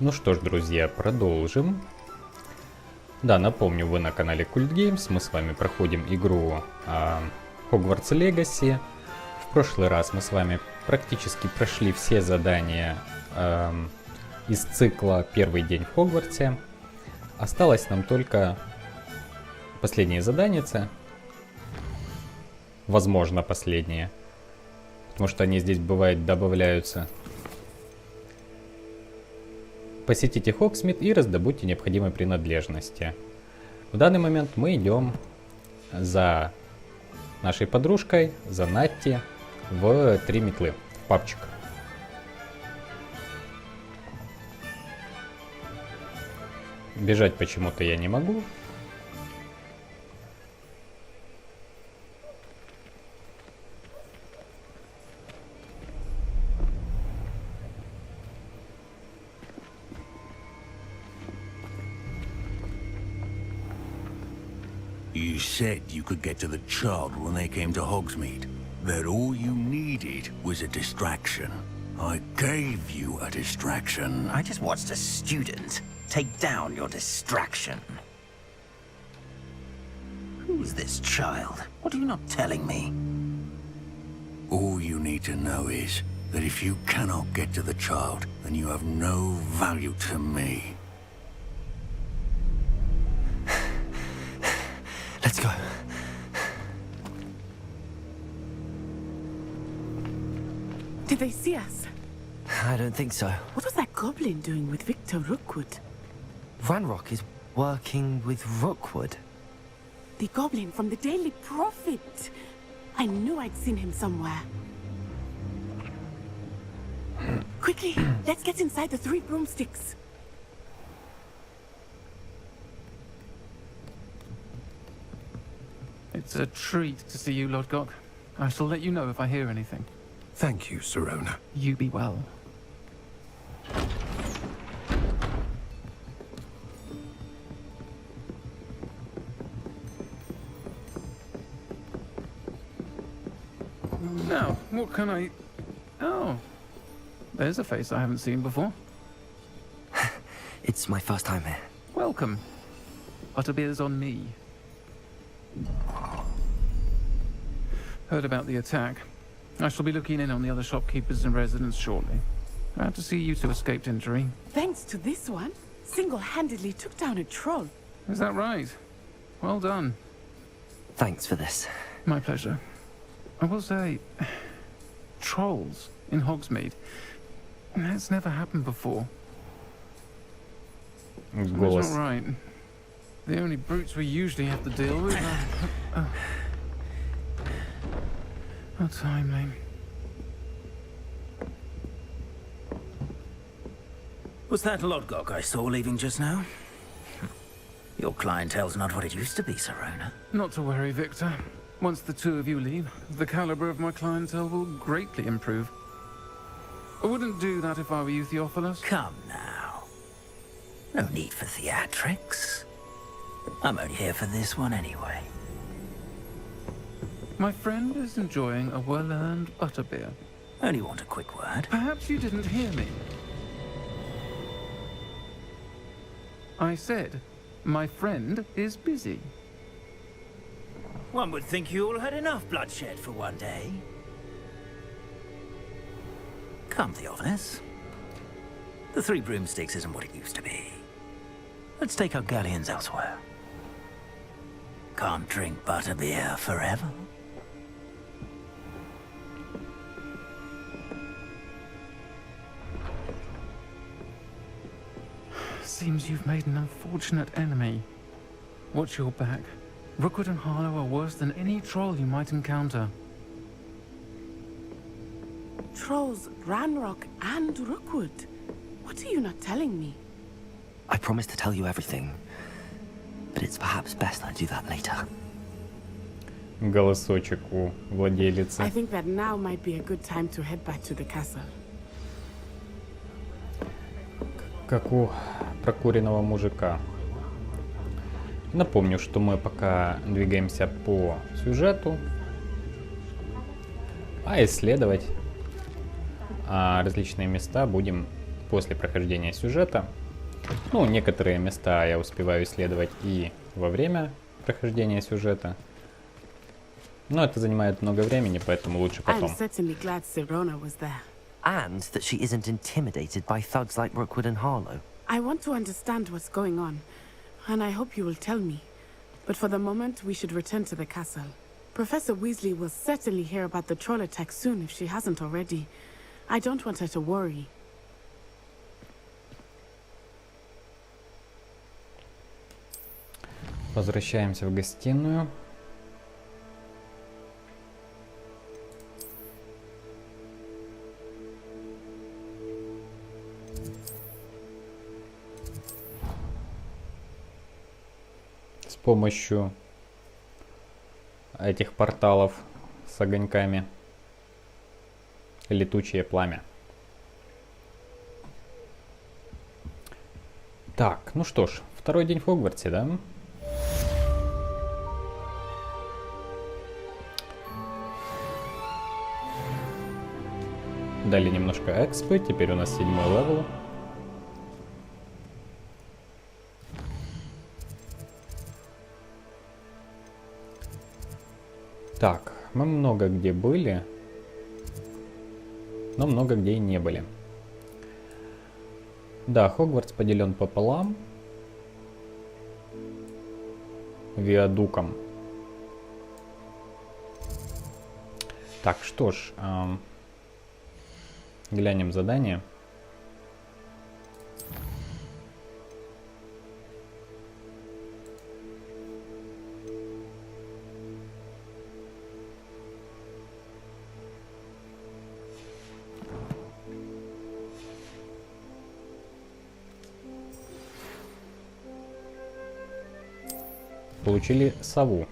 Ну что ж, друзья, продолжим. Да, напомню, вы на канале Cult Games. Мы с вами проходим игру Hogwarts Legacy. В прошлый раз мы с вами практически прошли все задания из цикла «Первый день в Хогвартсе». Осталось нам только последнее задание. Возможно, последнее. Потому что они здесь, бывает, добавляются. Посетите Хогсмид и раздобудьте необходимые принадлежности. В данный момент мы идем за нашей подружкой, за Натти, в 3 метлы, в пабчик. Бежать почему-то я не могу. You said you could get to the child when they came to Hogsmeade. That all you needed was a distraction. I gave you a distraction. I just watched a student take down your distraction. Who's this child? What are you not telling me? All you need to know is that if you cannot get to the child, then you have no value to me. Let's go. Did they see us? I don't think so. What was that goblin doing with Victor Rookwood? Ranrock is working with Rookwood. The goblin from the Daily Prophet. I knew I'd seen him somewhere. Quickly, let's get inside the 3 broomsticks. It's a treat to see you, Lodgok. I shall let you know if I hear anything. Thank you, Sirona. You be well. Now, what can I... Oh, there's a face I haven't seen before. It's my first time here. Welcome. Butterbeer's on me. Heard about the attack. I shall be looking in on the other shopkeepers and residents shortly. Glad to see you two escaped injury. Thanks to this one, single-handedly took down a troll. Is that right? Well done. Thanks for this. My pleasure. I will say, trolls in Hogsmeade. That's never happened before. That's not right. The only brutes we usually have to deal with are... How timely. Was that Lodgok I saw leaving just now? Your clientele's not what it used to be, Sirona. Not to worry, Victor. Once the 2 of you leave, the caliber of my clientele will greatly improve. I wouldn't do that if I were you, Theophilus. Come now. No need for theatrics. I'm only here for this one anyway. My friend is enjoying a well-earned butterbeer. Only want a quick word. Perhaps you didn't hear me. I said, my friend is busy. One would think you all had enough bloodshed for one day. Come, Theophilus. The 3 broomsticks isn't what it used to be. Let's take our galleons elsewhere. Can't drink butterbeer forever. Seems you've made an unfortunate enemy. Watch your back. Rookwood and Harlow are worse than any troll you might encounter. Trolls, Ranrock, and Rookwood. What are you not telling me? I promised to tell you everything, but it's perhaps best I do that later. Голосочек у владелицы. I think that now might be a good time to head back to the castle. Как у прокуренного мужика. Напомню, что мы пока двигаемся по сюжету, а исследовать различные места будем после прохождения сюжета. Ну, некоторые места я успеваю исследовать и во время прохождения сюжета. Но это занимает много времени, поэтому лучше I'm потом. certainly glad Sirona was there. And that she isn't intimidated by thugs like Rookwood and Harlow. I want to understand what's going on, and I hope you will tell me. But for the moment, we should return to the castle. Professor Weasley will certainly hear about the troll attack soon if she hasn't already. I don't want her to worry. Возвращаемся в гостиную. С помощью этих порталов с огоньками. Летучее пламя. Так, ну что ж, второй день в Хогвартсе, да? Дали немножко экспы, теперь у нас 7-й левел. Так, мы много где были, но много где и не были. Да, Хогвартс поделен пополам виадуком. Так, что ж, глянем задание. Получили сову.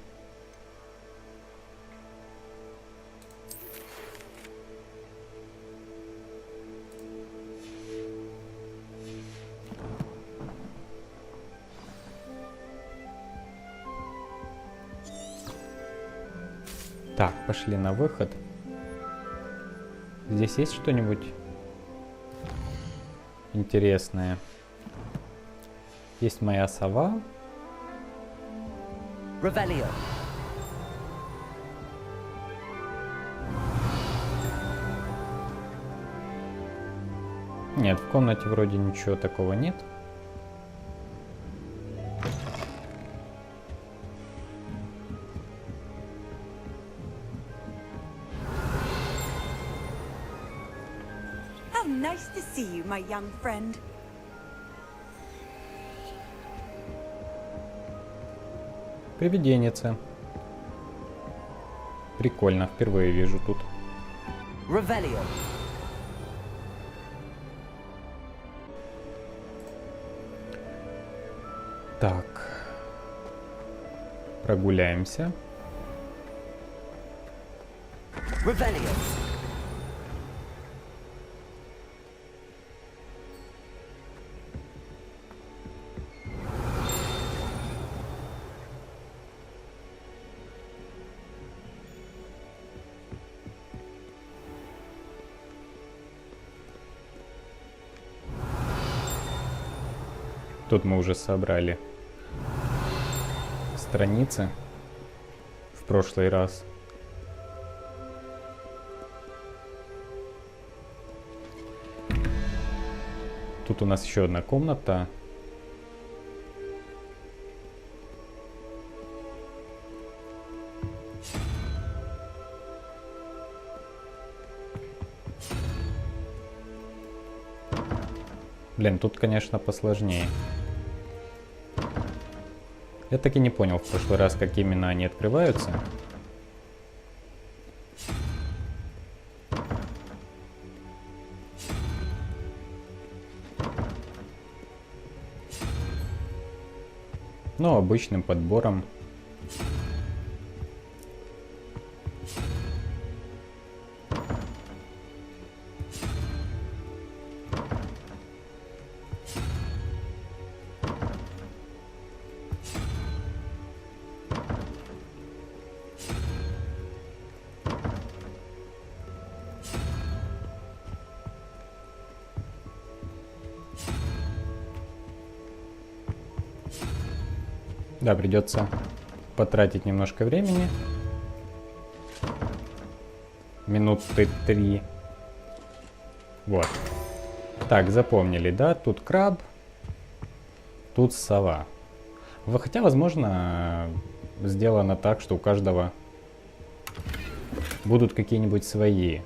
Так, пошли на выход. Здесь есть что-нибудь интересное? Есть моя сова. Revelio. Нет, в комнате вроде ничего такого нет. How nice to see you, my young friend. Привиденница. Прикольно, впервые вижу тут. Revelio. Так. Прогуляемся. Revelio. Тут мы уже собрали страницы в прошлый раз. Тут у нас еще одна комната. Блин, тут, конечно, посложнее. Я так и не понял в прошлый раз, как именно они открываются. Но обычным подбором. Да, придется потратить немножко времени. Минуты 3. Вот. Так, запомнили, да? Тут краб, тут сова. Хотя, возможно, сделано так, что у каждого будут какие-нибудь свои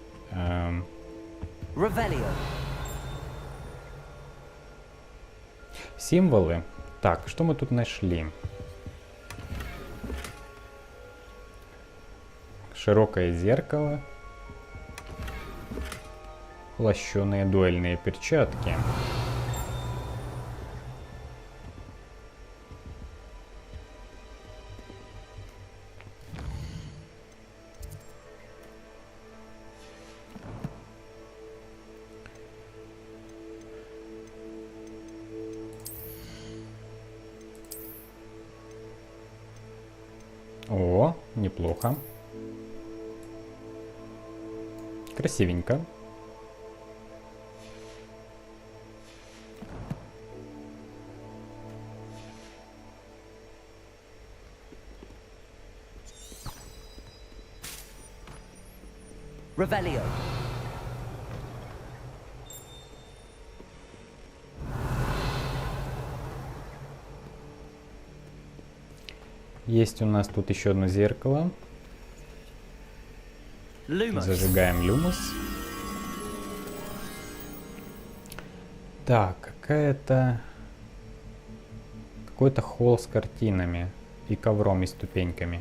символы. Так, что мы тут нашли? Широкое зеркало. Лощеные дуэльные перчатки. О, неплохо. Красивенько. Revelio. Есть у нас тут еще одно зеркало. Lumos. Зажигаем люмос. Так, какой-то холл с картинами и ковром и ступеньками.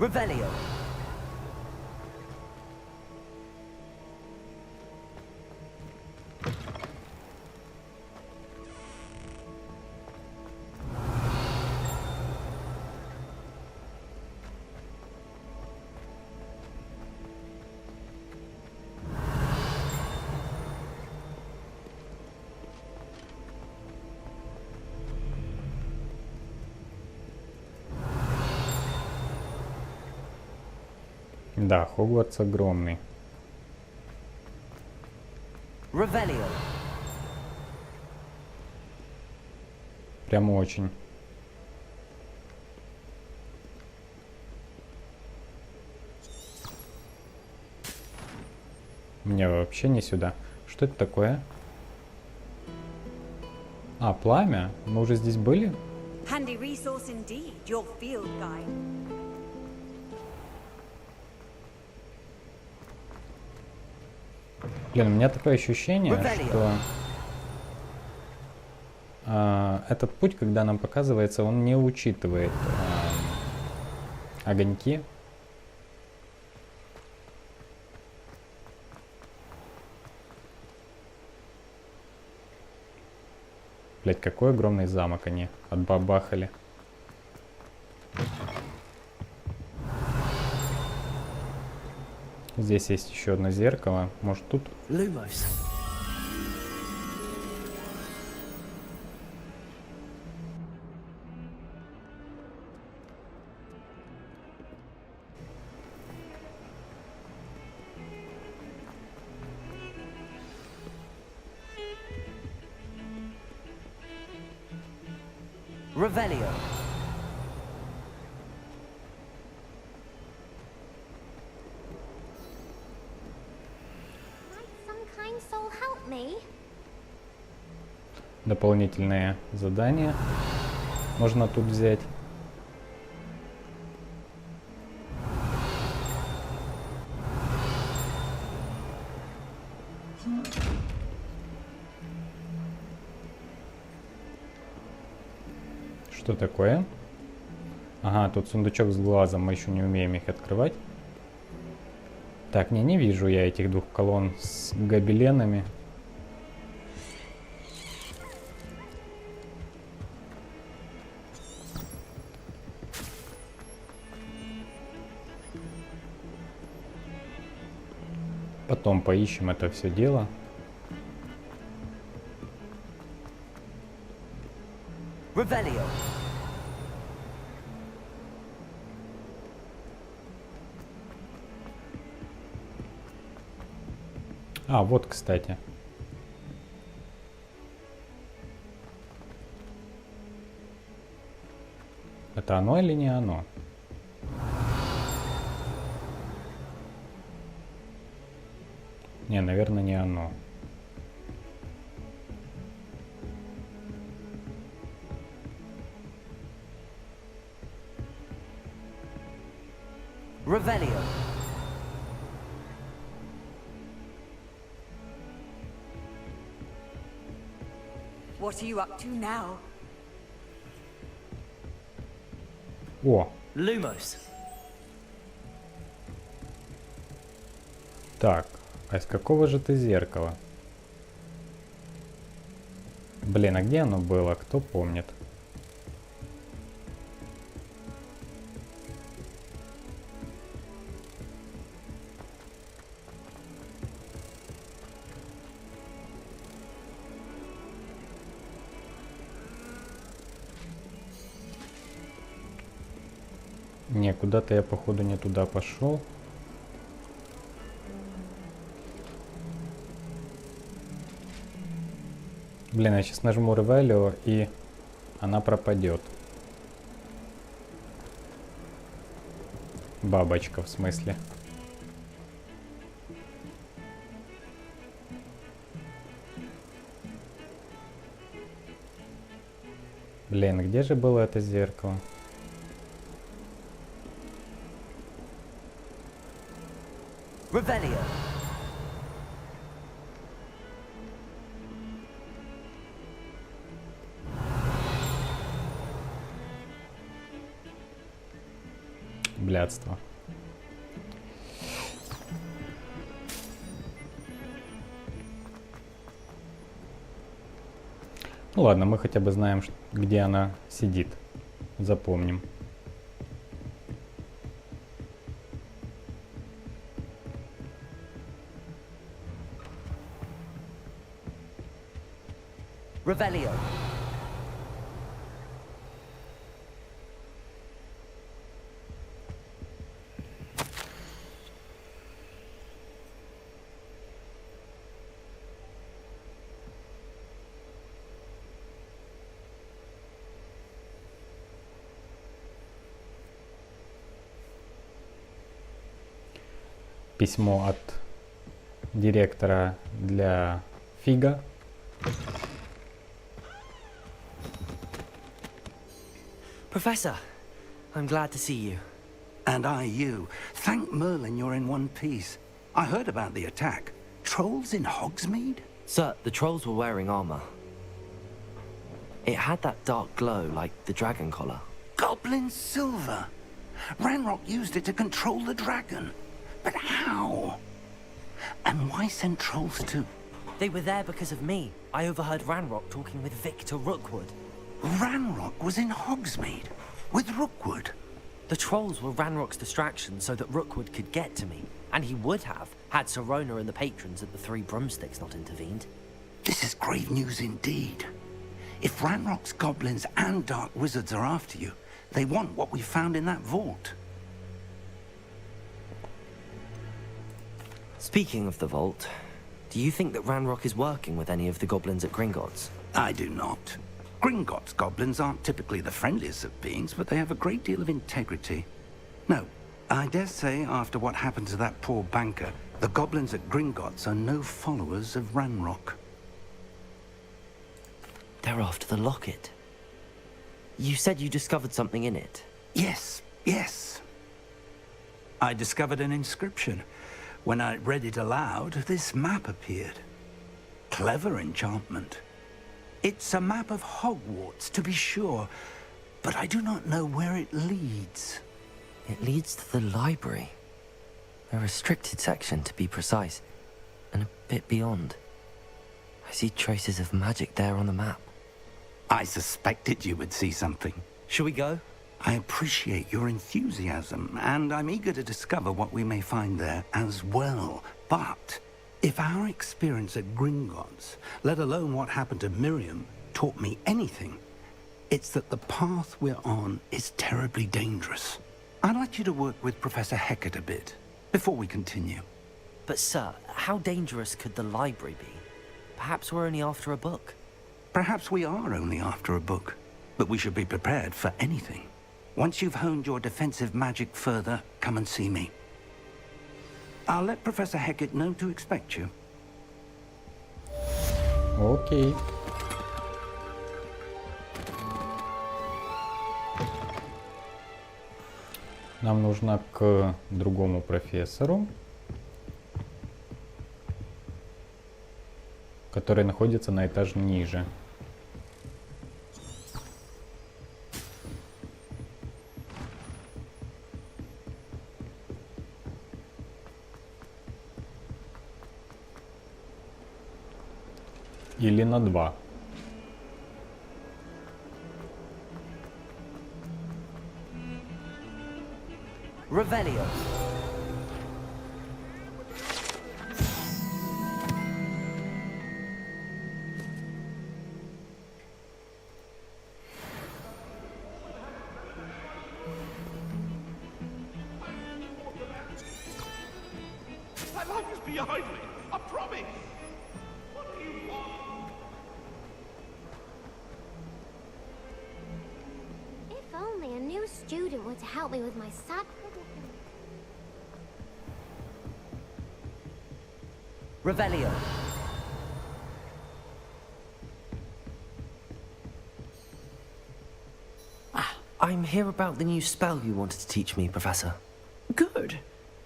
Revelio. Да, Хогвартс огромный. Revelio. Прямо очень. Мне вообще не сюда. Что это такое? А, пламя? Мы уже здесь были? Handy resource indeed, your field guide. Блин, у меня такое ощущение, что этот путь, когда нам показывается, он не учитывает огоньки. Блять, какой огромный замок они отбабахали. Здесь есть еще одно зеркало. Может, тут? Lumos. Revelio. Дополнительное задание можно тут взять. Что такое? Ага, тут сундучок с глазом, мы еще не умеем их открывать. Так, не вижу я этих двух колонн с гобеленами. Потом поищем это все дело. Revelio. А, вот, кстати. Это оно или не оно? Не, наверное, не оно. Revelio. What are you up to now? О, Lumos. так. А из какого же ты зеркала? Блин, а где оно было? Кто помнит? Не, куда-то я походу не туда пошел. Блин, я сейчас нажму Revelio, и она пропадет. Бабочка, в смысле. Блин, где же было это зеркало? Revelio. Блядство. Ну ладно, мы хотя бы знаем, где она сидит. Запомним. Revelio. Письмо от директора для Фига. Professor, I'm glad to see you. And I you. Thank Merlin you're in one piece. I heard about the attack. Trolls in Hogsmeade? Sir, the trolls were wearing armor. It had that dark glow like the dragon collar. Goblin silver. Ranrock used it to control the dragon. But how? And why send trolls too? They were there because of me. I overheard Ranrock talking with Victor Rookwood. Ranrock was in Hogsmeade with Rookwood. The trolls were Ranrock's distraction so that Rookwood could get to me. And he would have, had Sirona and the patrons at the Three Broomsticks not intervened. This is grave news indeed. If Ranrock's goblins and dark wizards are after you, they want what we found in that vault. Speaking of the vault, do you think that Ranrock is working with any of the goblins at Gringotts? I do not. Gringotts goblins aren't typically the friendliest of beings, but they have a great deal of integrity. No, I dare say after what happened to that poor banker, the goblins at Gringotts are no followers of Ranrock. They're after the locket. You said you discovered something in it. Yes, yes. I discovered an inscription. When I read it aloud, this map appeared. Clever enchantment. It's a map of Hogwarts, to be sure, but I do not know where it leads. It leads to the library. A restricted section, to be precise, and a bit beyond. I see traces of magic there on the map. I suspected you would see something. Shall we go? I appreciate your enthusiasm, and I'm eager to discover what we may find there as well. But if our experience at Gringotts, let alone what happened to Miriam, taught me anything, it's that the path we're on is terribly dangerous. I'd like you to work with Professor Hecat a bit, before we continue. But sir, how dangerous could the library be? Perhaps we're only after a book. Perhaps we are only after a book, but we should be prepared for anything. Once you've honed your defensive magic further, come and see me. I'll let Professor Hecat know to expect you. Окей. Нам нужно к другому профессору, который находится на этаж ниже. Или на 2. Revelio. My life is behind me. I promise. What do you want? If only a new student were to help me with my sad predicament. Revelio. I'm here about the new spell you wanted to teach me, Professor. Good.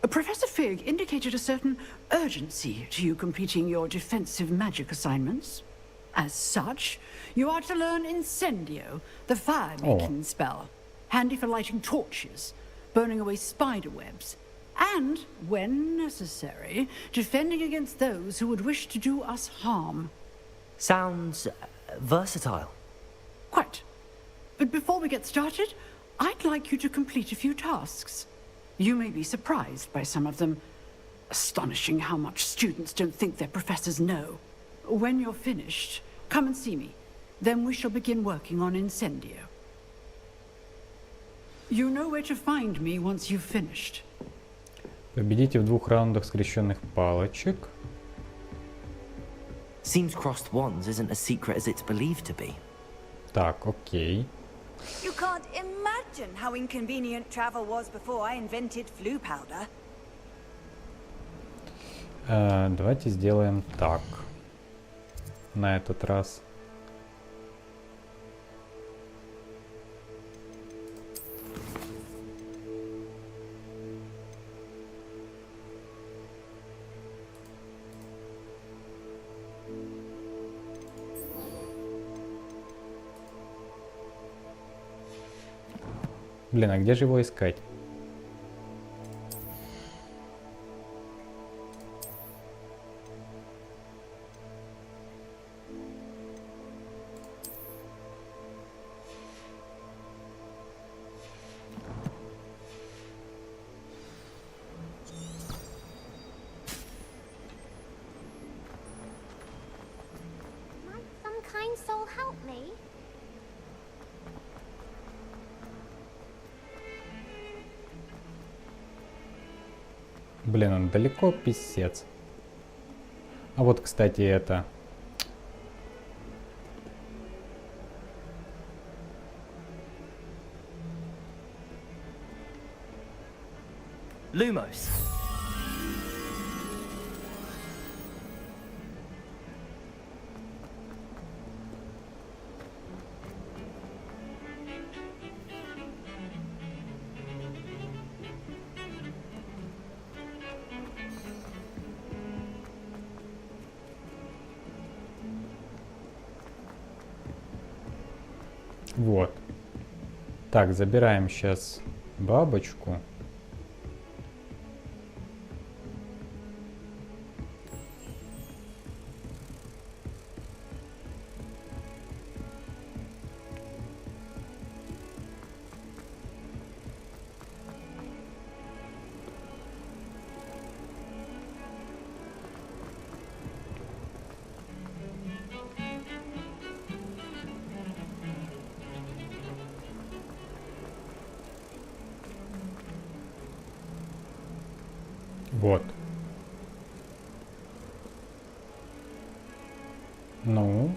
Professor Fig indicated a certain urgency to you completing your defensive magic assignments. As such, you are to learn Incendio, the fire-making spell, handy for lighting torches, burning away spider webs, and, when necessary, defending against those who would wish to do us harm. Sounds versatile. Quite. But before we get started, I'd like you to complete a few tasks. You may be surprised by some of them. Astonishing how much students don't think their professors know. When you're finished, come and see me. Then we shall begin working on Incendio. You know where to find me once you've finished. Победите в 2 раундах скрещенных палочек. Seems crossed wands isn't as secret as it's believed to be. Так, окей. You can't imagine how inconvenient travel was before I invented flu powder. Давайте сделаем так. На этот раз. Блин, а где же его искать? Might some kind soul help me? Блин, он далеко, писец. А вот, кстати, это... Lumos. Вот. Так, забираем сейчас бабочку. Вот. Ну.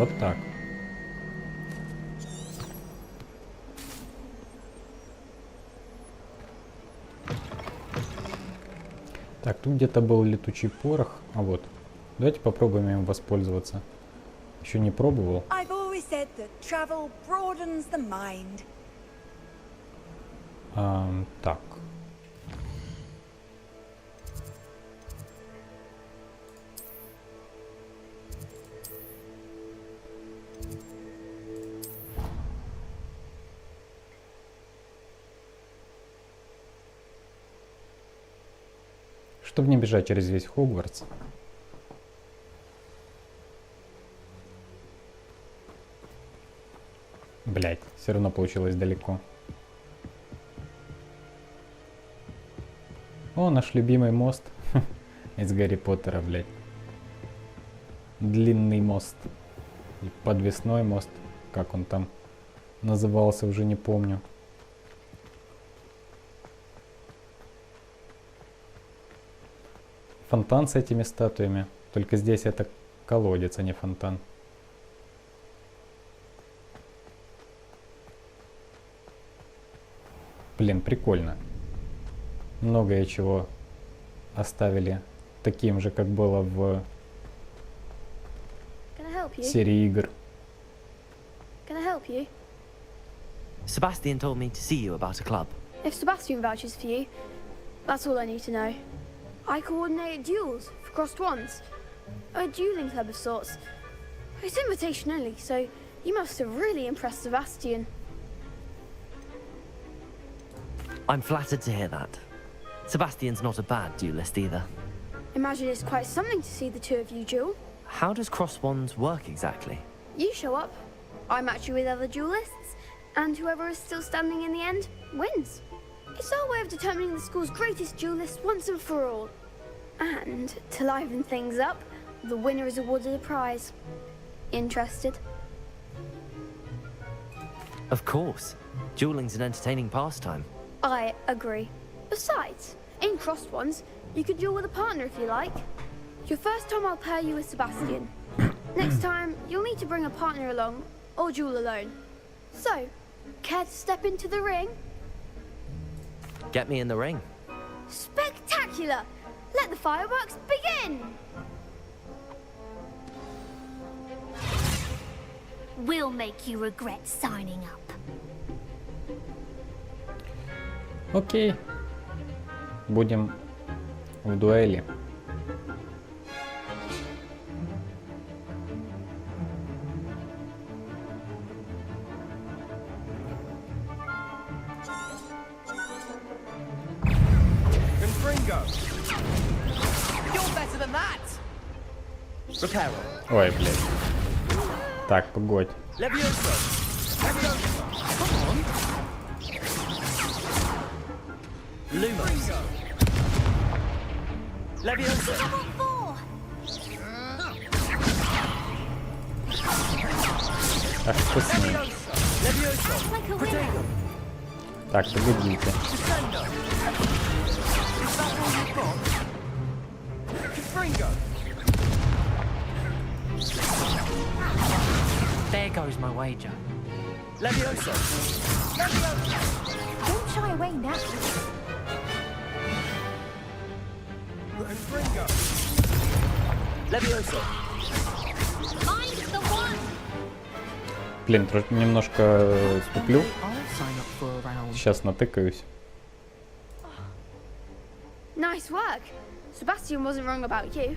Вот так. Так, тут где-то был летучий порох. А вот. Давайте попробуем им воспользоваться. Еще не пробовал. I've always said that travel broadens the mind. Так. Чтобы не бежать через весь Хогвартс. Блять, все равно получилось далеко. О, наш любимый мост из Гарри Поттера, блять. Длинный мост. И подвесной мост. Как он там назывался, уже не помню. Фонтан с этими статуями. Только здесь это колодец, а не фонтан. Блин, прикольно. Многое чего оставили таким же, как было в серии игр. Can I help you? Sebastian told me to see you about a club. If Sebastian vouches for you, that's all I need to know. I coordinate duels for crossed wands. A dueling club of sorts. It's invitation only, so you must have really impressed Sebastian. I'm flattered to hear that. Sebastian's not a bad duelist either. Imagine it's quite something to see the two of you duel. How does cross wands work exactly? You show up, I match you with other duelists, and whoever is still standing in the end wins. It's our way of determining the school's greatest duelist once and for all. And to liven things up, the winner is awarded a prize. Interested? Of course. Dueling's an entertaining pastime. I agree. Besides, in crossed ones, you can duel with a partner if you like. Your first time I'll pair you with Sebastian. Next time, you'll need to bring a partner along, or duel alone. So, care to step into the ring? Get me in the ring. Spectacular! Let the fireworks begin! We'll make you regret signing up. Окей. Будем в дуэли. Ой, блядь. Так, погодь. Ах, что с ним? Так, погодите. There goes my wager. Levioso! Don't shy away now. Levioso! Find the one! Блин, немножко ступлю. Сейчас натыкаюсь. Nice work. Sebastian wasn't wrong about you.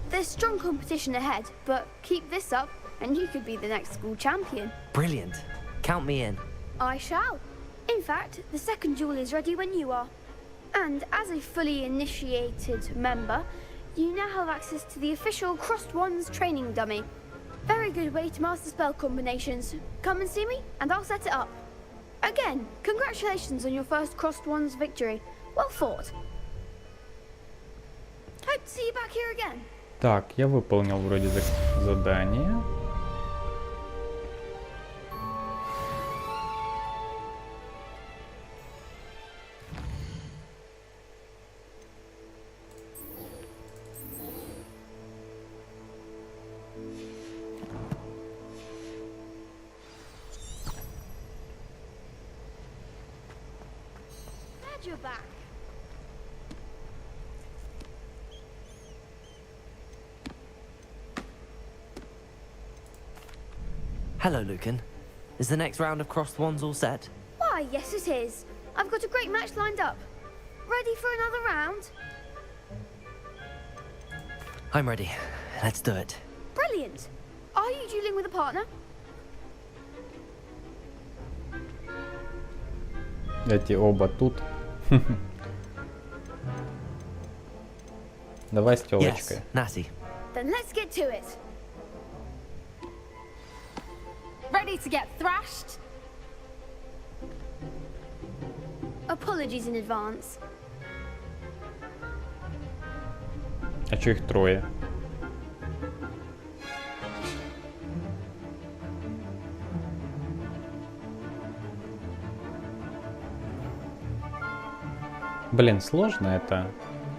There's strong competition ahead, but keep this up and you could be the next school champion. Brilliant. Count me in. I shall. In fact, the second duel is ready when you are. And as a fully initiated member, you now have access to the official Crossed Wands training dummy. Very good way to master spell combinations. Come and see me, and I'll set it up. Again, congratulations on your first Crossed Wands victory. Well fought. Hope to see you back here again. Так, я выполнил вроде задание. your back. Hello, Lucan. Is the next round of crossed wands all set? Why, yes it is. I've got a great match lined up. Ready for another round? I'm ready. Let's do it. Brilliant. Are you dueling with a partner? Эти оба тут. Давай с тёлочкой. Yes, Natty. Then let's get to it. Ready to get thrashed? Apologies in advance. А чё их трое? Блин, сложно это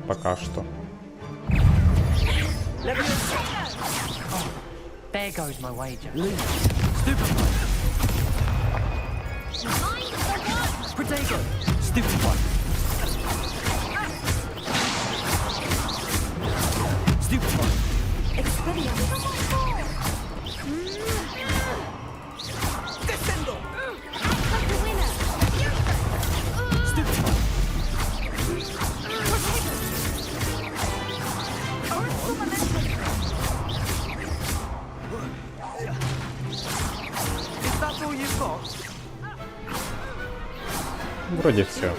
пока что. There goes my wager. Protego! Stupid one. Stupid one. Descendo! Like the winner! Stupid one. Is that all you've got? Вроде все.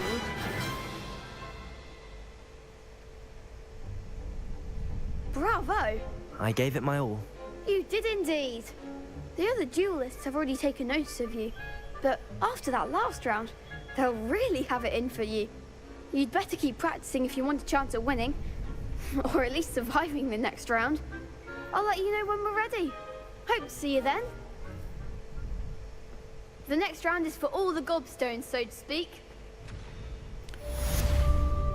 Bravo! I gave it my all. You did indeed. The other duelists have already taken notice of you, but after that last round, they'll really have it in for you. You'd better keep practicing if you want a chance at winning, or at least surviving the next round. I'll let you know when we're ready. Hope to see you then. The next round is for all the gobstones, so to speak.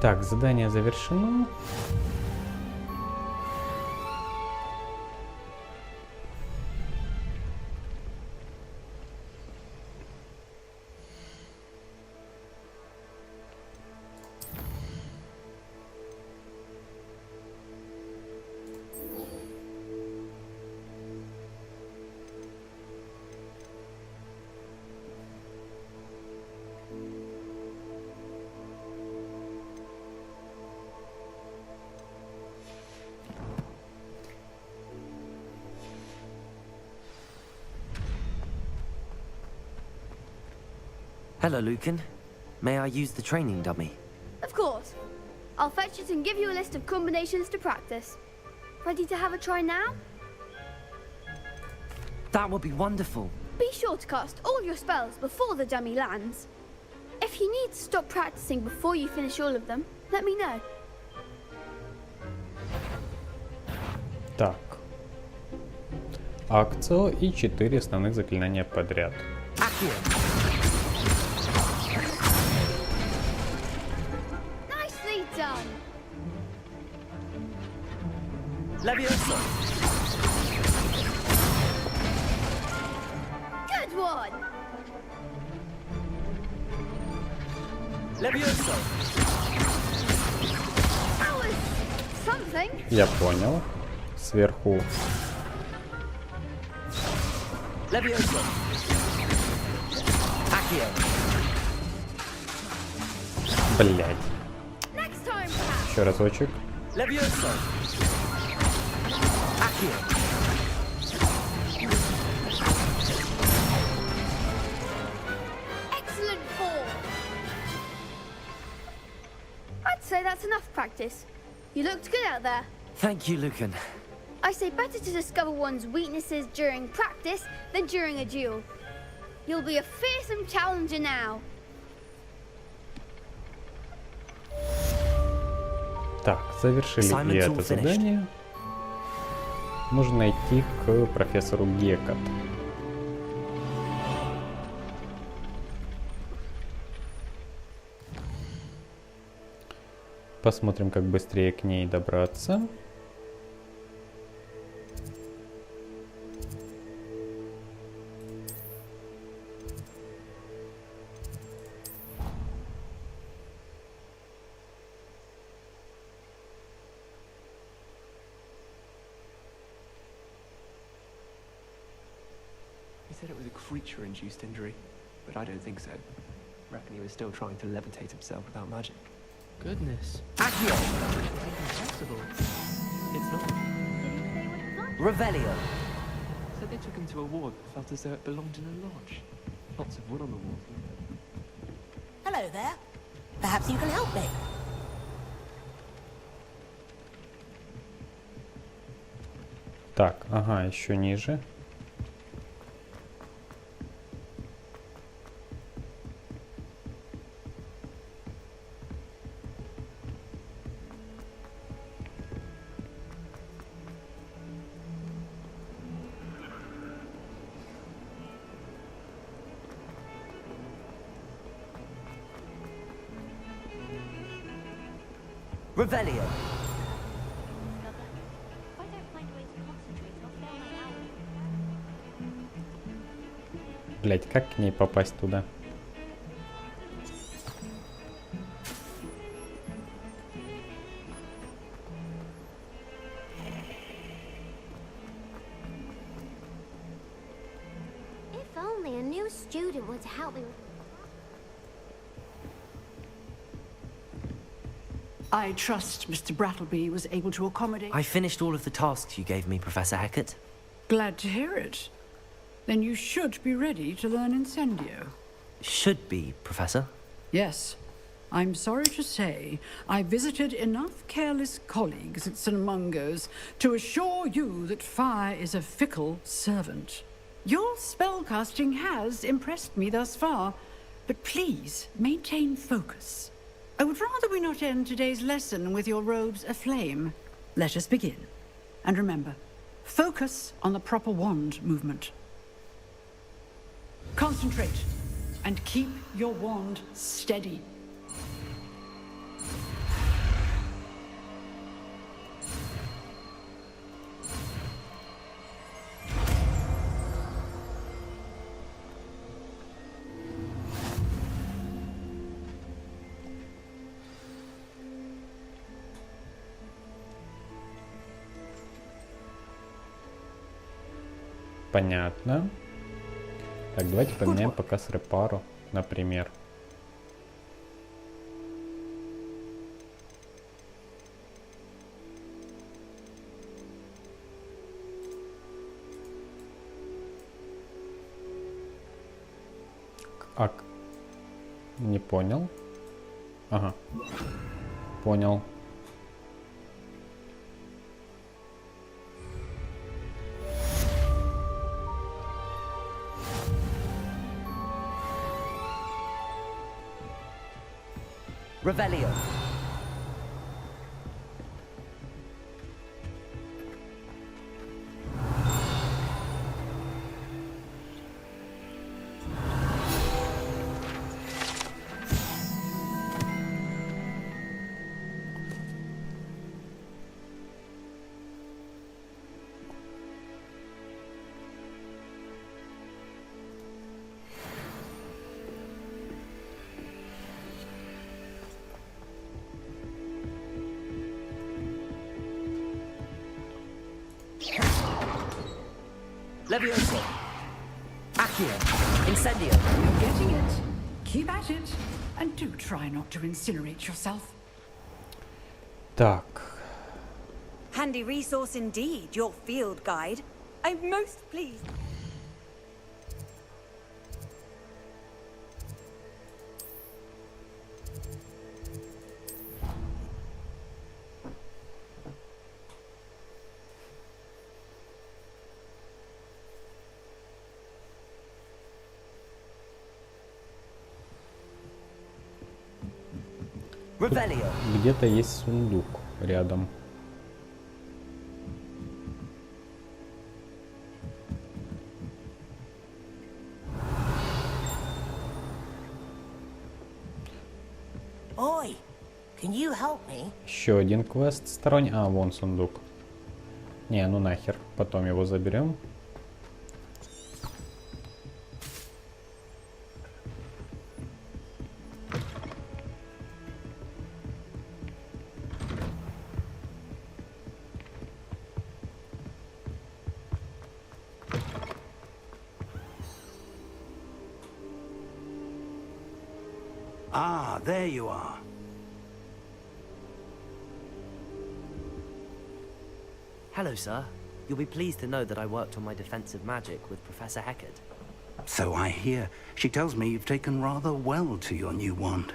Так, задание завершено. Hello, Lucan. May I use the training dummy? Of course. I'll fetch it and give you a list of combinations to practice. Ready to have a try now? That would be wonderful. Be sure to cast all your spells before the dummy lands. If you need to stop practicing before you finish all of them, let me know. Так. Акцио и 4 основных заклинания подряд. Nicely done. Levioso. Good one. Levioso. That was something. Я понял. Сверху. Levioso. Accio. Блять. Next time, perhaps. Еще разочек. Levioso. Accio. Excellent form. I'd say that's enough practice. You looked good out there. Thank you, Lucan. I say better to discover one's weaknesses during practice than during a duel. You'll be a fearsome challenger now. Так, завершили и это задание. Можно идти к профессору Гекат. Посмотрим, как быстрее к ней добраться. creature-induced injury, but I don't think so. Reckon he was still trying to levitate himself without magic. Goodness. Accio! Impossible. It's not. Revelio. Said they took him to a ward that felt as though it belonged in a lodge. Lots of wood on the wall. Hello there. Perhaps you can help me. Так, ага, еще ниже. Revelio. Блять, как к ней попасть туда? If only a new student were to help me with... I trust Mr. Brattleby was able to accommodate... I finished all of the tasks you gave me, Professor Hecat. Glad to hear it. Then you should be ready to learn Incendio. Should be, Professor. Yes. I'm sorry to say, I visited enough careless colleagues at St. Mungo's to assure you that fire is a fickle servant. Your spellcasting has impressed me thus far, but please maintain focus. I would rather we not end today's lesson with your robes aflame. Let us begin. And remember, focus on the proper wand movement. Concentrate, and keep your wand steady. Понятно. Так, давайте поменяем пока с репару, например. Ак. Не понял. Ага. Понял. Revelio. Levioso. Accio. Incendio. You're getting it. Keep at it. And do try not to incinerate yourself. Так. Handy resource indeed, your field guide. I'm most pleased. Revelio. Где-то есть сундук рядом. Oi, can you help me? Еще один квест сторонний. А, вон сундук. Не, ну нахер. Потом его заберем. Ah, there you are. Hello, sir. You'll be pleased to know that I worked on my defensive magic with Professor Heckard. So I hear. She tells me you've taken rather well to your new wand.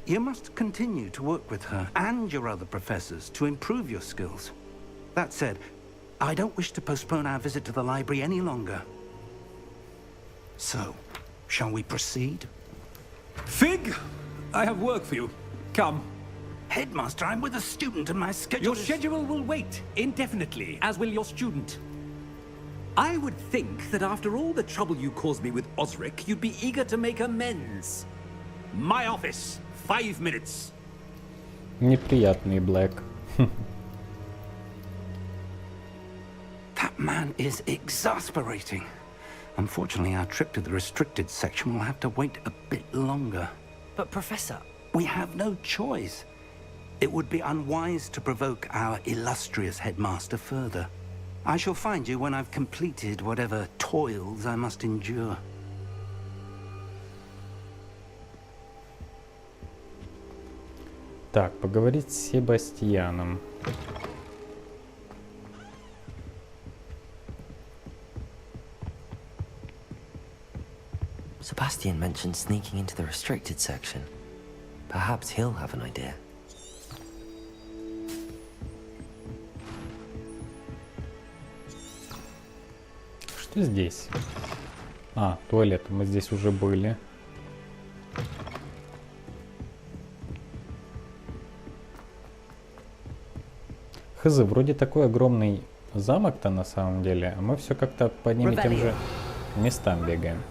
You must continue to work with her and your other professors to improve your skills. That said, I don't wish to postpone our visit to the library any longer. So, shall we proceed? Fig! I have work for you. Come. Headmaster, I'm with a student and my schedule Your schedule will wait indefinitely, as will your student. I would think that after all the trouble you caused me with Osric, you'd be eager to make amends. My office, 5 minutes. Неприятный Блэк. That man is exasperating. Unfortunately, our trip to the restricted section will have to wait a bit longer. But, Professor... We have no choice. It would be unwise to provoke our illustrious headmaster further. I shall find you when I've completed whatever toils I must endure. Так, поговорить с Себастьяном. Sebastian mentioned sneaking into the restricted section. Perhaps he'll have an idea. Что здесь? А, туалет. Мы здесь уже были. Хз, вроде такой огромный замок-то на самом деле, а мы все как-то по одним и тем же местам бегаем.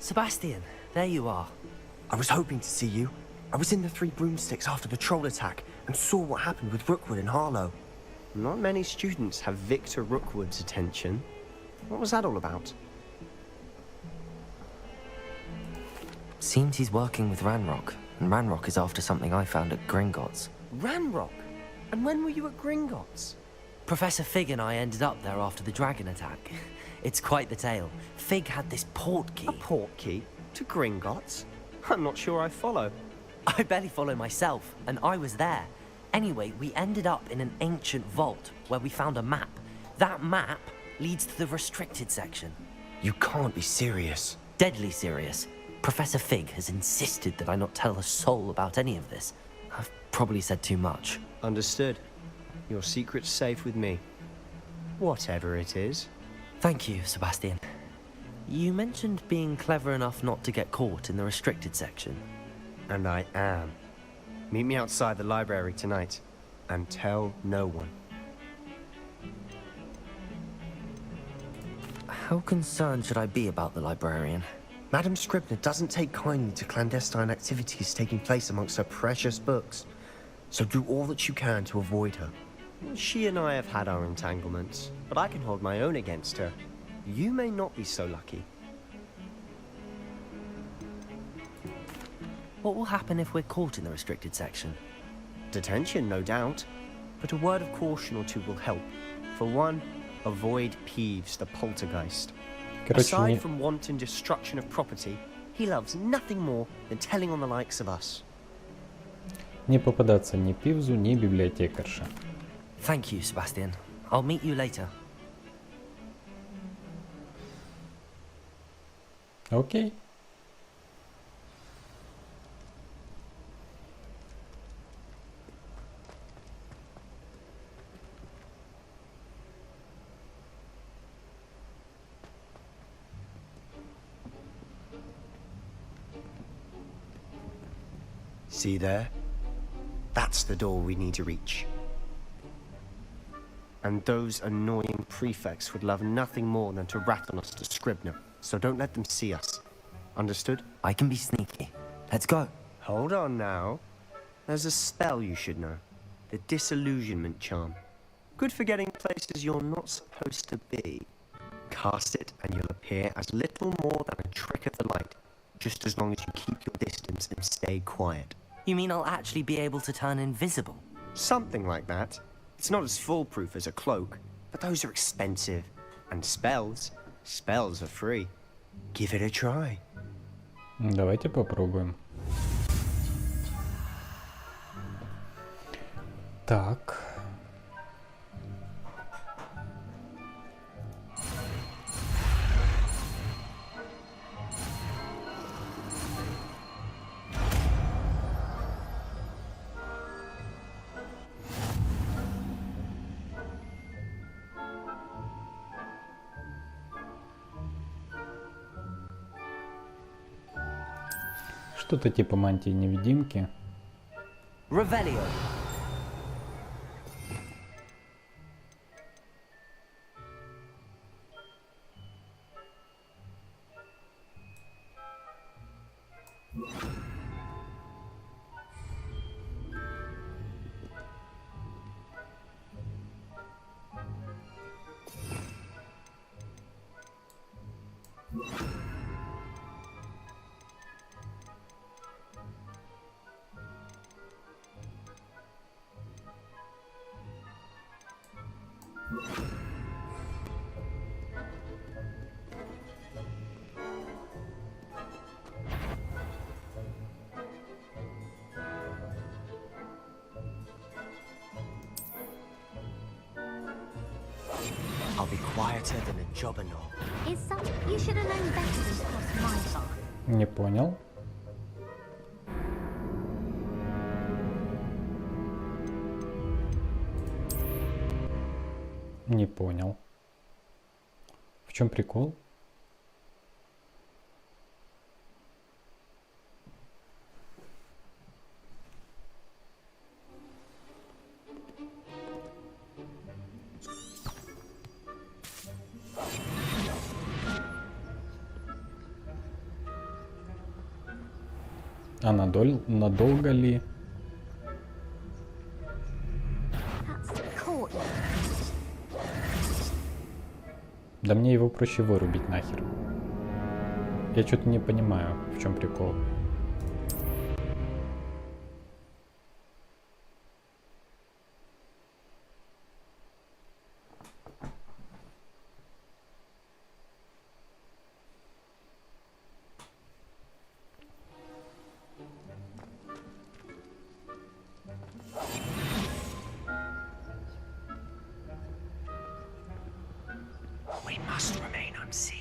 Sebastian, there you are. I was hoping to see you. I was in the Three Broomsticks after the troll attack and saw what happened with Rookwood and Harlow. Not many students have Victor Rookwood's attention. What was that all about? Seems he's working with Ranrock, and Ranrock is after something I found at Gringotts. Ranrock? And when were you at Gringotts? Professor Fig and I ended up there after the dragon attack. It's quite the tale. Fig had this port key. A port key? To Gringotts? I'm not sure I follow. I barely follow myself, and I was there. Anyway, we ended up in an ancient vault where we found a map. That map leads to the restricted section. You can't be serious. Deadly serious. Professor Fig has insisted that I not tell a soul about any of this. I've probably said too much. Understood. Your secret's safe with me. Whatever it is. Thank you, Sebastian. You mentioned being clever enough not to get caught in the restricted section. And I am. Meet me outside the library tonight, and tell no one. How concerned should I be about the librarian? Madam Scribner doesn't take kindly to clandestine activities taking place amongst her precious books. So do all that you can to avoid her. She and I have had our entanglements, but I can hold my own against her. You may not be so lucky. What will happen if we're caught in the restricted section? Detention, no doubt. But a word of caution or two will help. For one, avoid Peeves, the poltergeist. Aside from wanton destruction of property, he loves nothing more than telling on the likes of us. Не попадаться ни Пивзу, ни библиотекарше. Thank you, Sebastian. I'll meet you later. Окей. See there? That's the door we need to reach. And those annoying prefects would love nothing more than to rat on us to Scribner, so don't let them see us. Understood? I can be sneaky. Let's go. Hold on now. There's a spell you should know. The Disillusionment Charm. Good for getting places you're not supposed to be. Cast it and you'll appear as little more than a trick of the light, just as long as you keep your distance and stay quiet. You mean I'll actually be able to turn invisible? Something like that. It's not as foolproof as a cloak, but those are expensive. And spells are free. Give it a try. Давайте попробуем. Так. Что-то типа мантии-невидимки. Revelio. I'll be quieter than a jobberknoll. Is some... You should have known better than to cross my path. Не понял. Не понял. В чем прикол? А надолго ли? Да мне его проще вырубить нахер. Я что-то не понимаю, в чем прикол. We must remain unseen.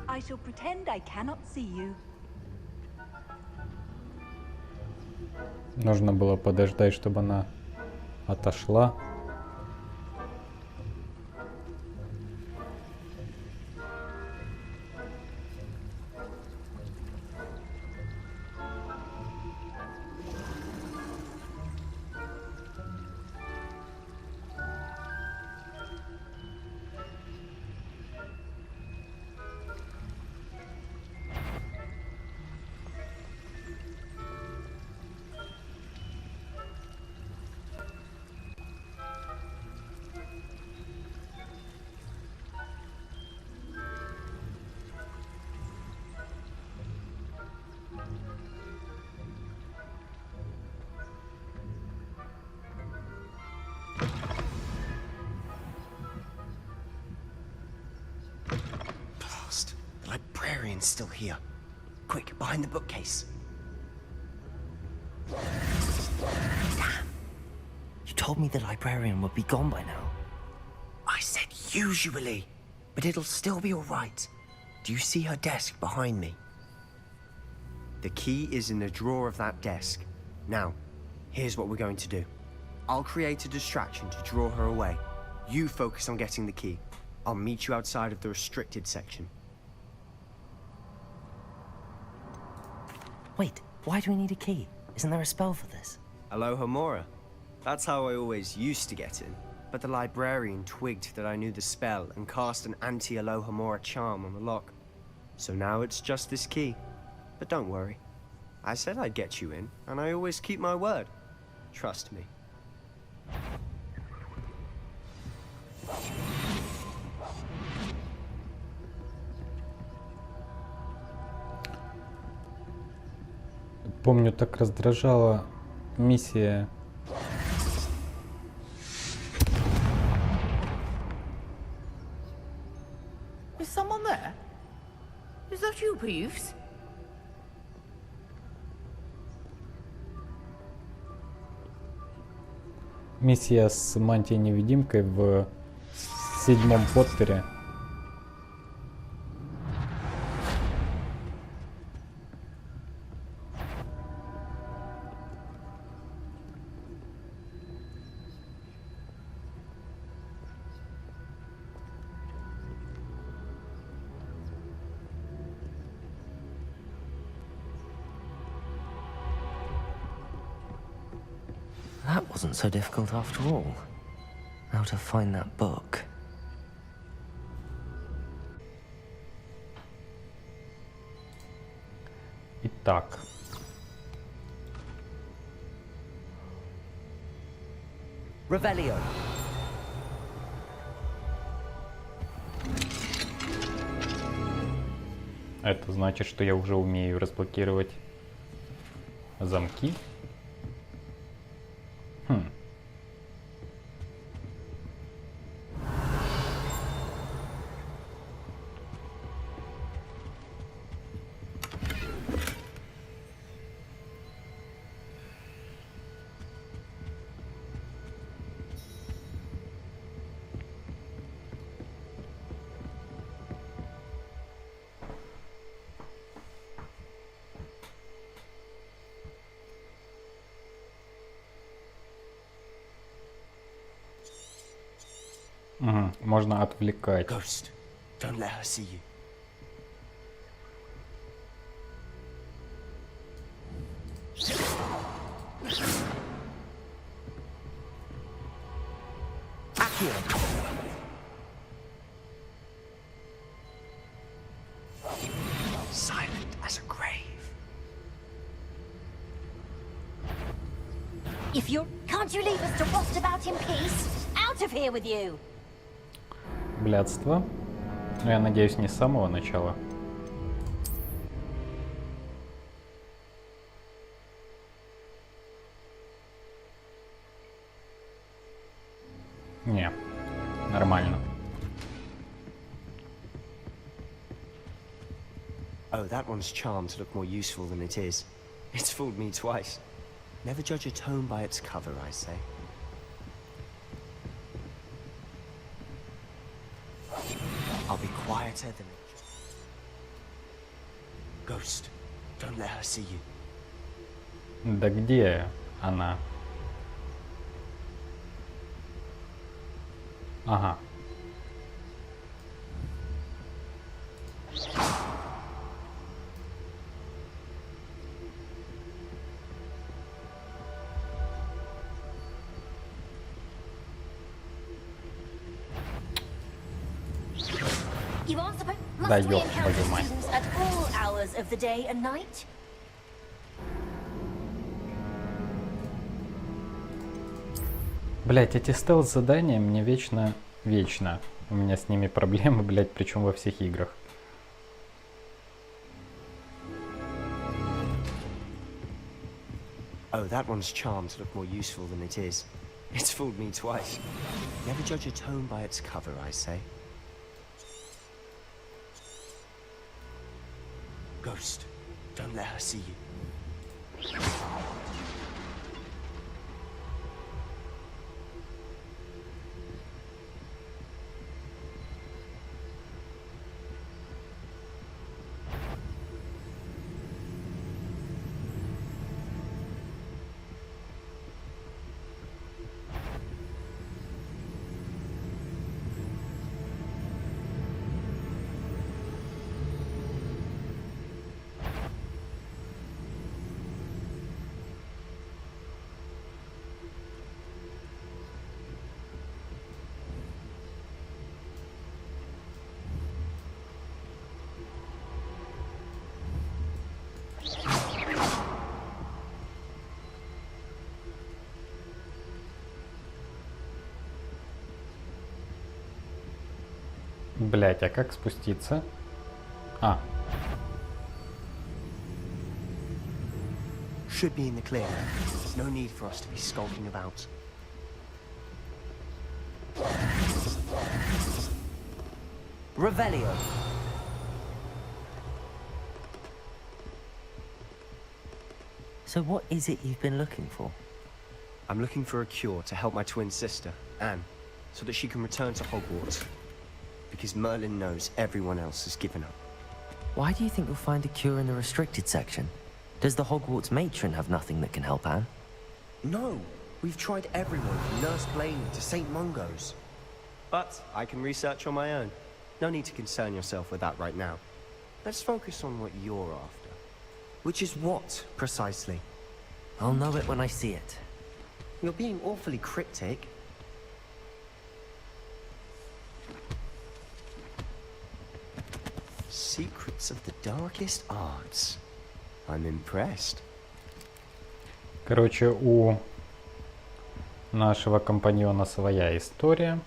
I shall pretend I cannot see you. Нужно было подождать, чтобы она отошла. The librarian's still here. Quick, behind the bookcase. Damn. You told me the librarian would be gone by now. I said usually, but it'll still be all right. Do you see her desk behind me? The key is in the drawer of that desk. Now, here's what we're going to do. I'll create a distraction to draw her away. You focus on getting the key. I'll meet you outside of the restricted section. Wait, why do we need a key? Isn't there a spell for this? Alohomora. That's how I always used to get in. But the librarian twigged that I knew the spell and cast an anti-Alohomora charm on the lock. So now it's just this key. But don't worry. I said I'd get you in, and I always keep my word. Trust me. Помню, так раздражала миссия. Is someone there? Is that you, Peeves? Миссия с мантией-невидимкой в 7-м Поттере. That wasn't so difficult after all. How to find that book. Итак. Revelio. Это значит, что я уже умею разблокировать замки. Можно отвлекать. Ghost, don't let her see you. Silent as a grave. If you're... Can't you leave us to rot about in peace? Out of here with you! Блядство. Но я надеюсь, не с самого начала. Не, нормально. Oh, that one's charmed to look more useful than it is. It's fooled me twice. Never judge a tome by its cover, I say. I'll be quieter than it. Ghost, don't let her see you. Да где она? Ага. You aren't supposed... Да Must we ёб encounter твою мать. students at all hours of the day and night? Блять, эти стелс-задания мне вечно. У меня с ними проблемы, блять, причем во всех играх. Oh, that one's charmed to look more useful than it is. It's fooled me twice. Never judge a tome by its cover, I say. Ghost, don't let her see you. Блять, а как спуститься? А. Should be in the clear. There's no need for us to be skulking about. Revelio. So what is it you've been looking for? I'm looking for a cure to help my twin sister, Anne, so that she can return to Hogwarts. Because Merlin knows everyone else has given up. Why do you think you'll find a cure in the restricted section? Does the Hogwarts matron have nothing that can help Anne? No, we've tried everyone from Nurse Blaney to St. Mungo's. But I can research on my own. No need to concern yourself with that right now. Let's focus on what you're after. Which is what, precisely? I'll know it when I see it. You're being awfully cryptic. Secrets of the darkest arts. I'm impressed. Короче, у нашего компаньона своя история.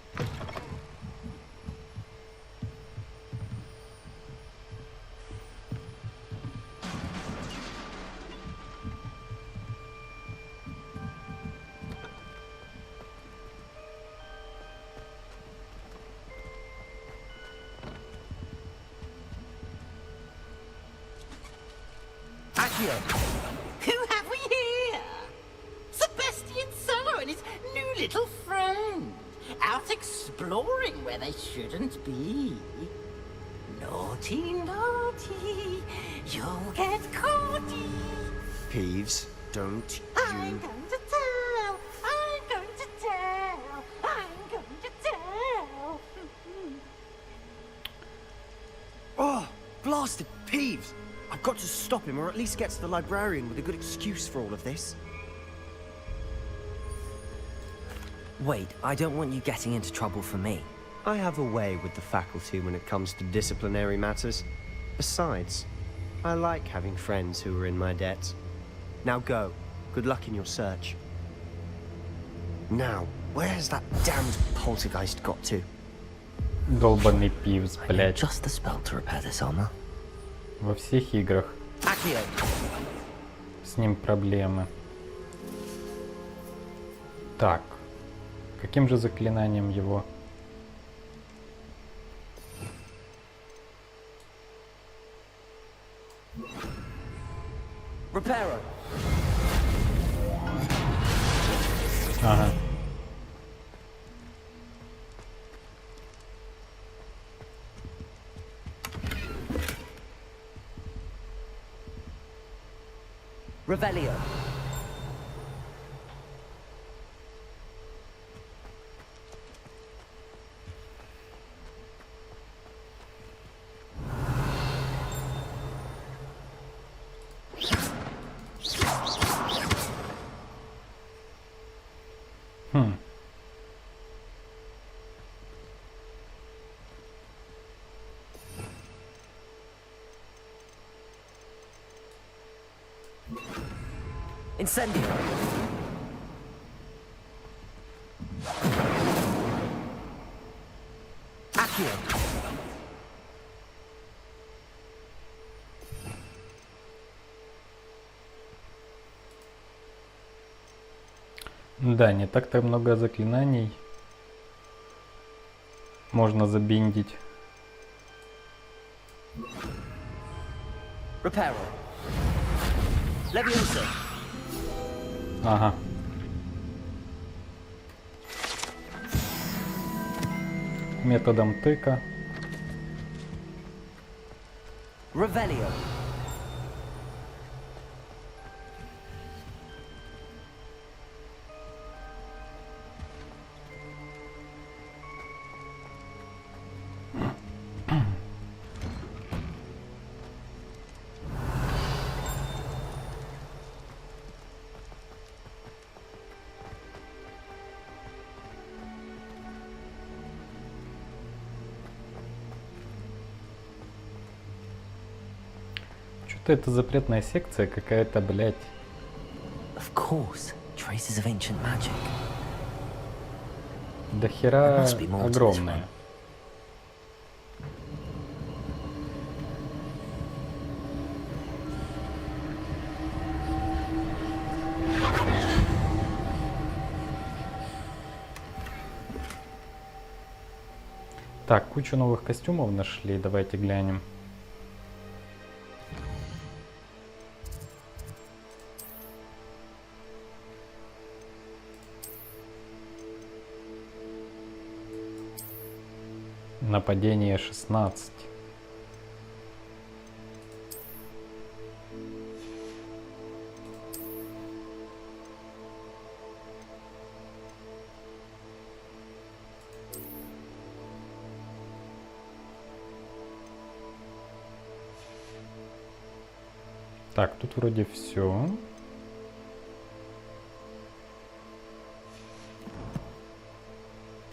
Who have we here? Sebastian and his new little friend. Out exploring where they shouldn't be. Naughty, naughty. You'll get caughty. Peeves, don't I'm going to tell. I'm going to tell. I'm going to tell. Oh, blasted Peeves! I've got to stop him, or at least get to the librarian with a good excuse for all of this. Wait, I don't want you getting into trouble for me. I have a way with the faculty when it comes to disciplinary matters. Besides, I like having friends who are in my debt. Now go. Good luck in your search. Now, where has that damned poltergeist got to? Долбанный Пивз, блядь. Just the spell to repair this armor. Во всех играх с ним проблемы. Так, каким же заклинанием его? Ага. Revelio. Incendio. Accio. Да, не так-то много заклинаний можно забиндить. Reparo. Leviosa. Ага. Методом тыка. Revelio. Что-то это запретная секция какая-то, блядь. Of course, traces of ancient magic. До хера огромная. Так, кучу новых костюмов нашли, давайте глянем. Нападение 16. Так, тут вроде все.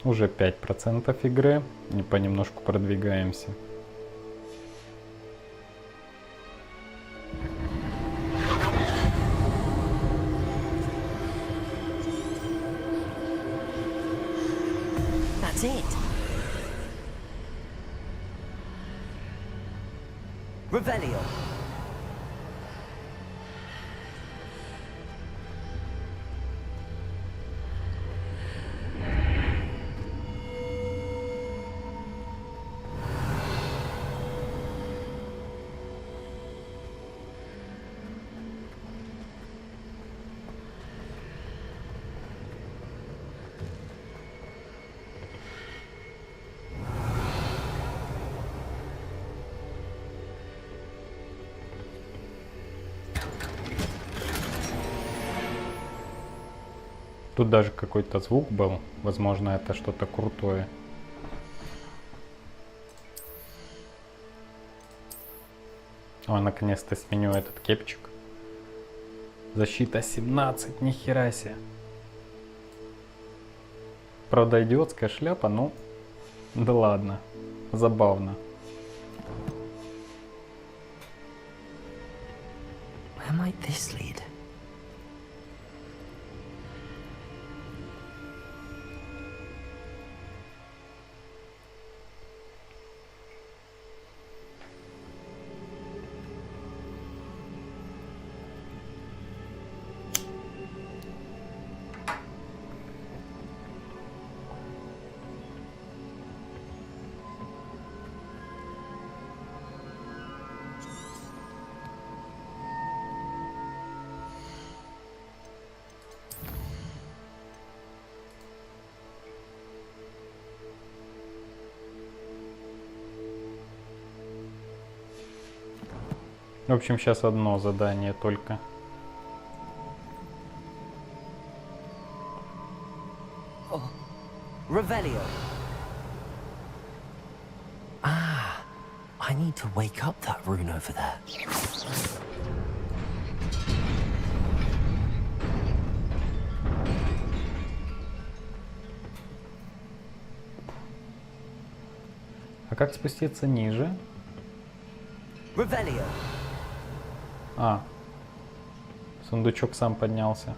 Уже 5% игры. И понемножку продвигаемся. That's it. Revelio. Тут даже какой-то звук был. Возможно, это что-то крутое. О, наконец-то сменю этот кепчик. Защита 17, нихера себе. Правда, идиотская шляпа, ну, да ладно, забавно. Where might this lead? В общем, сейчас одно задание только. Revelio. Ah, I need to wake up that rune over there. А как спуститься ниже? Revelio. А, сундучок сам поднялся.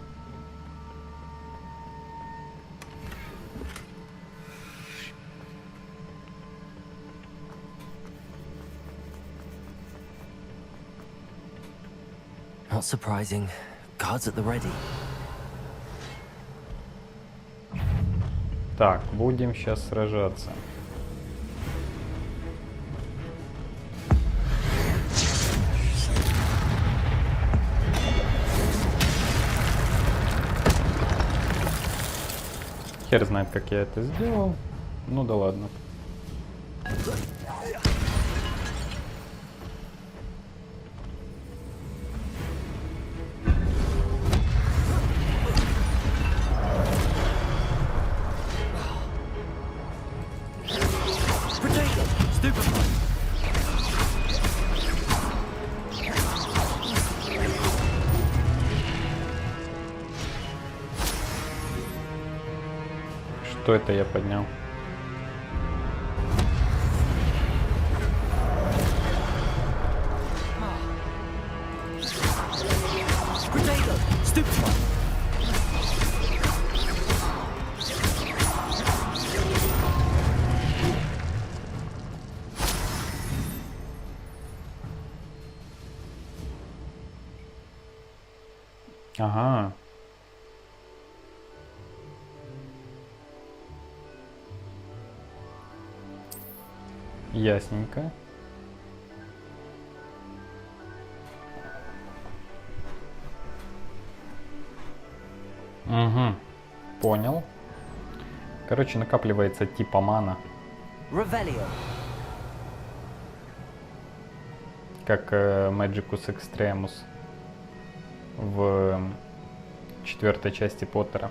Not surprising. Guards at the ready. Так, будем сейчас сражаться. Хер знает, как я это сделал. Ну да ладно. Что это я поднял? Ага. Ясненько. Угу. Понял. Короче, накапливается типа мана. Как Magicus Extremus в 4-й части Поттера.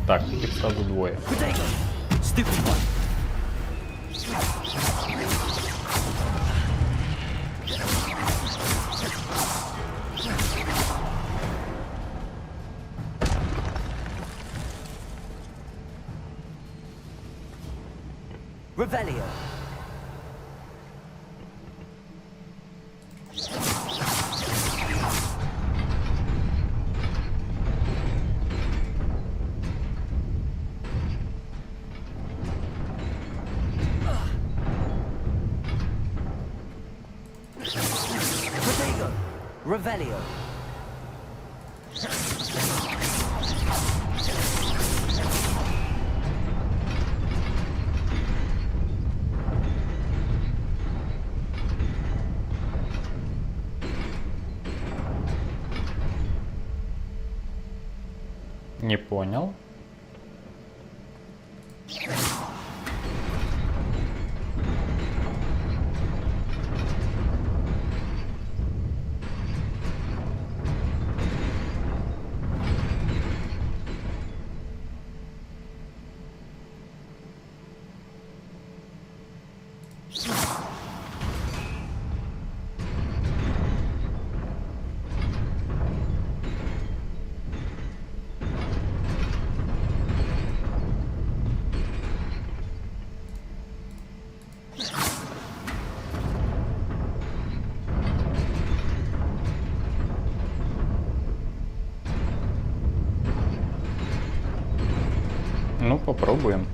Так, их сразу двое. Revelio. Revelio. Не понял. Ну, попробуем.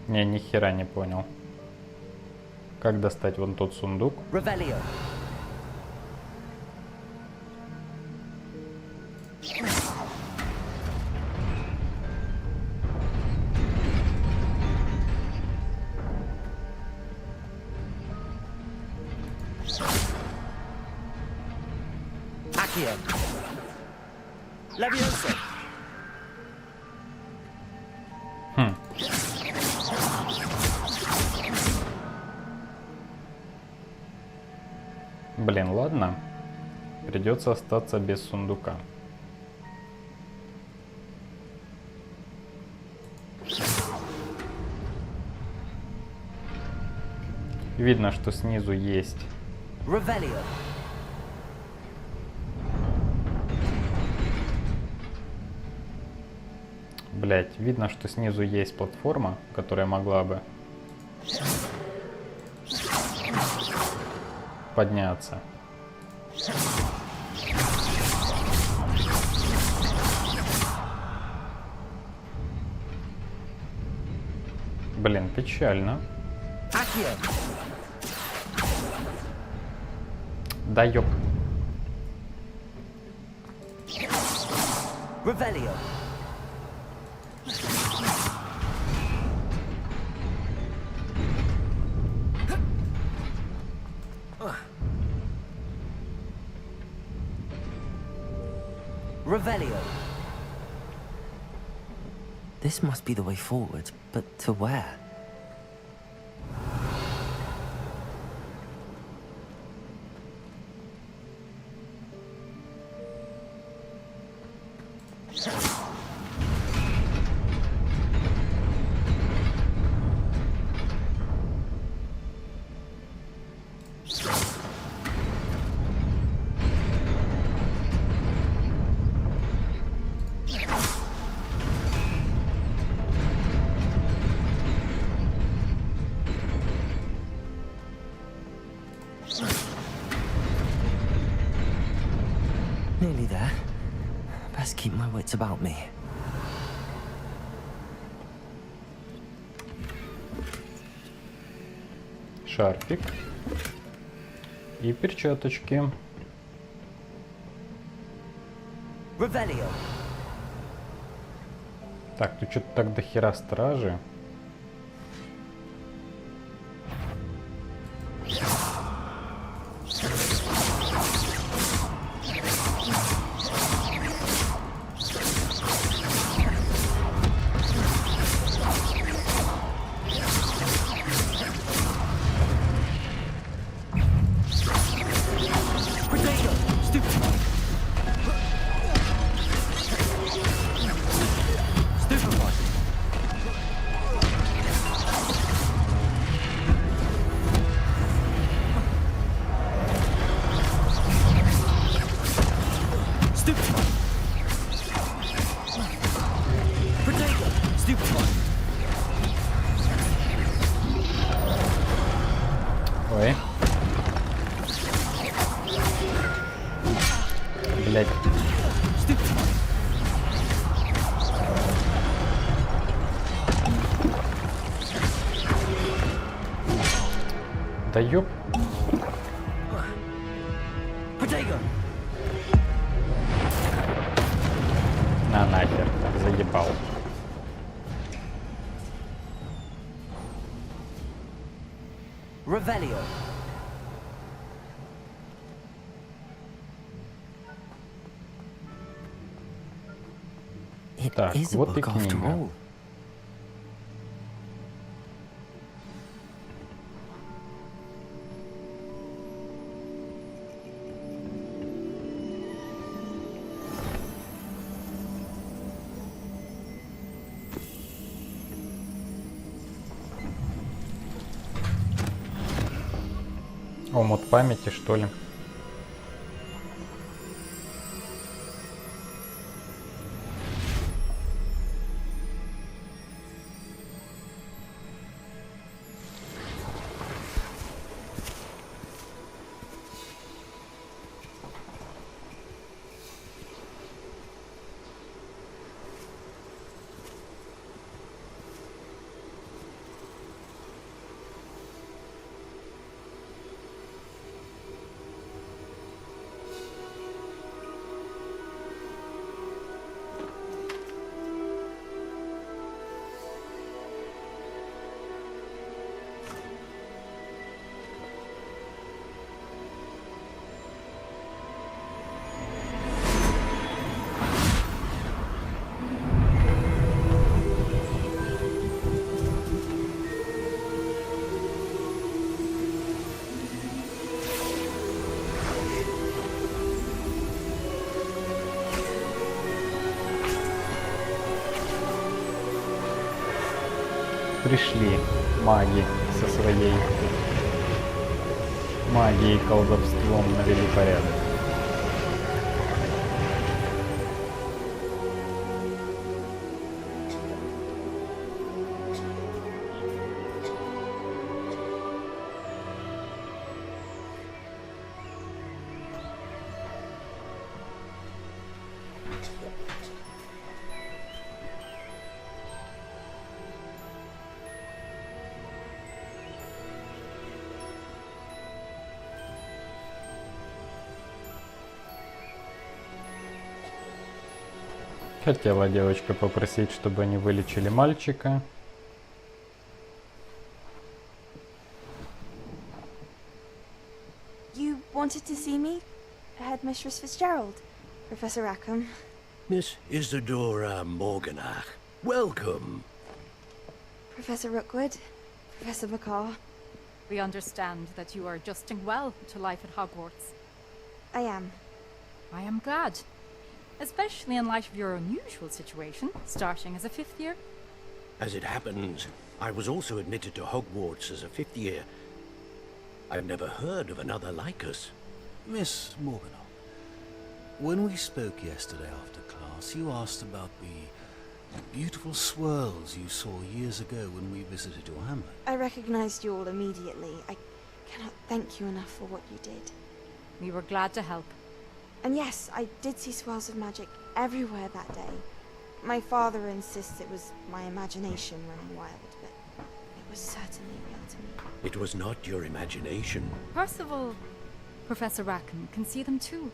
Не, ни хера не понял. Как достать вон тот сундук? Revelio. Accio. Levioso. Блин, ладно. Придется остаться без сундука. Видно, что снизу есть. Revelio. Блять, видно, что снизу есть платформа, которая могла бы подняться. Блин, печально. Да ёп. Revelio. Revelio. This must be the way forward, but to where? Nearly there. Best keep my wits about me. Шарфик. И перчаточки. Revelio. Так, тут что-то так до хера стражи. Ой. Блять. Да ёп. На нахер, заебал. Revelio. Так, вот и книга. Омут памяти, что ли? Пришли маги со своей магией и колдовством, навели порядок. Хотела девочка попросить, чтобы они вылечили мальчика. You wanted to see me? Headmistress Fitzgerald, Professor Rackham. Miss Isadora Morganach, welcome. Professor Rookwood, Professor McCaw. We understand that you are adjusting well to life at Hogwarts. I am. I am glad. Especially in light of your unusual situation, starting as a 5th year. As it happens, I was also admitted to Hogwarts as a 5th year. I've never heard of another like us. Miss Morganach, when we spoke yesterday after class, you asked about the beautiful swirls you saw years ago when we visited your hamlet. I recognized you all immediately. I cannot thank you enough for what you did. We were glad to help. And yes, I did see swirls of magic everywhere that day. My father insists it was my imagination running wild, but it was certainly real to me. It was not your imagination. Percival, Professor Rackham can see them too.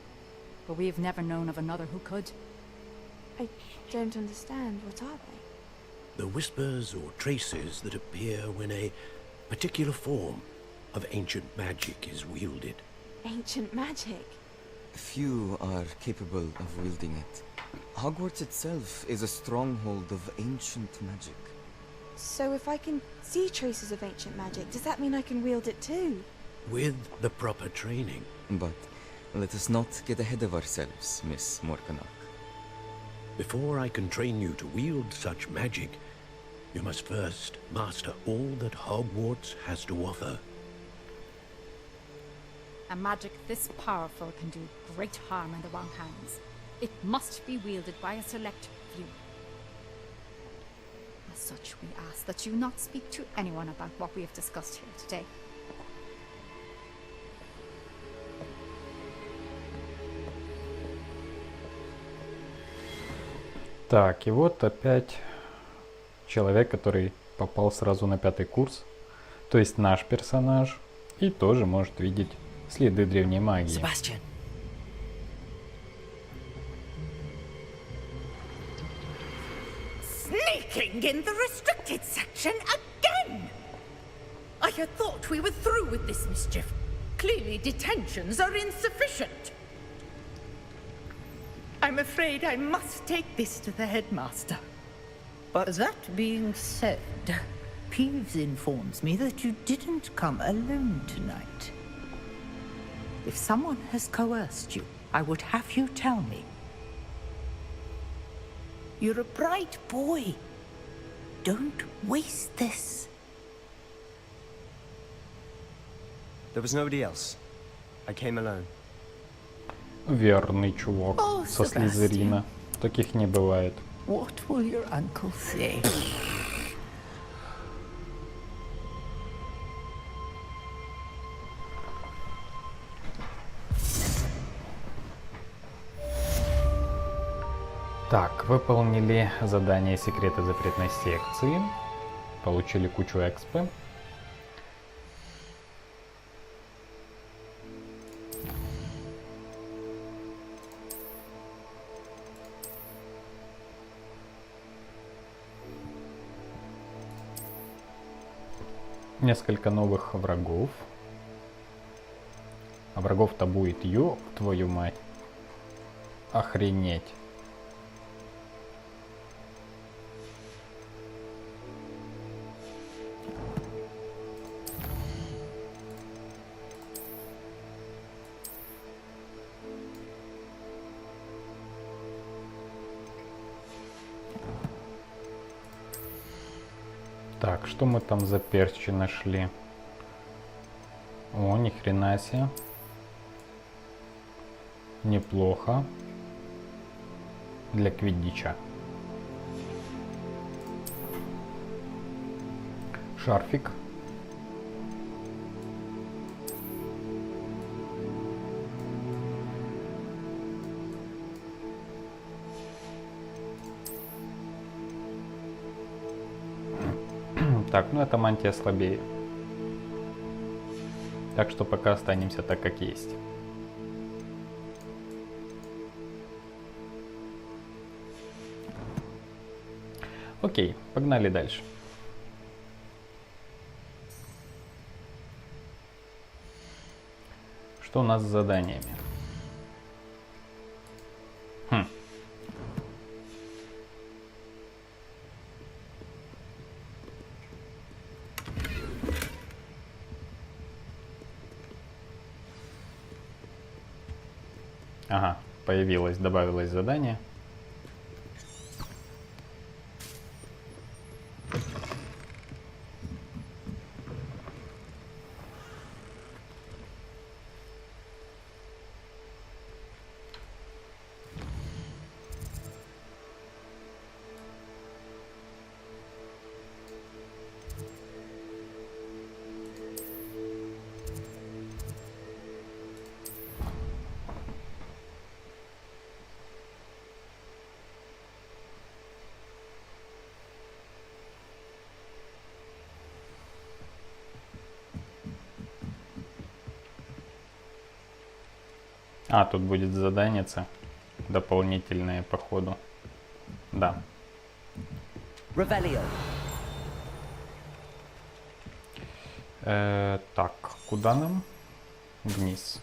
But we've never known of another who could. I don't understand. What are they? The whispers or traces that appear when a particular form of ancient magic is wielded. Ancient magic? Few are capable of wielding it. Hogwarts itself is a stronghold of ancient magic. So if I can see traces of ancient magic, does that mean I can wield it too? With the proper training. But let us not get ahead of ourselves, Miss Morganach. Before I can train you to wield such magic, you must first master all that Hogwarts has to offer. A magic this powerful can do great harm in the wrong hands. It must be wielded by a select few. As such, we ask that you not speak to anyone about what we have discussed here today. Так, и вот опять человек, который попал сразу на 5-й курс. То есть наш персонаж. И тоже может видеть следы древней магии. Sebastian. Sneaking in the restricted section again! I had thought we were through with this mischief. Clearly detentions are insufficient. I'm afraid I must take this to the headmaster. But that being said, Peeves informs me that you didn't come alone tonight. If someone has coerced you, I would have you tell me. You're a bright boy. Don't waste this. There was nobody else. I came alone. Верный чувак со Слизерина. Таких не бывает. What will your uncle say? Так, выполнили задание секрета запретной секции. Получили кучу экспы. Несколько новых врагов. А врагов-то будет, ёб твою мать. Охренеть. Так, что мы там за перчи нашли? О, ни хрена себе. Неплохо. Для квиддича. Шарфик. Так, ну эта мантия слабее. Так что пока останемся так, как есть. Окей, погнали дальше. Что у нас с заданиями? Ага, появилось, добавилось задание. А, тут будет заданица. Дополнительное, походу. Да. Так, куда нам? Вниз.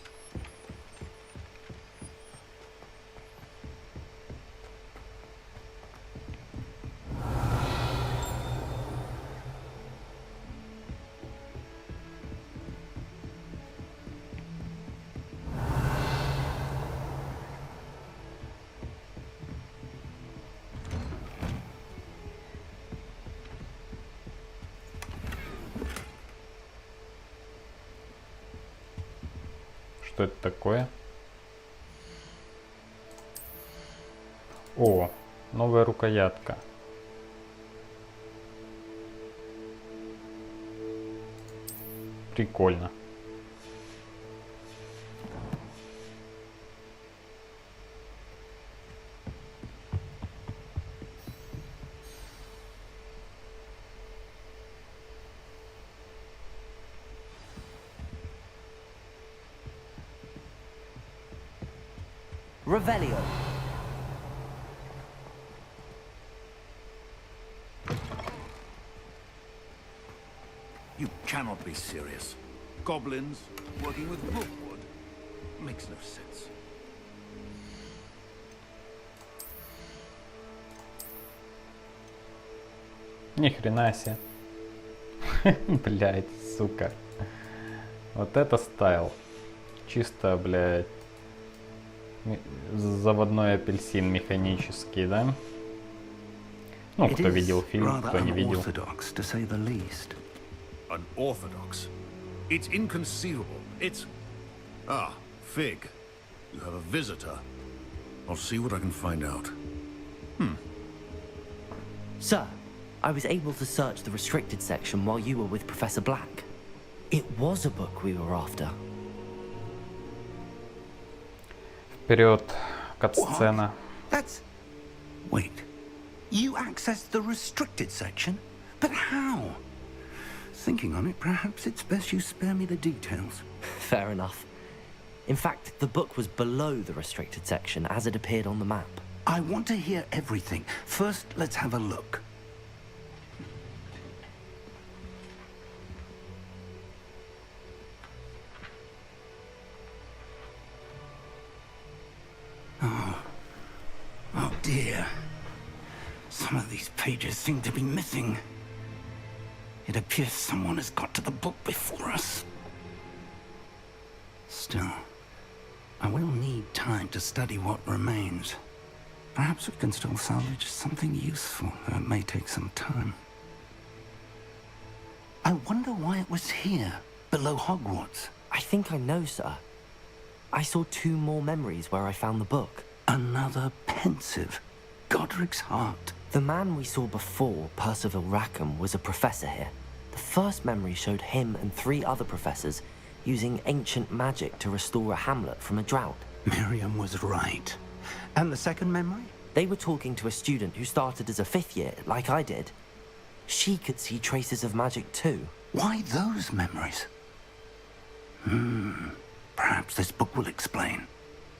Что это такое? О, новая рукоятка. Прикольно. Revelio. You cannot be serious. Goblins working with rootwood makes no sense. Ни хрена себе. Блять, сука. Вот это стайл. Чисто, блядь. Заводной апельсин механический, да? Ну, кто видел фильм, кто не видел. Unorthodox. It's inconceivable. It's... Ah, Fig. You have a visitor. I'll see what I can find out. Sir, I was able to search the restricted section while you were with Professor Black. It was a book we were after. Вперед, кат-сцена. That's... Wait. You accessed the restricted section? But how? Thinking on it, perhaps it's best you spare me the details. Fair enough. In fact, the book was below the restricted section as it appeared on the map. I want to hear everything. First, let's have a look. Oh dear. Some of these pages seem to be missing. It appears someone has got to the book before us. Still, I will need time to study what remains. Perhaps we can still salvage something useful, though it may take some time. I wonder why it was here, below Hogwarts. I think I know, sir. I saw 2 more memories where I found the book. Another pensive. Godric's heart. The man we saw before, Percival Rackham, was a professor here. The first memory showed him and 3 other professors using ancient magic to restore a hamlet from a drought. Miriam was right. And the second memory? They were talking to a student who started as a 5th year, like I did. She could see traces of magic too. Why those memories? Perhaps this book will explain.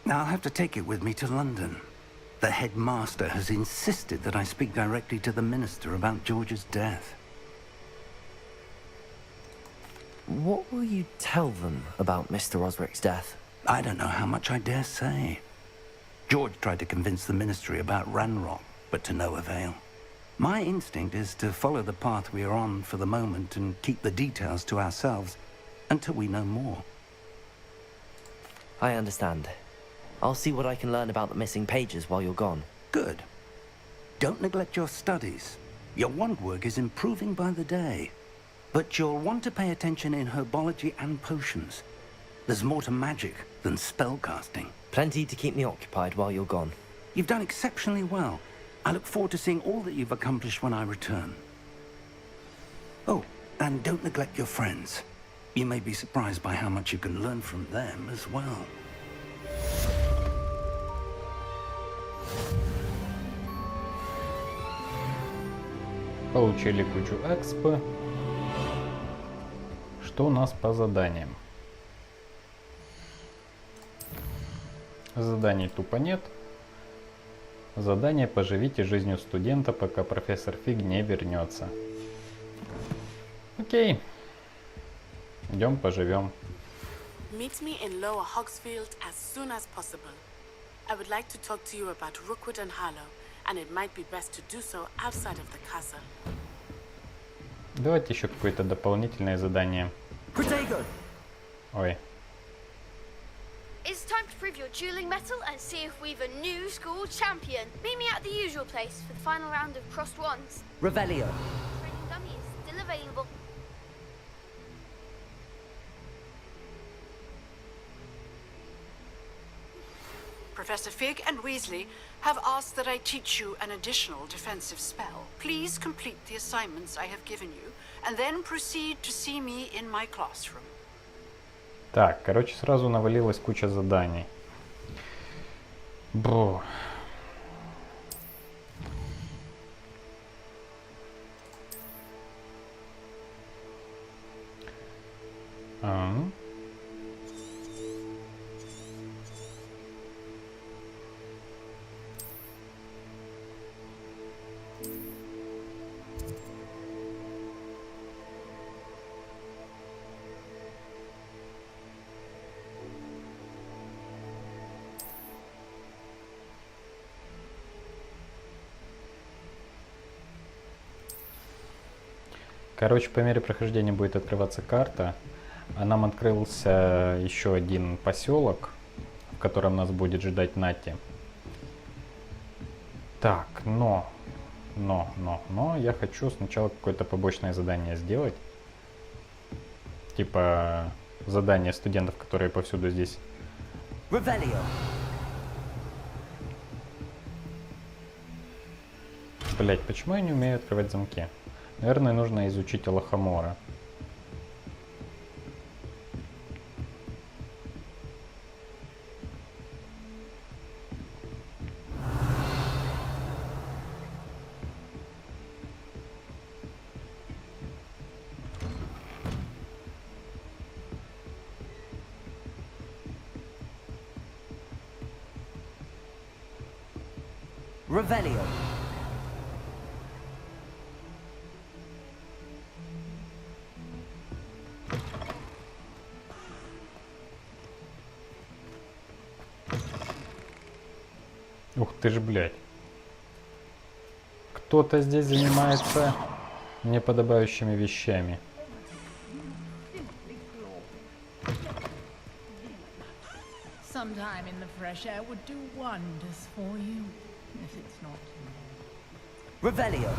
Now I'll have to take it with me to London. The headmaster has insisted that I speak directly to the minister about George's death. What will you tell them about Mr. Osric's death? I don't know how much I dare say. George tried to convince the ministry about Ranrock, but to no avail. My instinct is to follow the path we are on for the moment and keep the details to ourselves until we know more. I understand. I'll see what I can learn about the missing pages while you're gone. Good. Don't neglect your studies. Your wand work is improving by the day. But you'll want to pay attention in herbology and potions. There's more to magic than spellcasting. Plenty to keep me occupied while you're gone. You've done exceptionally well. I look forward to seeing all that you've accomplished when I return. Oh, and don't neglect your friends. You may be surprised by how much you can learn from them as well. Получили кучу экспы. Что у нас по заданиям? Заданий тупо нет. Задание «Поживите жизнью студента, пока профессор Фиг не вернется». Окей. Идем поживем. Meet me in Lower Hogsfield as soon as possible. I would like to talk to you about Rookwood and Harlow, and it might be best to do so outside of the castle. Давайте еще какое-то дополнительное задание. Ой. It's time to prove your dueling mettle and see if we've a new school champion. Meet me at the usual place for the final round of crossed wands. Revelio. Training dummy is still available. Professor Fig and Weasley have asked that I teach you an additional defensive spell. Please complete the assignments I have given you, and then proceed to see me in my classroom. Так, короче, сразу навалилась куча заданий. Бро. Короче, по мере прохождения будет открываться карта, а нам открылся еще один поселок, в котором нас будет ждать Натти. Так, но я хочу сначала какое-то побочное задание сделать. Типа задание студентов, которые повсюду здесь. Блять, почему я не умею открывать замки? Наверное, нужно изучить Лохомора. Revelio. Ух ты ж, блядь. Кто-то здесь занимается неподобающими вещами. Sometime in the fresh air would do wonders for you, if it's not Revelio.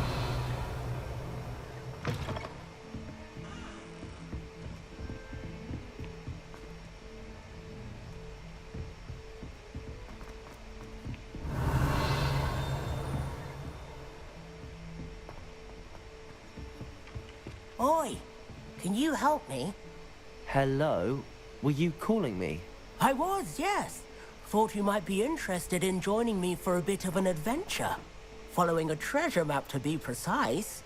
Oi, can you help me? Hello? Were you calling me? I was, yes. Thought you might be interested in joining me for a bit of an adventure. Following a treasure map, to be precise.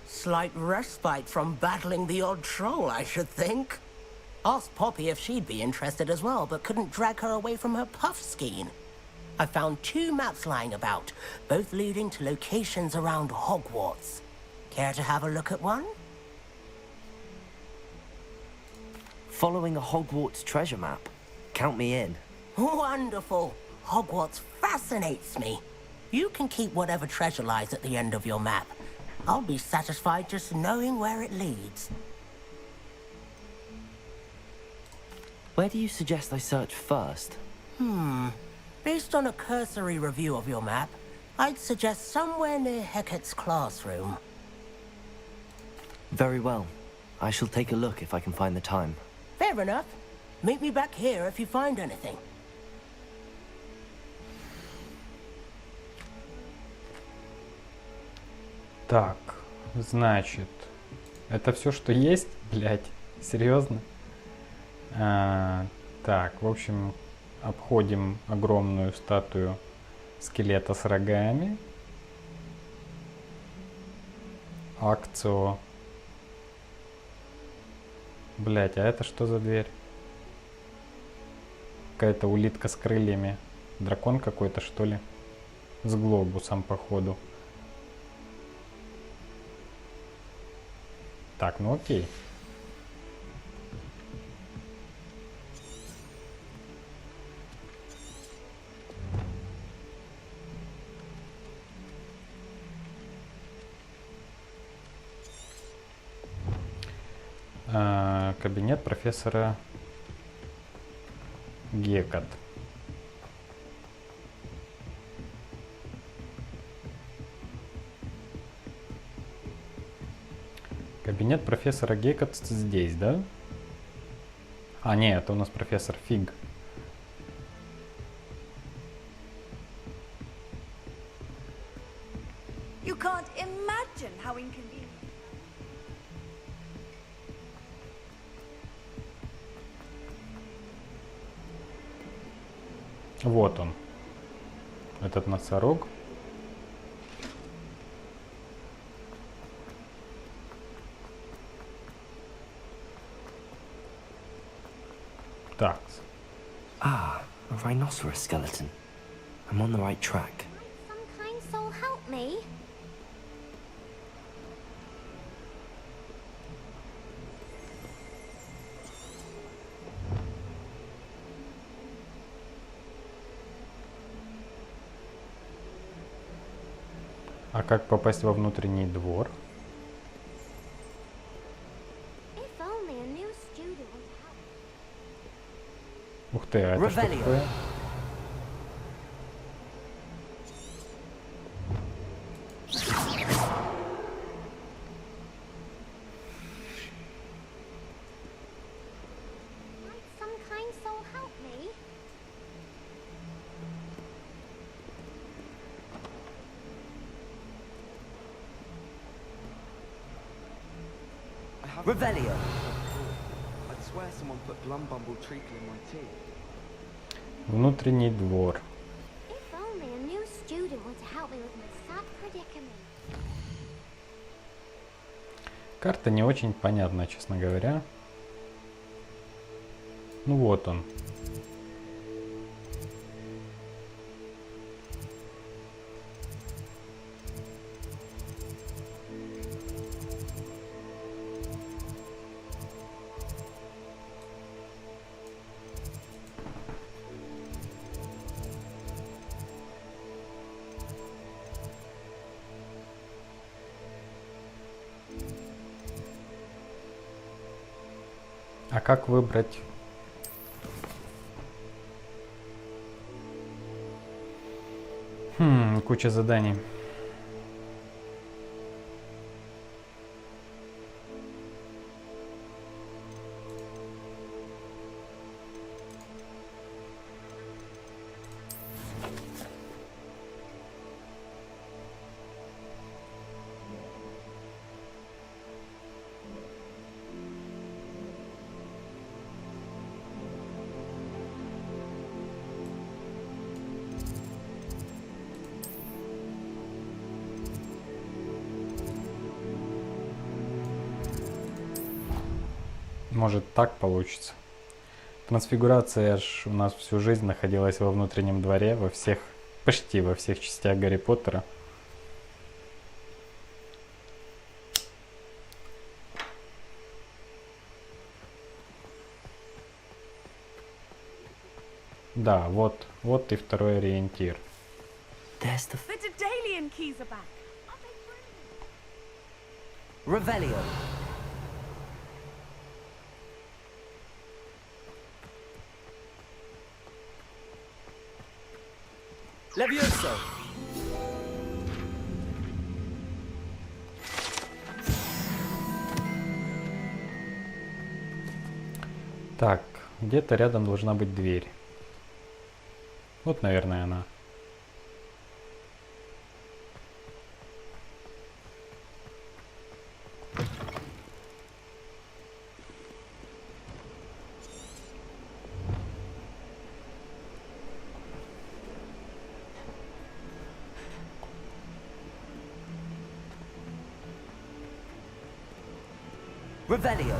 Slight respite from battling the odd troll, I should think. Asked Poppy if she'd be interested as well, but couldn't drag her away from her puff skein. I found 2 maps lying about, both leading to locations around Hogwarts. Care to have a look at one? Following a Hogwarts treasure map. Count me in. Wonderful. Hogwarts fascinates me. You can keep whatever treasure lies at the end of your map. I'll be satisfied just knowing where it leads. Where do you suggest I search first? Based on a cursory review of your map, I'd suggest somewhere near Hecat's classroom. Very well. I shall take a look if I can find the time. Fair enough. Meet me back here if you find anything. Так, значит, это все, что есть, блять, серьезно? Так, в общем, обходим огромную статую скелета с рогами. Акцио. Блять, а это что за дверь? Какая-то улитка с крыльями. дракон какой-то, что ли? С глобусом, походу. Так, ну окей. Кабинет профессора Гекат. Кабинет профессора Гекат здесь, да? А, нет, это у нас профессор Фиг. You can't imagine how inconvenient. Вот он, этот носорог. Так. Ah, a rhinoceros skeleton. I'm on the right track. Some kind soul help me. А как попасть во внутренний двор? If only a new student would help. Ух ты, а это что такое? Might some kind soul help me? Revelio. I'd swear someone put Glumbumble treacle in my tea. Внутренний двор. If only a new student were to help me with my sad predicament. Карта не очень понятна, честно говоря. Ну вот он. А как выбрать? Куча заданий. Может, так получится. Трансфигурация аж у нас всю жизнь находилась во внутреннем дворе, во всех, почти во всех частях Гарри Поттера. Да, вот и второй ориентир. The Daedalian keys are back. Revelio. Levioso. Так, где-то рядом должна быть дверь. Вот, наверное, она. Revelio.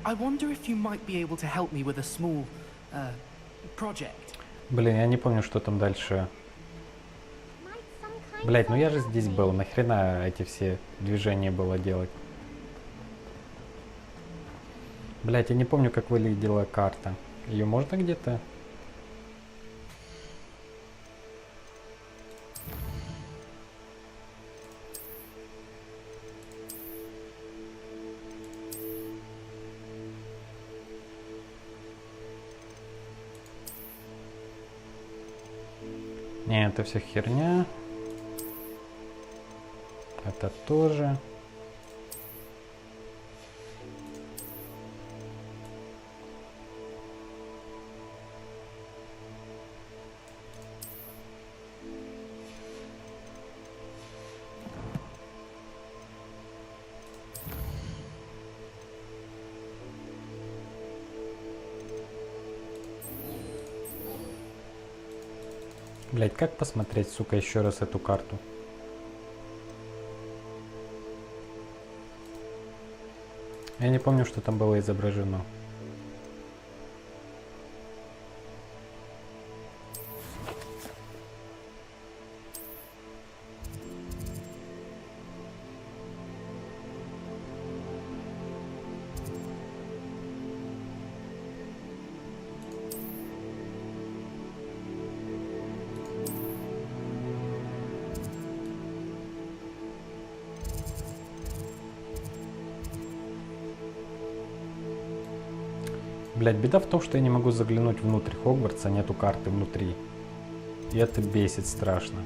I wonder if you might be able to help me with a small project. Блин, я не помню, что там дальше. Блять, ну я же здесь был. Нахрена эти все движения было делать? Блять, я не помню, как выглядела карта. Ее можно где-то? Не, это все херня. Это тоже. Блять, как посмотреть, сука, еще раз эту карту? Я не помню, что там было изображено. Блять, беда в том, что я не могу заглянуть внутрь Хогвартса, нету карты внутри. И это бесит страшно.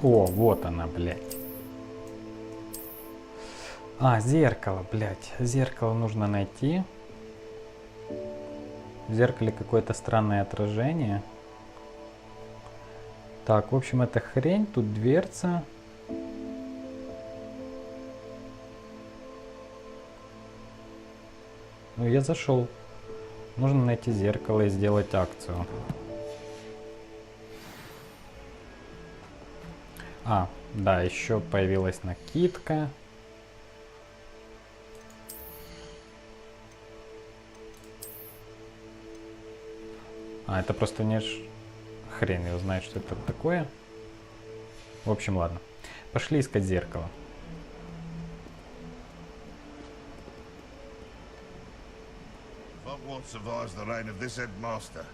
О, вот она, блядь. А, зеркало, блядь. Зеркало нужно найти. В зеркале какое-то странное отражение. Так, в общем, это хрень. Тут дверца. Ну, я зашел. Нужно найти зеркало и сделать акцию. А, да, еще появилась накидка. А, это просто не хрен его знает, что это такое. В общем, ладно. Пошли искать зеркало. Hogwarts survives the reign of this headmaster.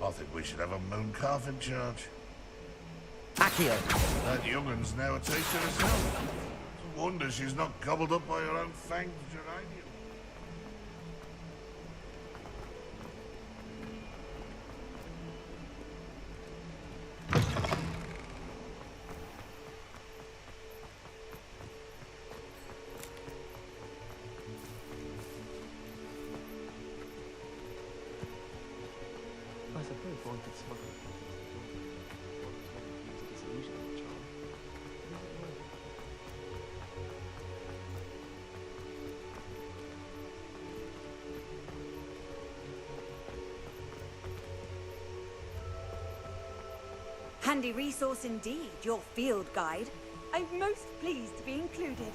I think we should have a moon calf in charge. Accio! That young'un's now a teacher herself. It's a wonder she's not gobbled up by her own fanged geranium. I suppose one could smuggle it. Handy resource indeed, your field guide. I'm most pleased to be included.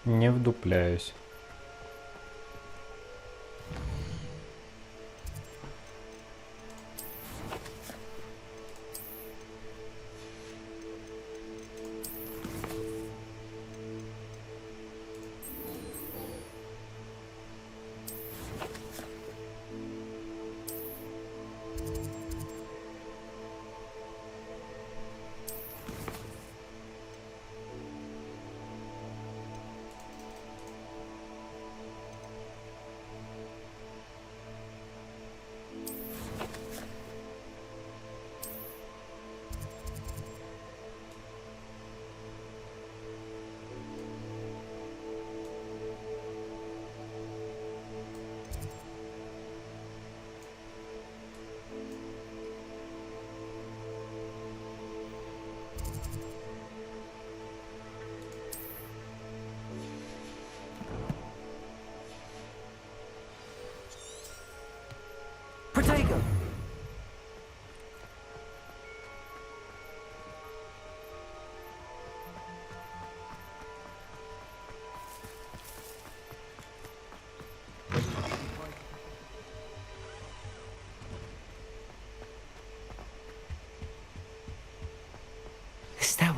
Не вдупляюсь.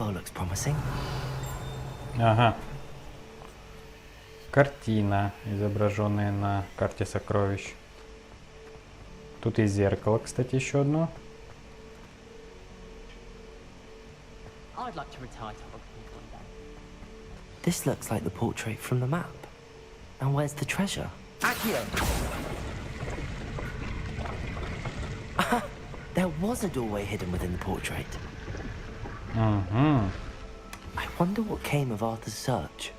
photo looks promising. Ага. Картина, изображенная на карте сокровищ. Тут и зеркало, кстати, еще одно. I'd like to retire to Hogwarts one day. This looks like the portrait from the map. And where's the treasure? Accio! There was a doorway hidden within the portrait. Угу. I wonder what came of Arthur's search.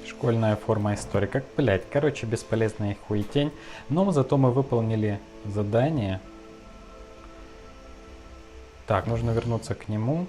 Школьная форма истории. Как, блять, короче, бесполезная хуетень. Но зато мы выполнили задание. Так, нужно вернуться к нему.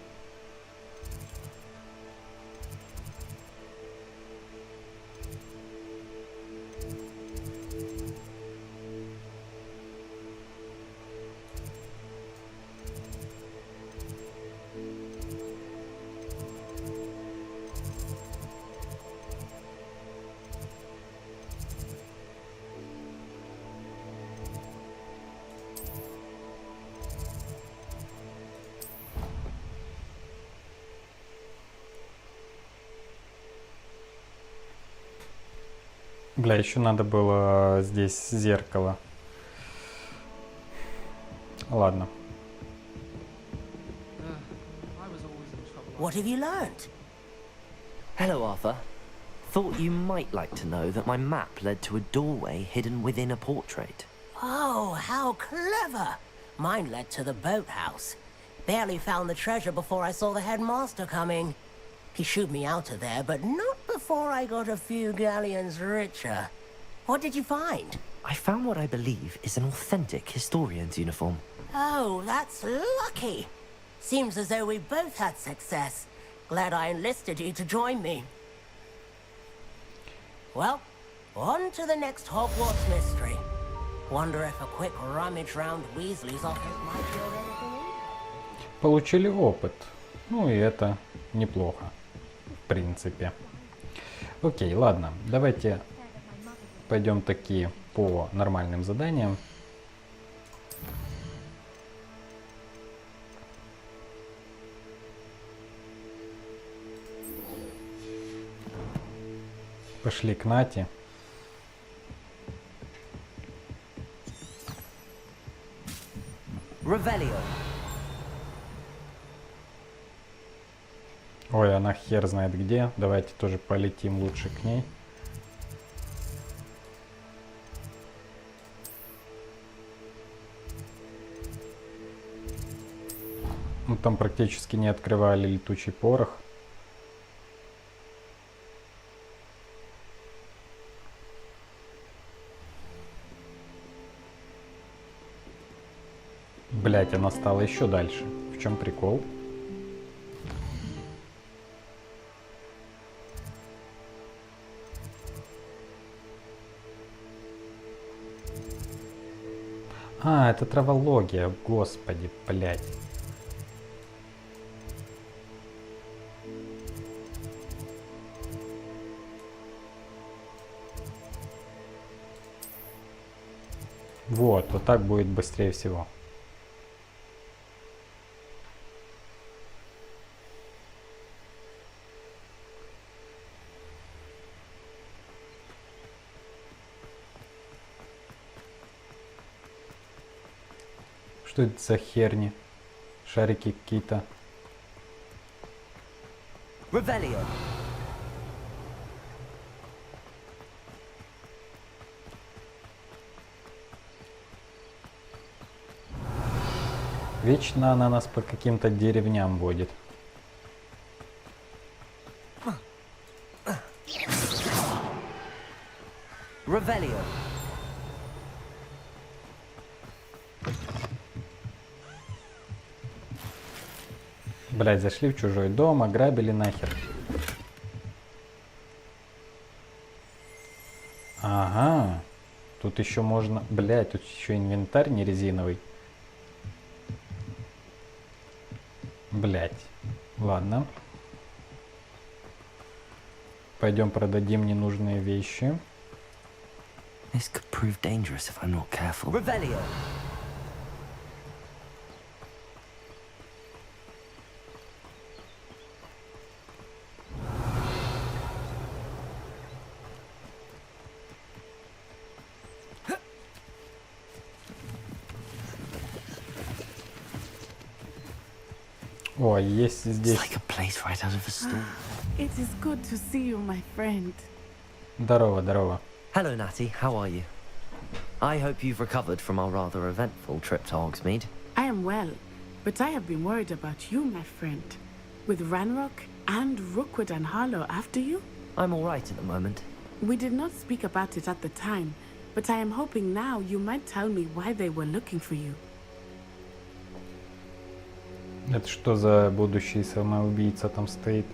Бля, еще надо было здесь зеркало. Ладно. What have you learned? Hello, Arthur. Thought you might like to know that my map led to a doorway hidden within a portrait. Oh, how clever! Mine led to the boathouse. Barely found the treasure before I saw the headmaster coming. He shooed me out of there, but not before I got a few galleons richer. What did you find? I found what I believe is an authentic historian's uniform. Oh, that's lucky. Seems as though we both had success. Glad I enlisted you to join me. Well, on to the next Hogwarts mystery. Wonder if a quick rummage round Weasley's office might yield anything? Получили опыт. Ну и это неплохо. В принципе. Окей, ладно. Давайте пойдем таки по нормальным заданиям. Пошли к Натти. Revelio. Ой, она хер знает где. Давайте тоже полетим лучше к ней. Мы там практически не открывали летучий порох. Блять, она стала еще дальше. В чем прикол? А, это травология, господи, блядь. Вот так будет быстрее всего. Что это за херни? Шарики какие-то. Revelio. Вечно она нас по каким-то деревням водит. Revelio. Блять, зашли в чужой дом, ограбили нахер. Ага. Тут еще можно... Блять, тут еще инвентарь не резиновый. Блять. Ладно. Пойдем продадим ненужные вещи. This could prove dangerous if I'm not careful. Revelio. О, есть здесь. It's like a place right out of a story. It is good to see you, my friend. Здорово, здорово. Hello, Natty. How are you? I hope you've recovered from our rather eventful trip to Hogsmeade. I am well, but I have been worried about you, my friend. With Ranrock and Rookwood and Harlow after you? I'm all right at the moment. We did not speak about it at the time, but I am hoping now you might tell me why they were looking for you. Это что за будущий самоубийца там стоит?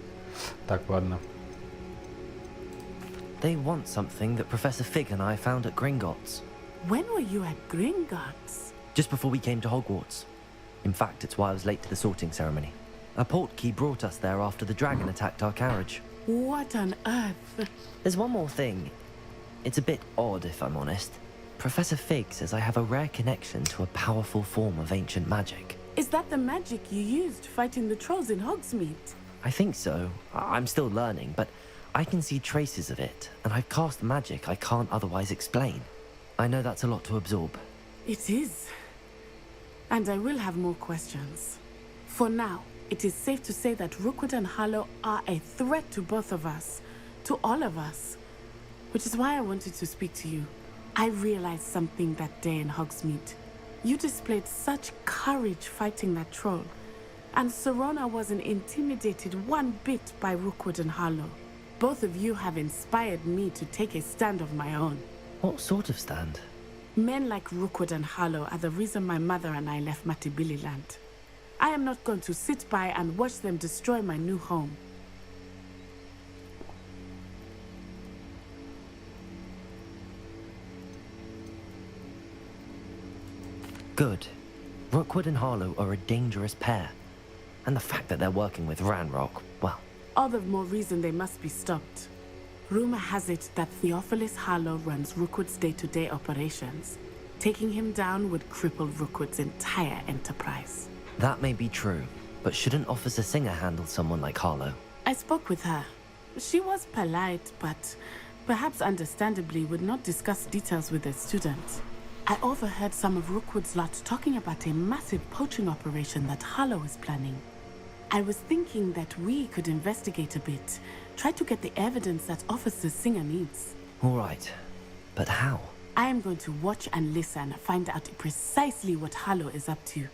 Так, ладно. They want something that Professor Fig and I found at Gringotts. When were you at Gringotts? Just before we came to Hogwarts. In fact, it's why I was late to the sorting ceremony. A portkey brought us there after the dragon attacked our carriage. What on earth? There's one more thing. It's a bit odd, if I'm honest. Professor Fig says I have a rare connection to a powerful form of ancient magic. Is that the magic you used fighting the trolls in Hogsmeade? I think so. I'm still learning, but I can see traces of it, and I've cast magic I can't otherwise explain. I know that's a lot to absorb. It is. And I will have more questions. For now, it is safe to say that Rookwood and Harlow are a threat to both of us, to all of us. Which is why I wanted to speak to you. I realized something that day in Hogsmeade. You displayed such courage fighting that troll, and Serona wasn't intimidated one bit by Rookwood and Harlow. Both of you have inspired me to take a stand of my own. What sort of stand? Men like Rookwood and Harlow are the reason my mother and I left Mattibili-land. I am not going to sit by and watch them destroy my new home. Good. Rookwood and Harlow are a dangerous pair. And the fact that they're working with Ranrock, well... All the more reason they must be stopped. Rumor has it that Theophilus Harlow runs Rookwood's day-to-day operations. Taking him down would cripple Rookwood's entire enterprise. That may be true, but shouldn't Officer Singer handle someone like Harlow? I spoke with her. She was polite, but perhaps understandably would not discuss details with the students. I overheard some of Rookwood's lot talking about a massive poaching operation that Harlow is planning. I was thinking that we could investigate a bit, try to get the evidence that Officer Singer needs. All right, but how? I am going to watch and listen, find out precisely what Harlow is up to.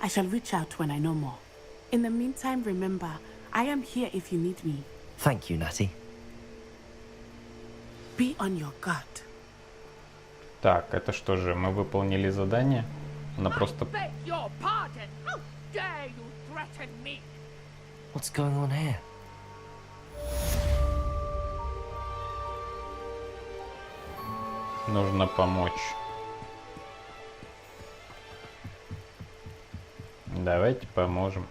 I shall reach out when I know more. In the meantime, remember, I am here if you need me. Thank you, Natty. Be on your guard. Так, это что же, мы выполнили задание? Она просто... Beg your pardon. How dare you threaten me? What's going on here? Нужно помочь. Давайте поможем.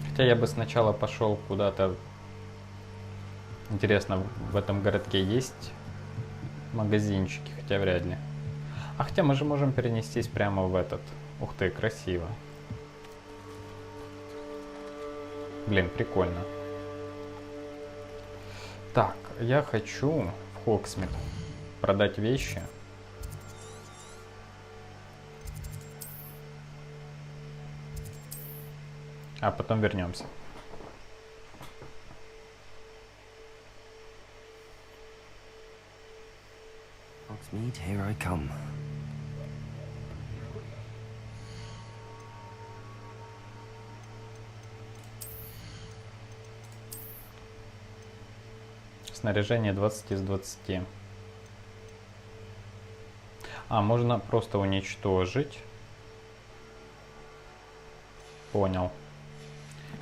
Хотя я бы сначала пошел куда-то. Интересно, в этом городке есть магазинчики, хотя вряд ли. А хотя мы же можем перенестись прямо в этот. Ух ты, красиво. Блин, прикольно. Так, я хочу в Хогсмид продать вещи. А потом вернемся. Hogsmeade, here I come. Снаряжение 20 из 20. А, можно просто уничтожить. Понял.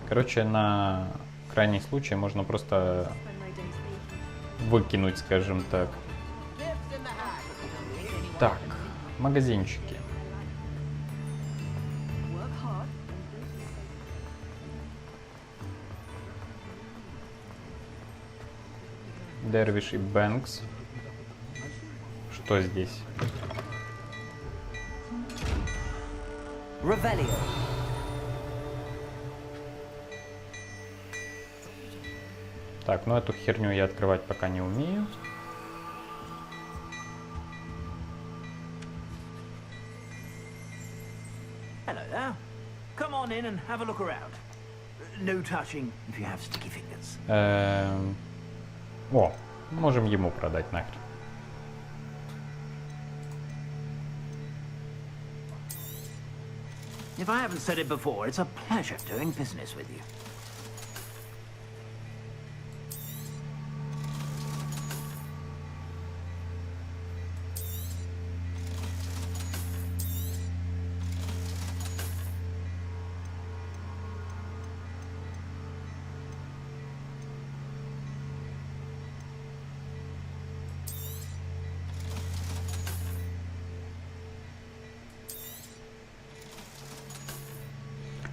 Короче, на крайний случай можно просто выкинуть, скажем так. Так, магазинчики. Дервиш и Бэнкс. Что здесь? Ревелио. Так, ну эту херню я открывать пока не умею. Hello there. Come on in and have a look around. No touching if you have sticky fingers. О, можем ему продать нахрен. If I haven't said it before, it's a pleasure doing business with you.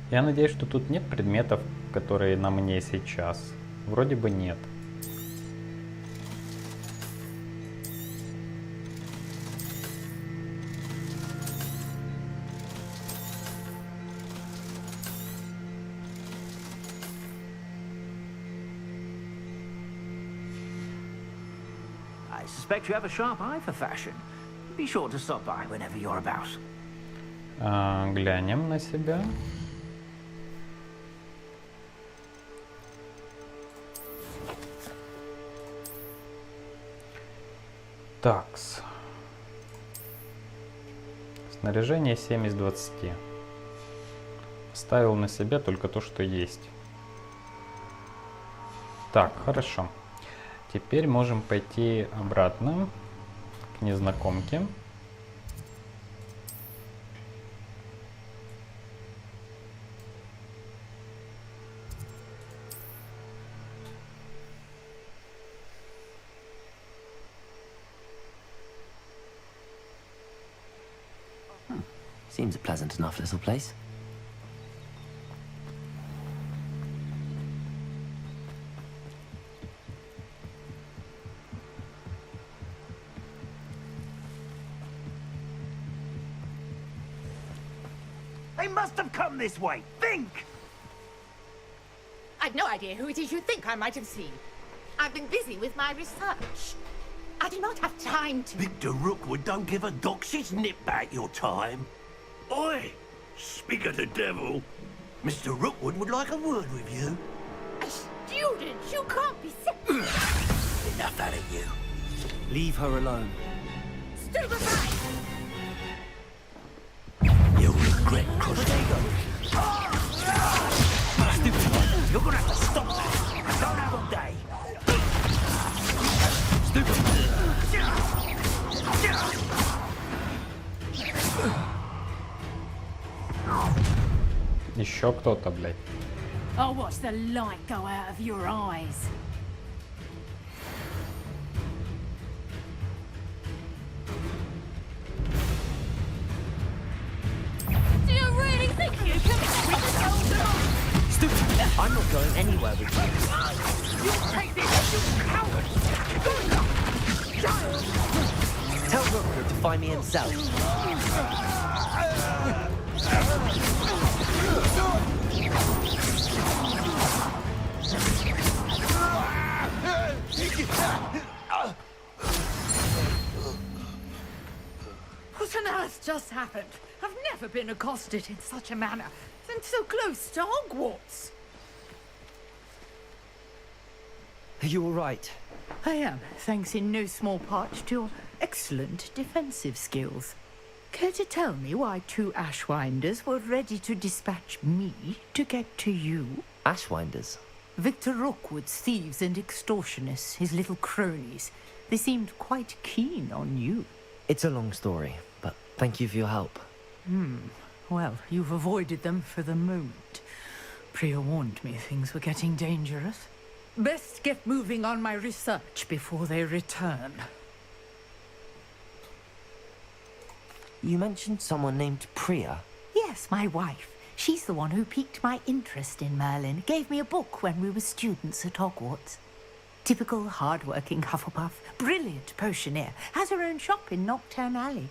Я надеюсь, что тут нет предметов, которые на мне сейчас. Вроде бы нет. I suspect you have a sharp eye for fashion. Be sure to stop by whenever you're about. Глянем на себя. Такс. Снаряжение 7 из 20. Ставил на себя только то, что есть. Так, хорошо. Теперь можем пойти обратно к незнакомке. Seems a pleasant enough little place. They must have come this way. Think! I've no idea who it is you think I might have seen. I've been busy with my research. I do not have time to... Victor Rookwood don't give a doxy's nip back your time. Oi! Speak of the devil. Mr. Rookwood would like a word with you. A student? You can't be sick. Enough out of you. Leave her alone. Stay behind! You'll regret crossing. Stupid one. You're gonna have to stop that. I don't have all day. Stupid. Еще кто-то, блядь. I'll watch the light go out of your eyes. Do you really think you can hold them on? Stupid! I'm not going anywhere with you. You take this, you coward! Tell Rookwood to find me himself. What on earth just happened? I've never been accosted in such a manner, and so close to Hogwarts. Are you all right? I am, thanks in no small part to your excellent defensive skills. Care to tell me why 2 Ashwinders were ready to dispatch me to get to you? Ashwinders? Victor Rookwood's thieves and extortionists, his little cronies. They seemed quite keen on you. It's a long story, but thank you for your help. Well, you've avoided them for the moment. Priya warned me things were getting dangerous. Best get moving on my research before they return. You mentioned someone named Priya. Yes, my wife. She's the one who piqued my interest in Merlin. Gave me a book when we were students at Hogwarts. Typical hard-working Hufflepuff. Brilliant potioneer. Has her own shop in Knockturn Alley.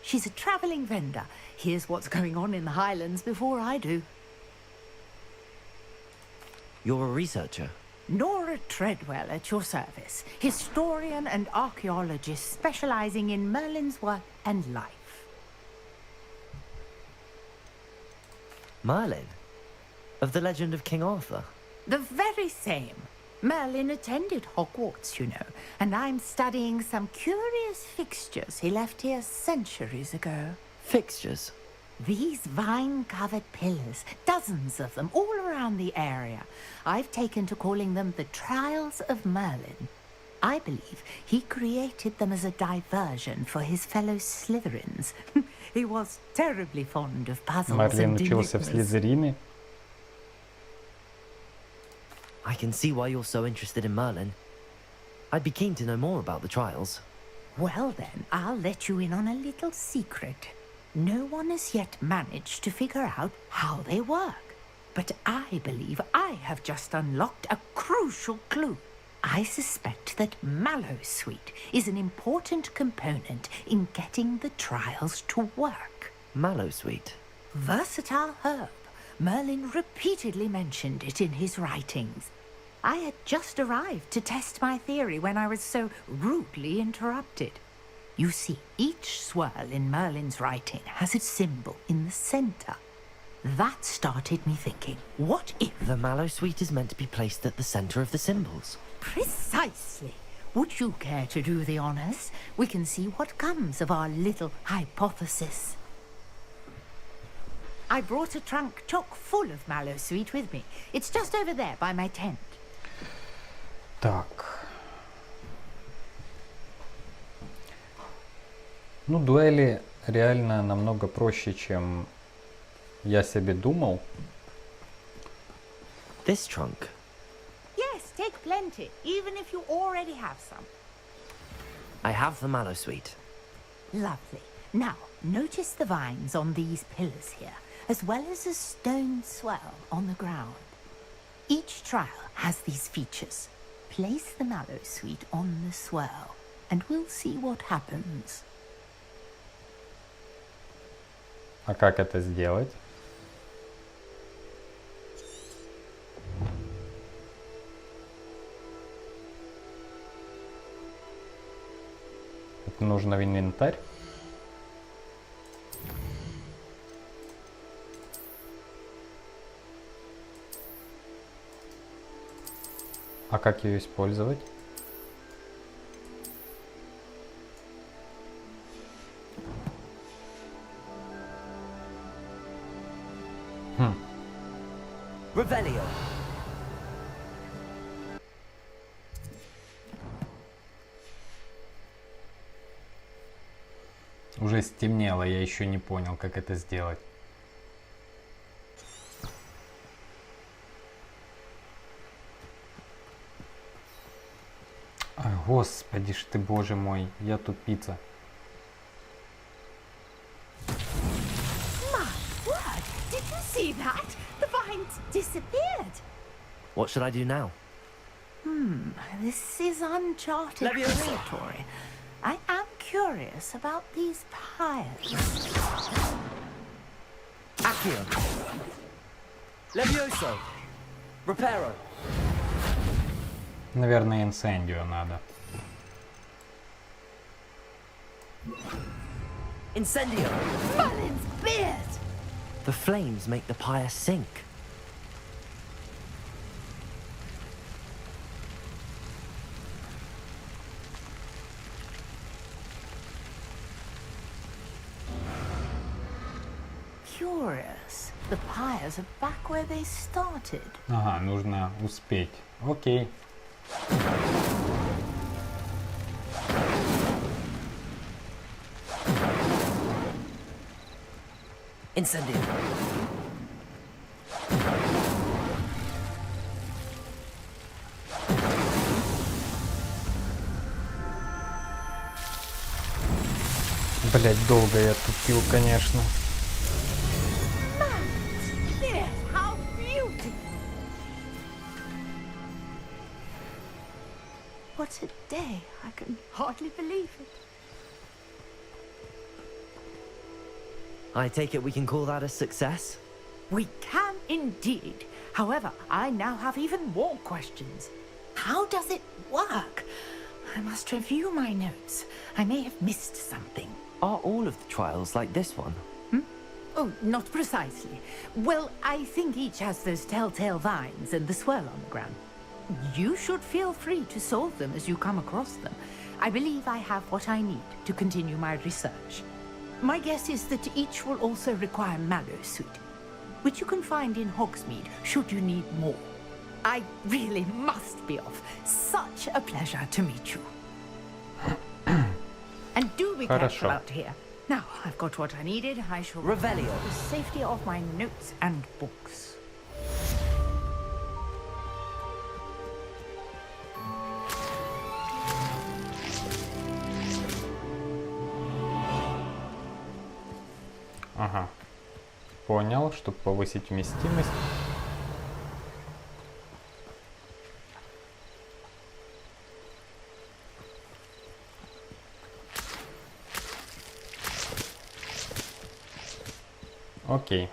She's a travelling vendor. Hears what's going on in the Highlands before I do. You're a researcher? Nora Tredwell at your service. Historian and archaeologist specialising in Merlin's work and life. Merlin? Of the legend of King Arthur? The very same. Merlin attended Hogwarts, you know, and I'm studying some curious fixtures he left here centuries ago. Fixtures? These vine-covered pillars, dozens of them, all around the area. I've taken to calling them the Trials of Merlin. I believe he created them as a diversion for his fellow Slytherins. He was terribly fond of puzzles Мерлин and учился в enigmas. Слизерине. I can see why you're so interested in Merlin. I'd be keen to know more about the trials. Well then, I'll let you in on a little secret. No one has yet managed to figure out how they work. But I believe I have just unlocked a crucial clue. I suspect that Mallowsweet is an important component in getting the trials to work. Mallowsweet? Versatile herb. Merlin repeatedly mentioned it in his writings. I had just arrived to test my theory when I was so rudely interrupted. You see, each swirl in Merlin's writing has a symbol in the centre. That started me thinking, what if... The Mallowsweet is meant to be placed at the centre of the symbols. Precisely. Would you care to do the honours? We can see what comes of our little hypothesis. I brought a trunk chock full of Mallowsweet with me. It's just over there by my tent. Так. Ну, дуэли реально намного проще, чем я себе думал. This trunk? Yes, take plenty, even if you already have some. I have the Mallowsweet. Lovely. Now, notice the vines on these pillars here, as well as a stone swell on the ground. Each trial has these features. Place the Mallowsweet on the swell, and we'll see what happens. А как это сделать? Это нужно в инвентарь. А как ее использовать? Revelio. Уже стемнело, я еще не понял, как это сделать. Ой, господи ж ты, боже мой, я тупица. My word! Did you see that? The vines disappeared. What should I do now? This is uncharted territory. I am curious about these pyres. Accio. Levioso. Reparo. Наверное, инсендио надо. Incendio. Merlin's beard! The flames make the pyre sink. glorious. The pyres are back where they started. Ага, нужно успеть. Окей. Incendio. Блять, долго я тупил, конечно. Yes, how beautiful! What a day. I can hardly believe it. I take it we can call that a success? We can indeed. However, I now have even more questions. How does it work? I must review my notes. I may have missed something. Are all of the trials like this one? Oh, not precisely. Well, I think each has those telltale vines and the swirl on the ground. You should feel free to solve them as you come across them. I believe I have what I need to continue my research. My guess is that each will also require mallow suit, which you can find in Hogsmeade should you need more. I really must be off. Such a pleasure to meet you. And do be careful out here. Now, I've got what I needed. I shall Revelio. the safety of my notes and books. Ага. Понял, чтобы повысить вместимость. Окей.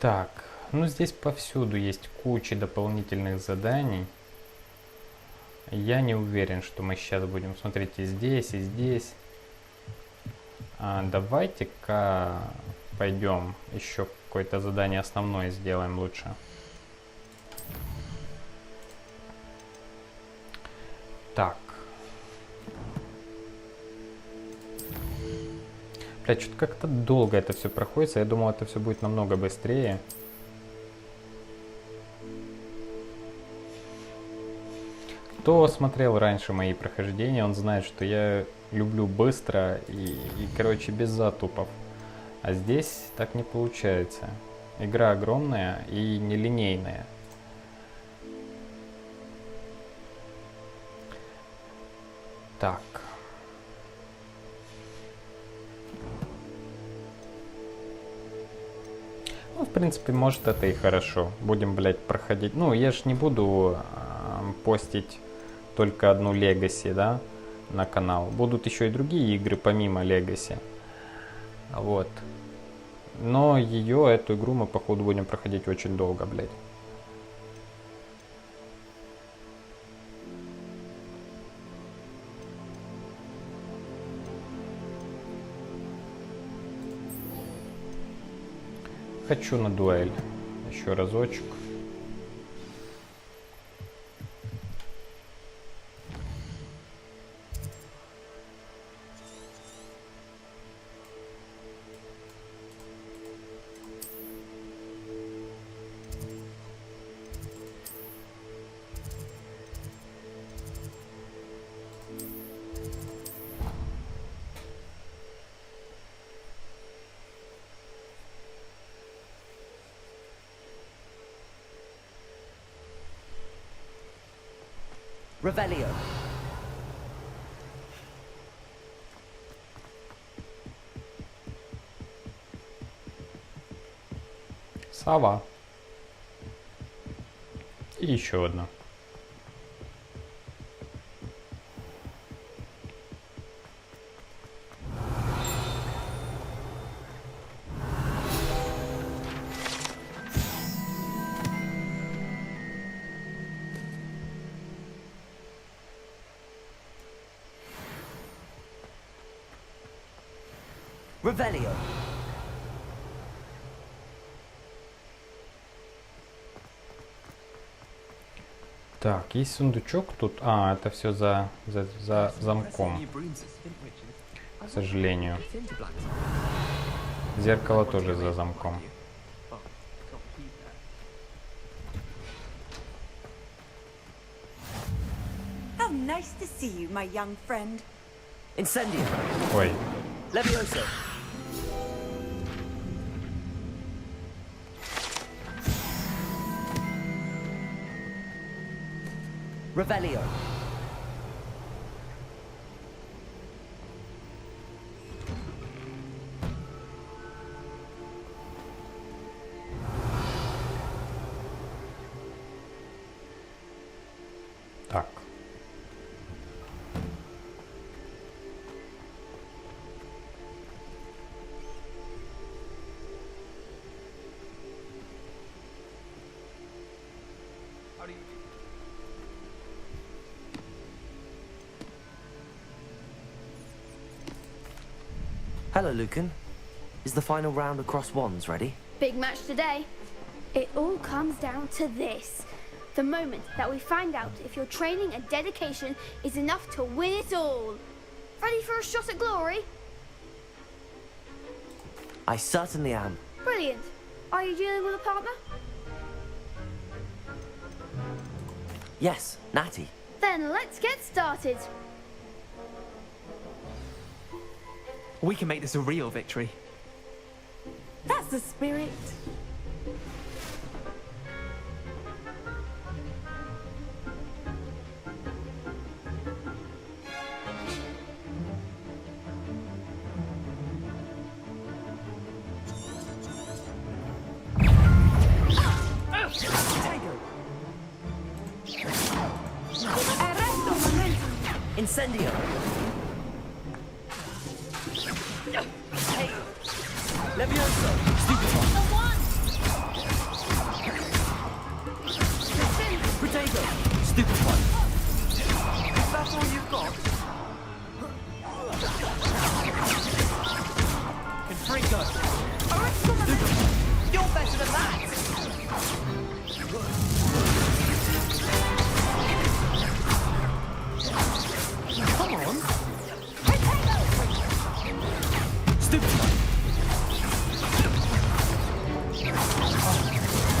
Так, ну здесь повсюду есть куча дополнительных заданий. Я не уверен, что мы сейчас будем смотреть и здесь, и здесь. Давайте-ка пойдем еще какое-то задание основное сделаем лучше. Так. Блядь, что-то как-то долго это все проходит. Я думал, это все будет намного быстрее. Кто смотрел раньше мои прохождения, он знает, что я люблю быстро и короче, без затупов. А здесь так не получается. Игра огромная и нелинейная. Так. Ну, в принципе, может, это и хорошо. Будем, блядь, проходить. Ну, я ж не буду постить только одну Legacy, да, на канал. Будут еще и другие игры, помимо Legacy. Вот. Но эту игру мы, походу, будем проходить очень долго, блядь. Хочу на дуэль. Еще разочек. Revelio. Сова. И еще одна. Revelio. Так, есть сундучок тут. А, это все за замком. К сожалению. Зеркало тоже за замком. How nice to see you, my young friend. Incendio. Ой. Levioso. Revelio. Так. Hello, Lucan. Is the final round across wands ready? Big match today. It all comes down to this. The moment that we find out if your training and dedication is enough to win it all. Ready for a shot at glory? I certainly am. Brilliant. Are you dealing with a partner? Yes, Natty. Then let's get started. We can make this a real victory. That's the spirit. Incendio. Hey. Levioso. Stupid one. Protego. Stupid one. Is that all you've got? Confringo. Stupid. You're better than that. Come on. Stupid.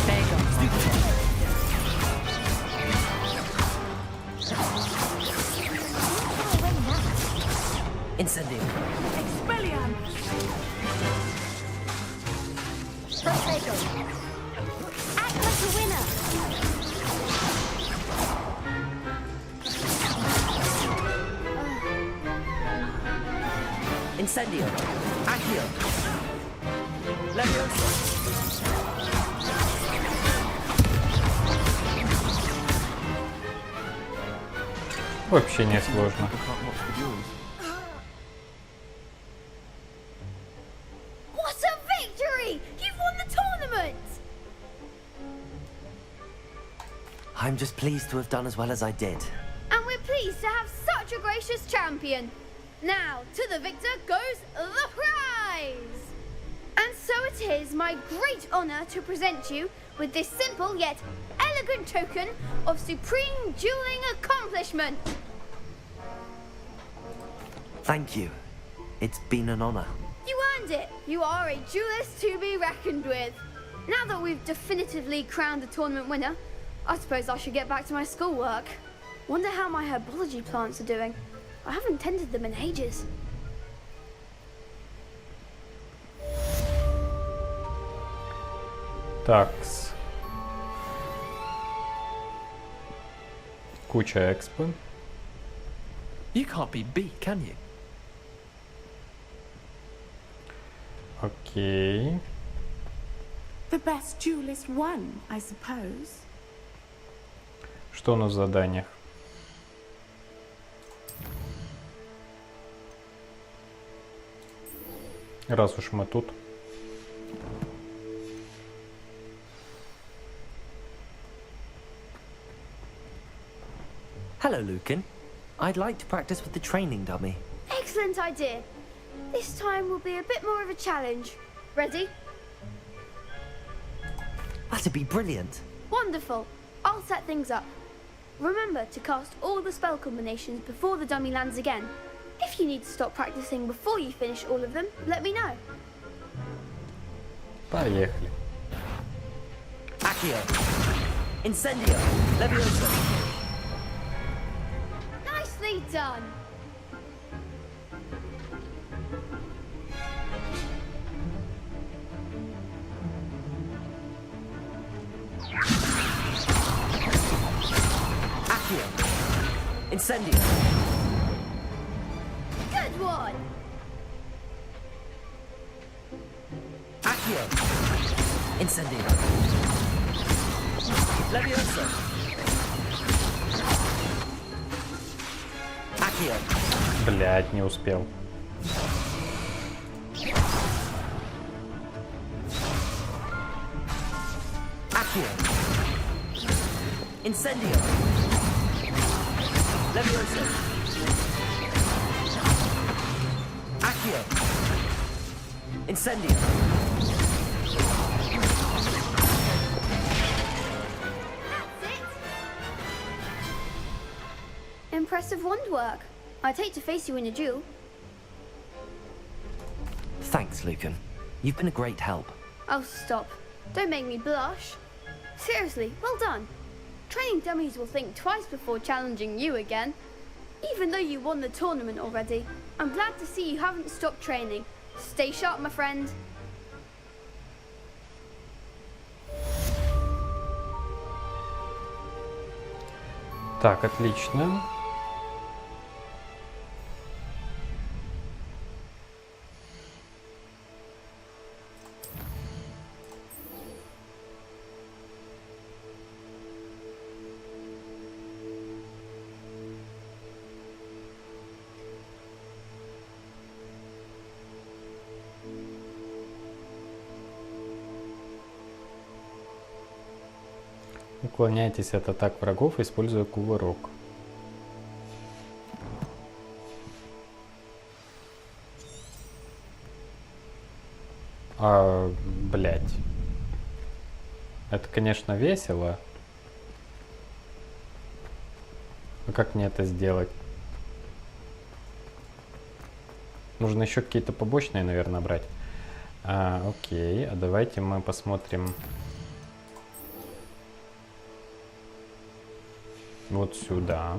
There you go. Stupid. Incendio. Expelliarm. Protego. Act like a winner. Incendio. Accio. Levioso. Вообще не сложно. What a victory! You've won the tournament! I'm just pleased to have done as well as I did. And we're pleased to have such a gracious champion. Now, to the victor goes the prize! And so it is my great honor to present you with this simple yet elegant token of supreme dueling accomplishment. Thank you. It's been an honor. You earned it. You are a duelist to be reckoned with. Now that we've definitively crowned the tournament winner, I suppose I should get back to my schoolwork. Wonder how my herbology plants are doing. I haven't tended them in ages. Такс. Куча экспо. You can't be beat, can you? Окей. The best duelist won, I suppose. Что у нас в заданиях? Раз уж мы тут. Hello, Lucan. I'd like to practice with the training dummy. Excellent idea. This time will be a bit more of a challenge. Ready? That'd be brilliant. Wonderful. I'll set things up. Remember to cast all the spell combinations before the dummy lands again. If you need to stop practicing before you finish all of them, let me know. Поехали. Accio. Incendio. Levioso. Nicely done. Accio. Incendio. Good one. Accio. Incendio. Levioso. Accio. Блять, не успел. Accio. Incendio. Levioso. Accio. Incendio. Impressive wand work. I'd hate to face you in a duel. Thanks, Lucan. You've been a great help. Oh, stop. Don't make me blush. Seriously, well done. Training dummies will think twice before challenging you again. Even though you won the tournament already, I'm glad to see you haven't stopped training. Stay sharp, my friend. Так, отлично. Уклоняйтесь от атак врагов, используя кувырок. Блять. Это, конечно, весело. Но как мне это сделать? Нужно еще какие-то побочные, наверное, брать. Окей, а давайте мы посмотрим вот сюда.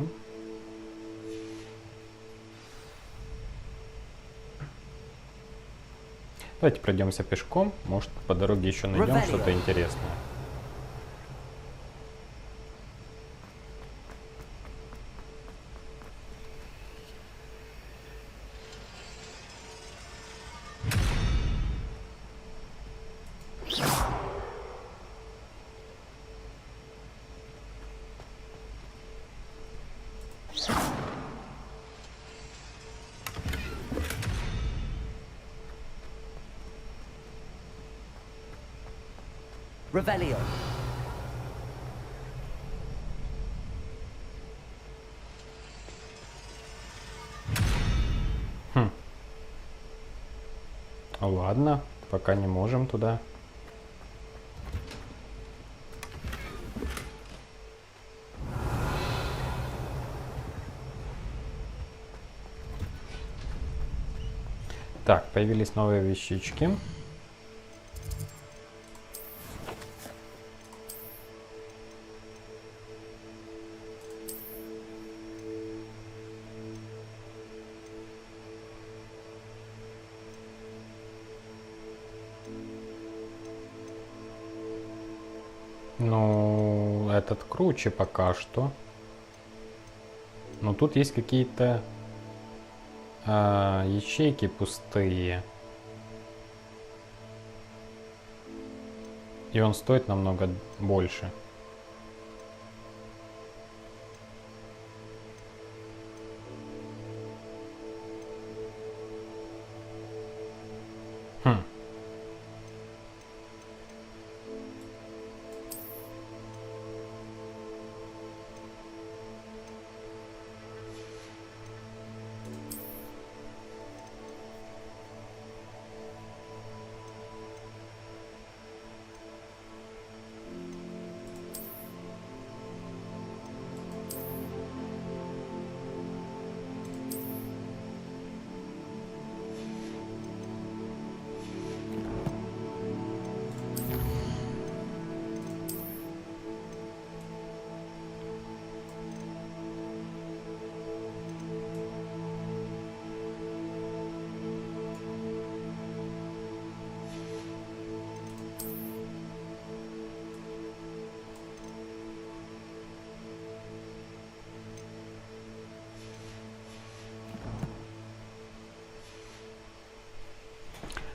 Давайте пройдемся пешком. Может, по дороге еще найдем что-то интересное. Revelio. Ладно, пока не можем туда. Так, появились новые вещички. Ну, этот круче пока что. Но тут есть какие-то ячейки пустые. И он стоит намного больше.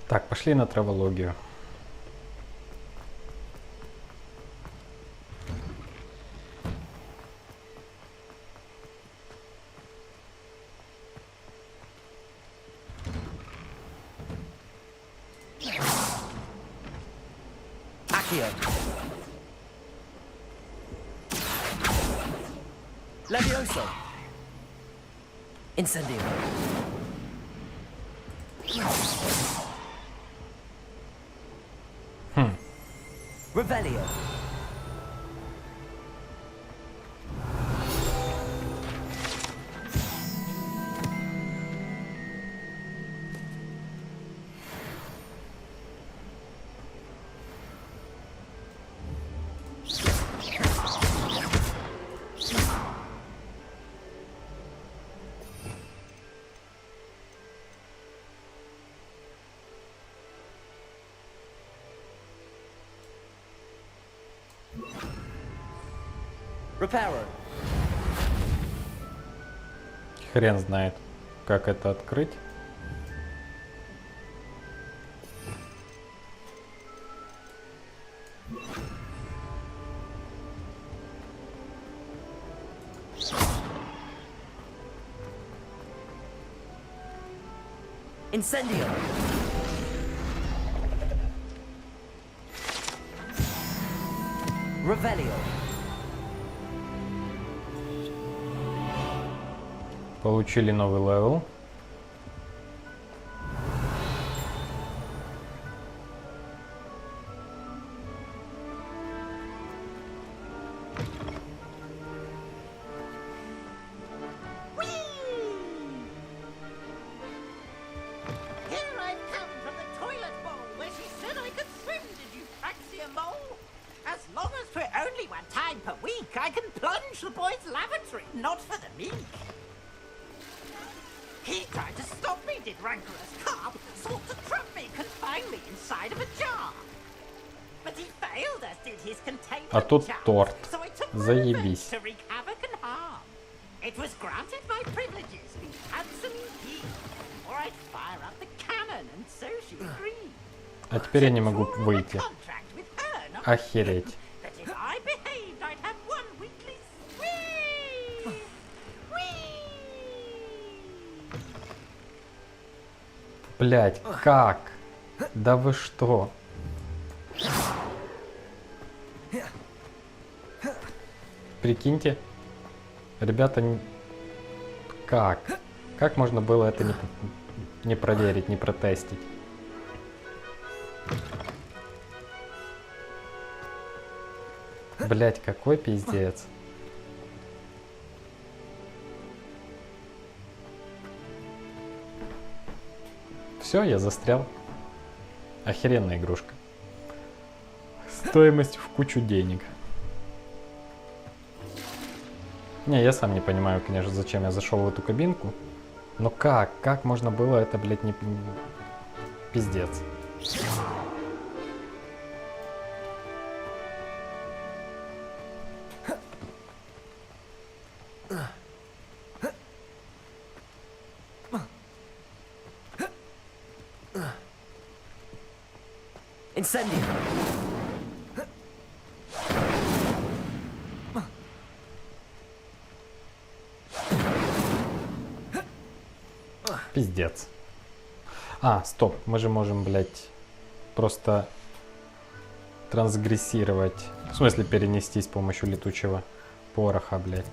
Так, пошли на травологию. Levioso. Incendio. Revelio. Reparo. Хрен знает, как это открыть. Incendio. Revelio. Получили новый левел. А тут торт. Заебись. А теперь я не могу выйти. Охереть. Блять, как? Да вы что? Прикиньте, ребята, как? Как можно было это не проверить, не протестить? Блять, какой пиздец. Все, я застрял. Охеренная игрушка. Стоимость в кучу денег. Не, я сам не понимаю, конечно, зачем я зашел в эту кабинку. Но как? Как можно было это, блядь, не... Пиздец. Incendio. Пиздец. А, стоп, мы же можем, блядь, просто трансгрессировать. В смысле перенестись с помощью летучего пороха, блядь.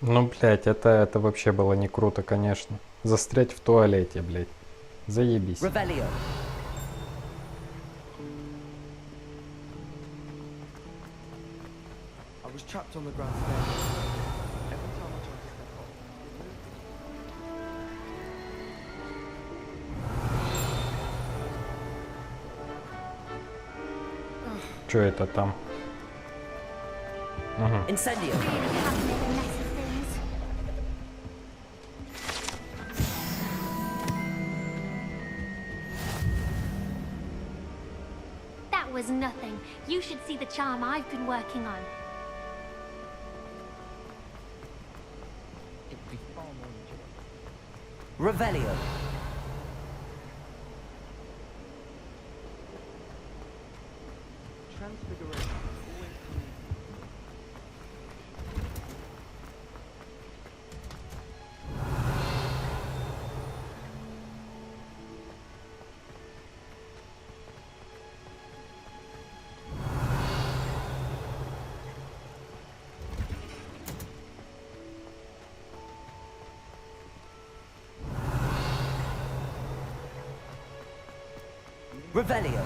Ну, блядь, это вообще было не круто, конечно. Застрять в туалете, блядь. Заебись. Revelio. Trapped on the ground floor. Every time I tried to step off, it moved. Чё это там? Угу. Incendio. That was nothing. You should see the charm I've been working on. Revelio. Transfiguration. Revelio.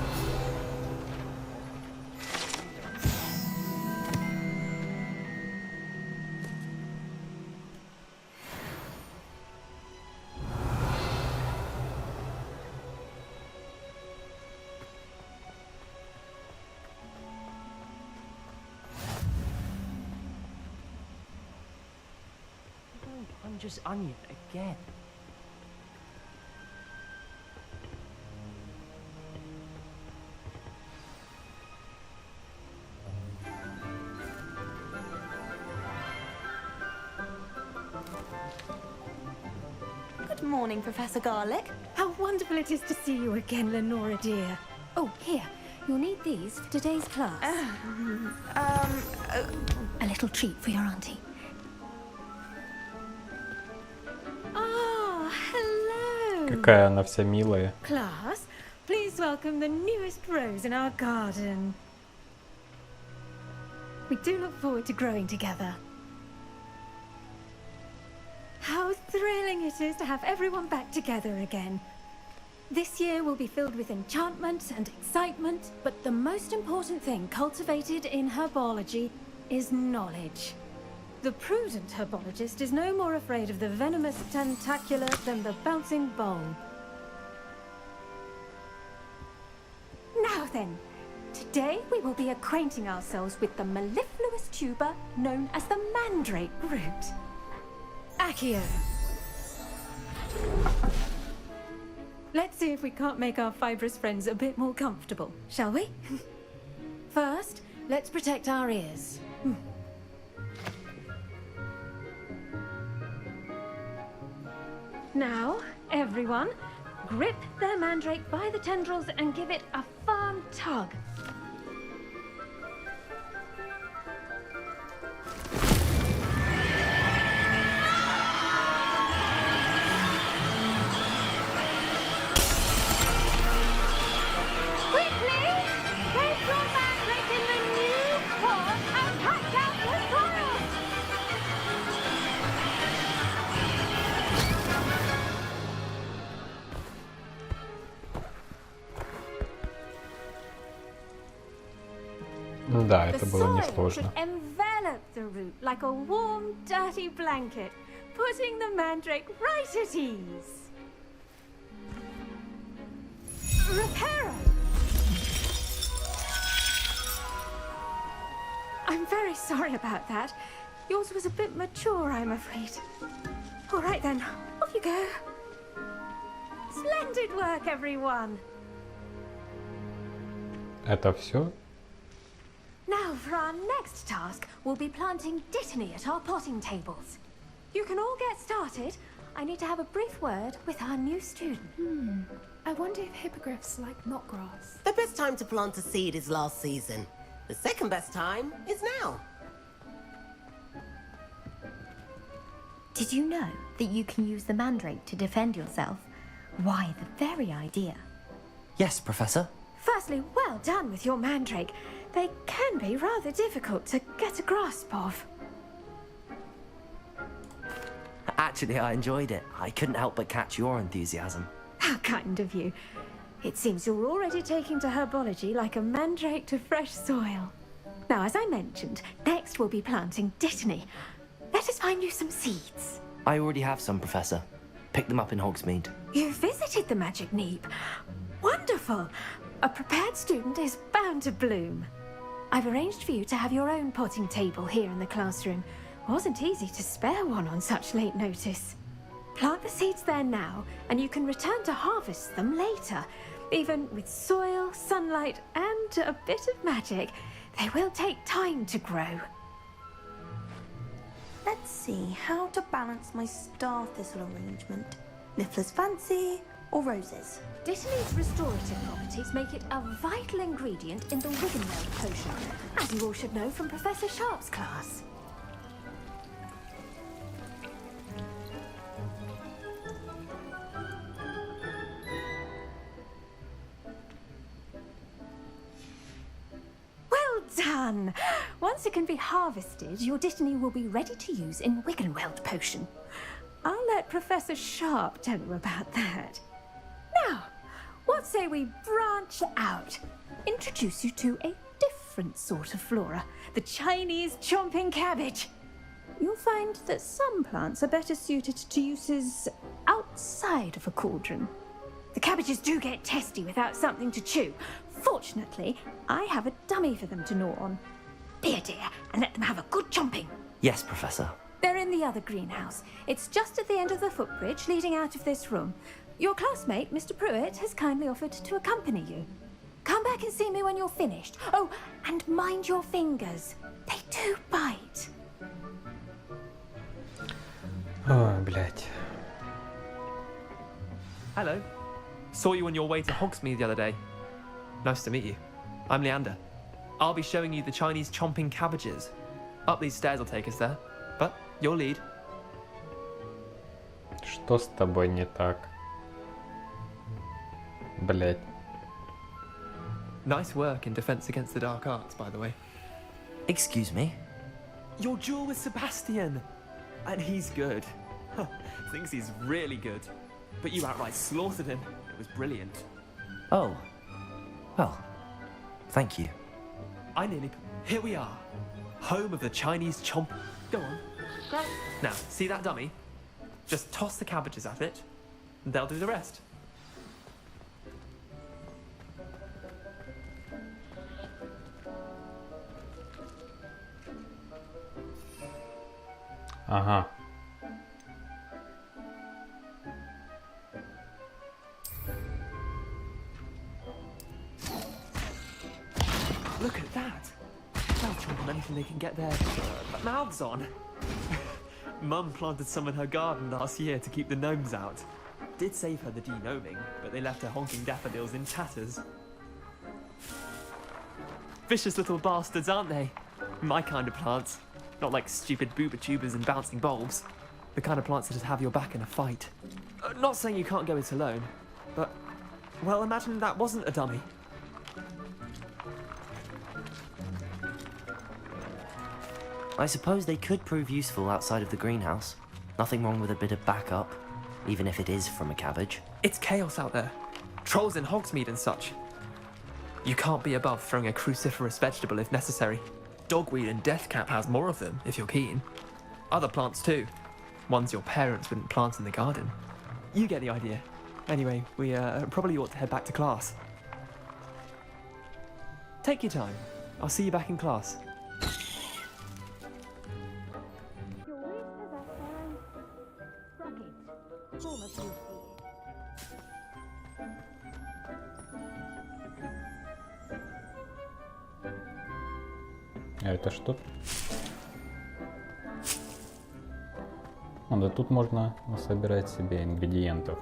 I'm just onion again. Good morning, Professor Garlic. How wonderful it is to see you again, Lenora dear. Oh, here. You'll need these for today's class. A little treat for your auntie. Oh, hello. Какая она вся милая. Class, please welcome the newest rose in our garden. We do look forward to growing together. How thrilling it is to have everyone back together again. This year will be filled with enchantment and excitement, but the most important thing cultivated in herbology is knowledge. The prudent herbologist is no more afraid of the venomous tentacula than the bouncing bulb. Now then, today we will be acquainting ourselves with the mellifluous tuber known as the mandrake root. Accio. Let's see if we can't make our fibrous friends a bit more comfortable, shall we? First, let's protect our ears. Now, everyone, grip their mandrake by the tendrils and give it a firm tug. Да, это было несложно. Envelop the root like a warm, dirty blanket, putting the mandrake right at ease. Reparo! I'm very sorry about that. Yours was a bit mature, I'm afraid. All right then, off you go. Splendid work, everyone. Это все? Now for our next task, we'll be planting dittany at our potting tables. You can all get started. I need to have a brief word with our new student. I wonder if hippogriffs like knotgrass. The best time to plant a seed is last season. The second best time is now. Did you know that you can use the mandrake to defend yourself? Why, the very idea. Yes, Professor. Firstly, well done with your mandrake. They can be rather difficult to get a grasp of. Actually, I enjoyed it. I couldn't help but catch your enthusiasm. How kind of you. It seems you're already taking to herbology like a mandrake to fresh soil. Now, as I mentioned, next we'll be planting dittany. Let us find you some seeds. I already have some, Professor. Picked them up in Hogsmid. You visited the Magic Neep. Wonderful. A prepared student is bound to bloom. I've arranged for you to have your own potting table here in the classroom. Wasn't easy to spare one on such late notice. Plant the seeds there now, and you can return to harvest them later. Even with soil, sunlight, and a bit of magic, they will take time to grow. Let's see how to balance my star thistle arrangement. Niffler's fancy, or roses? Dittany's restorative properties make it a vital ingredient in the Wiggenweld potion, as you all should know from Professor Sharp's class. Well done! Once it can be harvested, your Dittany will be ready to use in Wiggenweld potion. I'll let Professor Sharp tell you about that. Now, what say we branch out? Introduce you to a different sort of flora, the Chinese chomping cabbage. You'll find that some plants are better suited to uses outside of a cauldron. The cabbages do get testy without something to chew. Fortunately, I have a dummy for them to gnaw on. Be a dear and let them have a good chomping. Yes, Professor. They're in the other greenhouse. It's just at the end of the footbridge leading out of this room. Your classmate, Mr. Pruitt, has kindly offered to accompany you. Come back and see me when you're finished. Oh, and mind your fingers. They do bite. Ой, блядь. Hello. Saw you on your way to Hogsmeade the other day. Nice to meet you. I'm Leander. I'll be showing you the Chinese chomping cabbages. Up these stairs will take us there. But your lead. Что с тобой не так? Блять. Nice work in Defense Against the Dark Arts, by the way. Excuse me? Your duel with Sebastьян! And he's good. Thinks he's really good. But you outright slaughtered him. It was brilliant. Oh. Well, thank you. Here we are. Home of the Chinese chomp... Go on. Grab. Now, see that dummy? Just toss the cabbages at it, and they'll do the rest. Ага. Look at that. They'll chomp on anything they can get their mouths on. Mum planted some in her garden last year to keep the gnomes out. Did save her the de-gnoming, but they left her honking daffodils in tatters. Vicious little bastards, aren't they? My kind of plants. Not like stupid booba tubers and bouncing bulbs. The kind of plants that'd have your back in a fight. Not saying you can't go it alone, but... Well, imagine that wasn't a dummy. I suppose they could prove useful outside of the greenhouse. Nothing wrong with a bit of backup, even if it is from a cabbage. It's chaos out there. Trolls in Hogsmeade and such. You can't be above throwing a cruciferous vegetable if necessary. Dogweed and deathcap has more of them, if you're keen. Other plants too. Ones your parents wouldn't plant in the garden. You get the idea. Anyway, we probably ought to head back to class. Take your time. I'll see you back in class. А это что? Да тут можно собирать себе ингредиентов.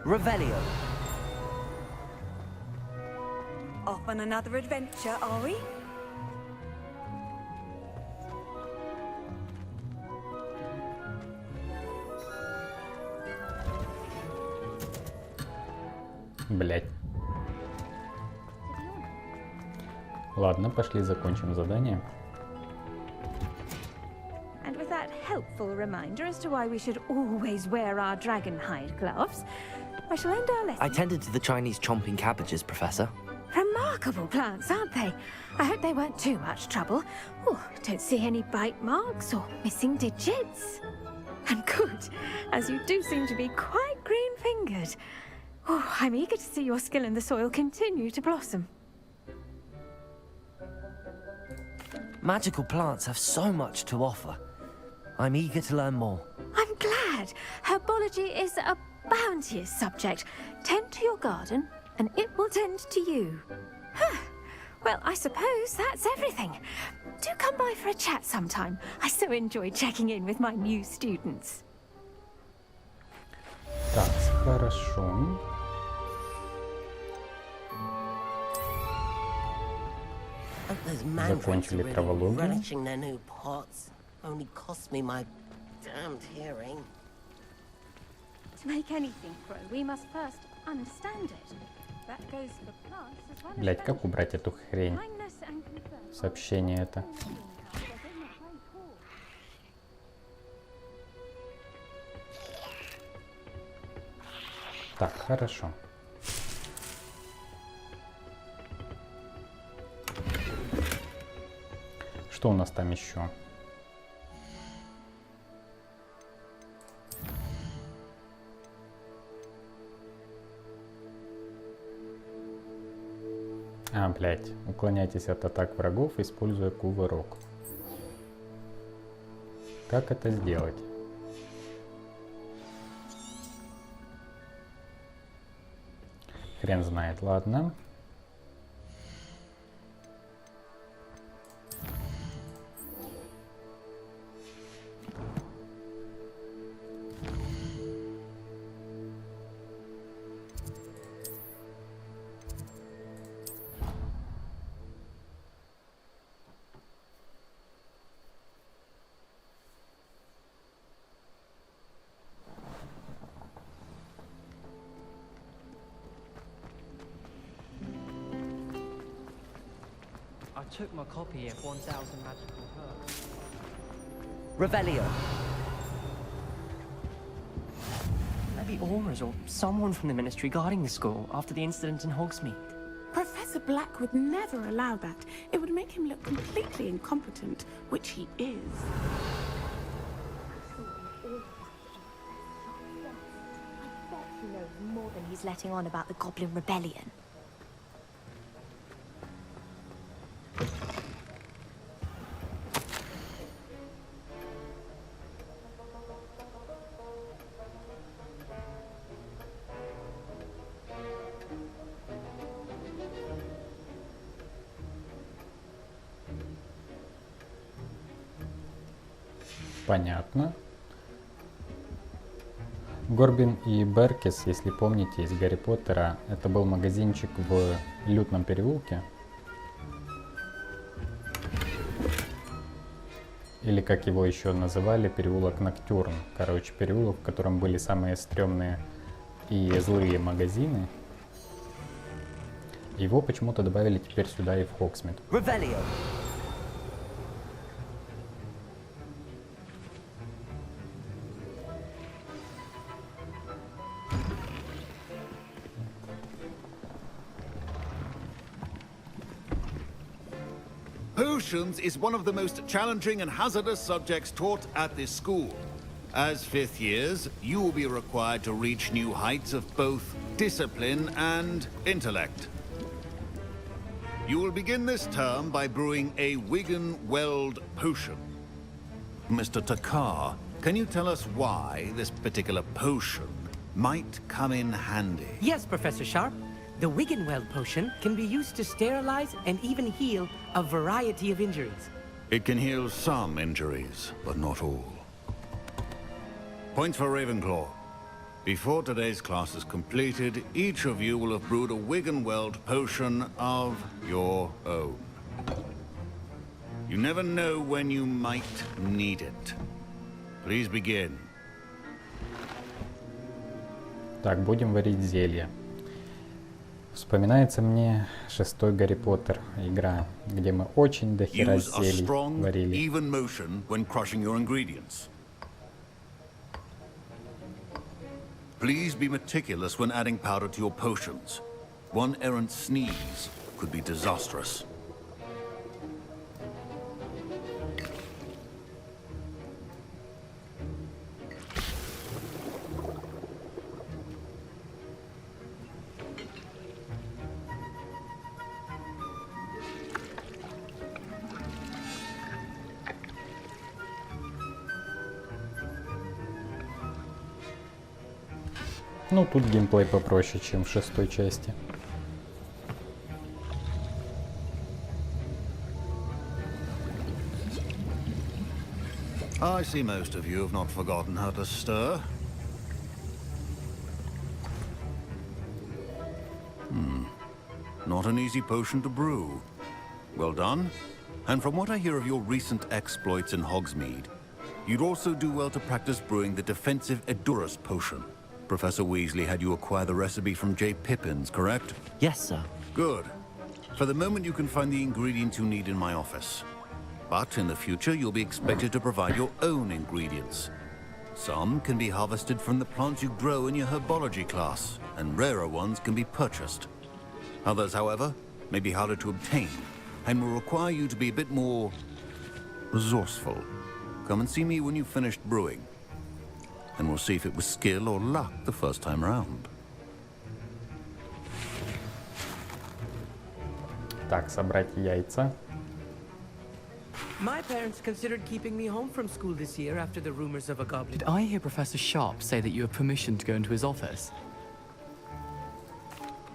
Revelio. Off on another adventure, are we? Блять. Ладно, пошли закончим задание. And with that helpful reminder as to why we should always wear our dragon hide gloves, I shall end our lesson. I tended to the Chinese chomping cabbages, Professor. Remarkable plants, aren't they? I hope they weren't too much trouble. Oh, don't see any bite marks or missing digits. And good, as you do seem to be quite green-fingered. Oh, I'm eager to see your skill in the soil continue to blossom. Magical plants have so much to offer. I'm eager to learn more. I'm glad. Herbology is a bounteous subject. Tend to your garden, and it will tend to you. Huh. Well, I suppose that's everything. Do come by for a chat sometime. I so enjoy checking in with my new students. Так, хорошо. Закончили травологию. Relishing their new pots only cost me my damned hearing. To make anything grow, we must first understand it. That goes for plants as well as Блять, как убрать эту хрень? kindness and concern. Сообщение это. Так, хорошо. Что у нас там еще? А, блять, уклоняйтесь от атак врагов, используя кувырок. Как это сделать? Хрен знает, ладно. I took my copy of 1000 Magical Herbs. Revelio. Maybe Aurors or someone from the Ministry guarding the school after the incident in Hogsmid. Professor Black would never allow that. It would make him look completely incompetent, which he is. He knows more than he's letting on about the Goblin Rebellion. Понятно. Горбин и Беркис, если помните, из Гарри Поттера, это был магазинчик в Лютном переулке. Или как его еще называли, переулок Ноктюрн. Короче, переулок, в котором были самые стрёмные и злые магазины. Его почему-то добавили теперь сюда и в Хогсмид. Potions is one of the most challenging and hazardous subjects taught at this school. As fifth years, you will be required to reach new heights of both discipline and intellect. You will begin this term by brewing a Wigan-Weld potion. Mr. Takar, can you tell us why this particular potion might come in handy? Yes, Professor Sharp. The Wigan-Weld potion can be used to sterilize and even heal a variety of injuries. It can heal some injuries, but not all. Points for Ravenclaw. Before today's class is completed, each of you will have brewed a Wigan-Weld potion of your own. You never know when you might need it. Please begin. Так, будем варить зелье. Вспоминается мне 6-й Гарри Поттер игра, где мы очень дохера Use a зелий strong, варили. even motion when crushing your ingredients. Please be meticulous when adding powder to your potions. One errant sneeze could be disastrous. Ну, тут геймплей попроще, чем в 6-й части. I see most of you have not forgotten how to stir. Not an easy potion to brew. Well done. And from what I hear of your recent exploits in Hogsmeid, you'd also do well to practice brewing the defensive Edurus potion. Professor Weasley had you acquire the recipe from J. Pippin's, correct? Yes, sir. Good. For the moment, you can find the ingredients you need in my office. But in the future, you'll be expected to provide your own ingredients. Some can be harvested from the plants you grow in your herbology class, and rarer ones can be purchased. Others, however, may be harder to obtain, and will require you to be a bit more resourceful. Come and see me when you've finished brewing, and we'll see if it was skill or luck the first time around. Так, собрать яйца. My parents considered keeping me home from school this year after the rumors of a goblin. Did I hear Professor Sharp say that you have permission to go into his office?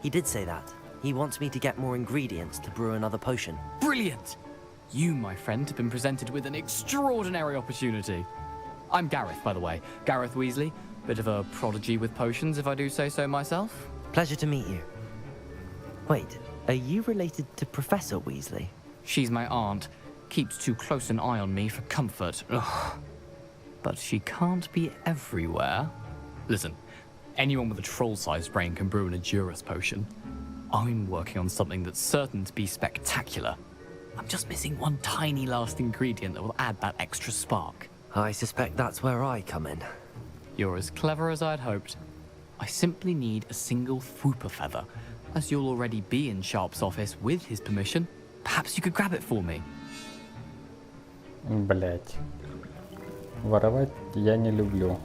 He did say that. He wants me to get more ingredients to brew another potion. Brilliant! You, my friend, have been presented with an extraordinary opportunity. I'm Gareth, by the way. Gareth Weasley. Bit of a prodigy with potions, if I do say so myself. Pleasure to meet you. Wait, are you related to Professor Weasley? She's my aunt. Keeps too close an eye on me for comfort. Ugh. But she can't be everywhere. Listen, anyone with a troll-sized brain can brew an Edurus potion. I'm working on something that's certain to be spectacular. I'm just missing one tiny last ingredient that will add that extra spark. I suspect that's where I come in. You're as clever as I'd hoped. I simply need a single Fwooper feather. As you'll already be in Sharp's office with his permission, perhaps you could grab it for me. Блять. Воровать я не люблю.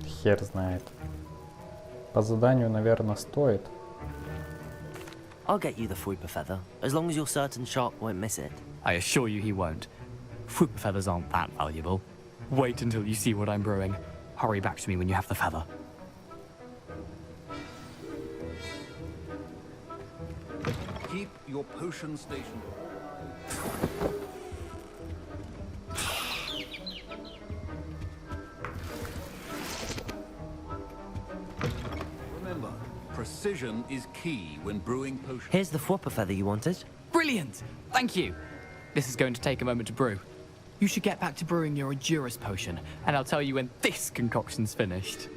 Хер знает. По заданию, наверное, стоит. I'll get you the Fwooper feather, as long as you're certain Sharp won't miss it. I assure you he won't. Fwooper feathers aren't that valuable. Wait until you see what I'm brewing. Hurry back to me when you have the feather. Keep your potion station. Remember, precision is key when brewing potions. Here's the Fwooper feather you wanted. Brilliant! Thank you! This is going to take a moment to brew. You should get back to brewing your Edurus potion, and I'll tell you when this concoction's finished.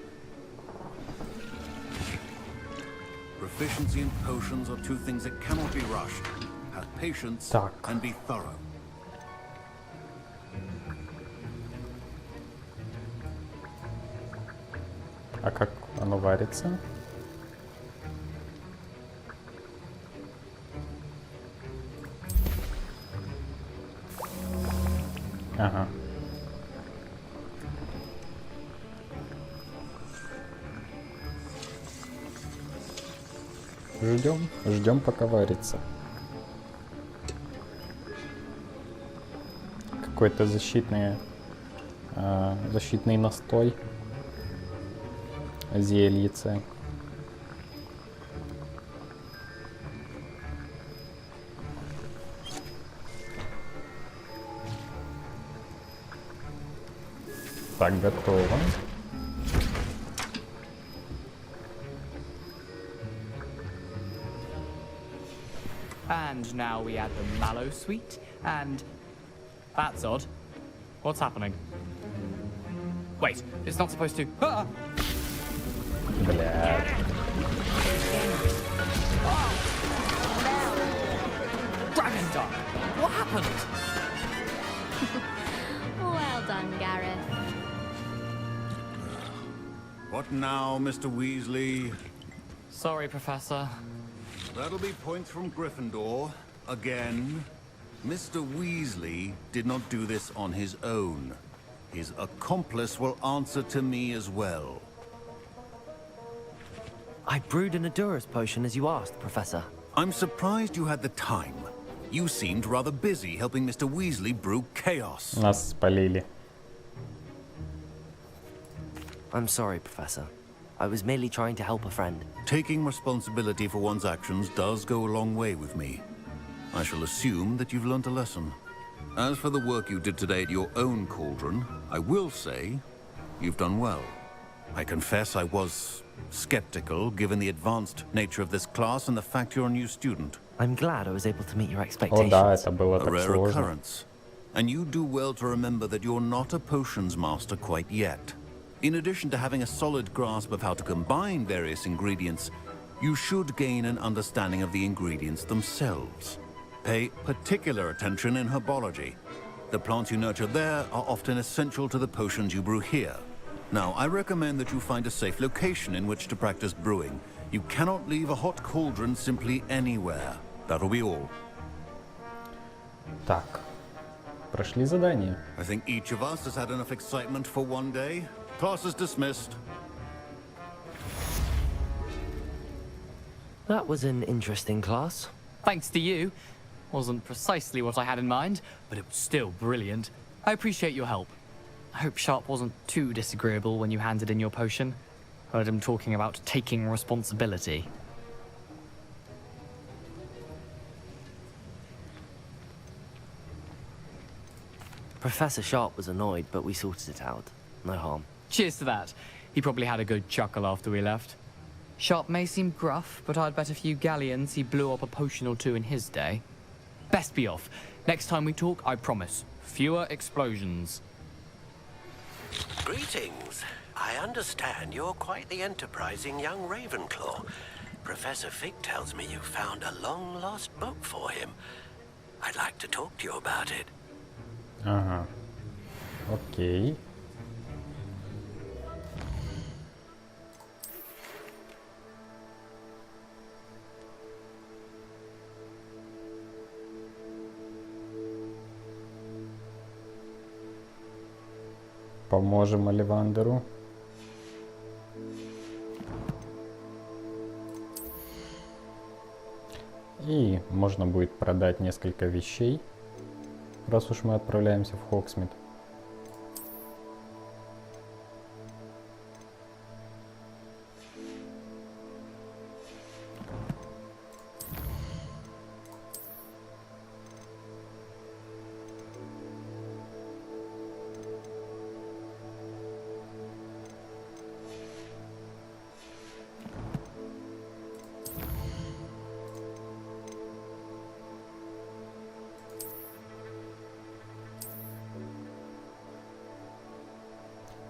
Proficiency in potions are two things that cannot be rushed. Have patience and be thorough. А как оно варится? Ага. Ждем, пока варится. Какой-то защитный настой. Зельице. Так, готово. And now we add the mallow sweet, and... That's odd. What's happening? Wait, it's not supposed to... Ah! Бля. Dragon Dog! What happened? Well done, Gareth. What now, Mr. Weasley? Sorry, Professor. That'll be points from Gryffindor. Again. Mr. Weasley did not do this on his own. His accomplice will answer to me as well. I brewed an Edurus potion as you asked, Professor. I'm surprised you had the time. You seemed rather busy helping Mr. Weasley brew chaos. Нас спалили. I'm sorry, Professor. I was merely trying to help a friend. Taking responsibility for one's actions does go a long way with me. I shall assume that you've learnt a lesson. As for the work you did today at your own cauldron, I will say you've done well. I confess I was skeptical, given the advanced nature of this class and the fact you're a new student. I'm glad I was able to meet your expectations. О, да, это было A так rare сложно. occurrence. And you do well to remember that you're not a potions master quite yet. In addition to having a solid grasp of how to combine various ingredients, you should gain an understanding of the ingredients themselves. Pay particular attention in herbology. The plants you nurture there are often essential to the potions you brew here. Now, I recommend that you find a safe location in which to practice brewing. You cannot leave a hot cauldron simply anywhere. That'll be all. Так, прошли задание. I think each of us has had enough excitement for one day. Class is dismissed. That was an interesting class. Thanks to you. Wasn't precisely what I had in mind, but it was still brilliant. I appreciate your help. I hope Sharp wasn't too disagreeable when you handed in your potion. Heard him talking about taking responsibility. Professor Sharp was annoyed, but we sorted it out. No harm. Cheers to that. He probably had a good chuckle after we left. Sharp may seem gruff, but I'd bet a few galleons he blew up a potion or two in his day. Best be off. Next time we talk, I promise. Fewer explosions. Greetings. I understand you're quite the enterprising young Ravenclaw. Professor Fig tells me you found a long-lost book for him. I'd like to talk to you about it. Ага. Окей. Поможем Оливандеру. И можно будет продать несколько вещей, раз уж мы отправляемся в Хогсмид.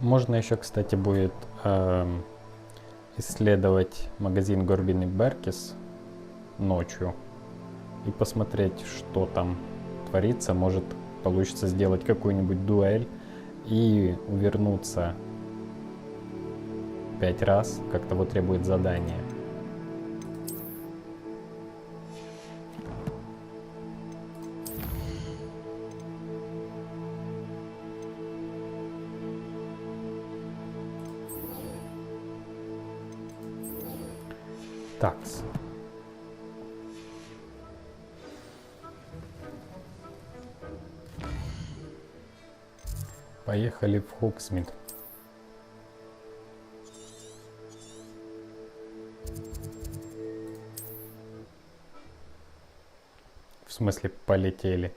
Можно еще, кстати, будет исследовать магазин Горбин и Беркис ночью и посмотреть, что там творится. Может, получится сделать какую-нибудь дуэль и увернуться 5 раз, как того требует задание. Такс. Поехали в Хогсмид. В смысле, полетели.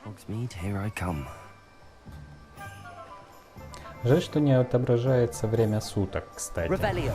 Hogsmid, here I come. Жаль, что не отображается время суток, кстати. Ревелио.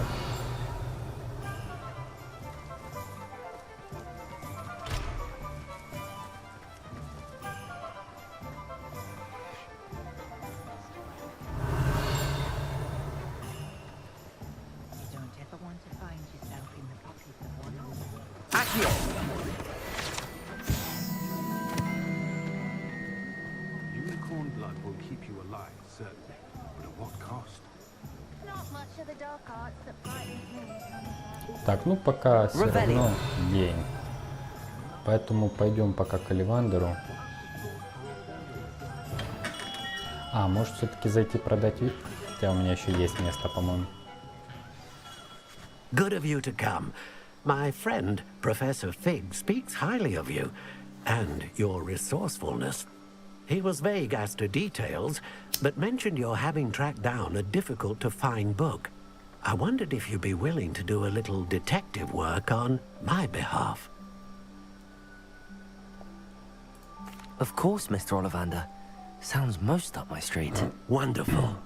Unicorn blood will keep you alive, certainly. But at what cost? Так, ну пока все равно день. Поэтому пойдем пока к Оливандеру. А, может все-таки зайти продать вид? Хотя у меня еще есть место, по-моему. Good of you to come. My friend, Professor Fig, speaks highly of you and your resourcefulness. He was vague as to details, but mentioned your having tracked down a difficult-to-find book. I wondered if you'd be willing to do a little detective work on my behalf. Of course, Mr. Ollivander. Sounds most up my street. Wonderful.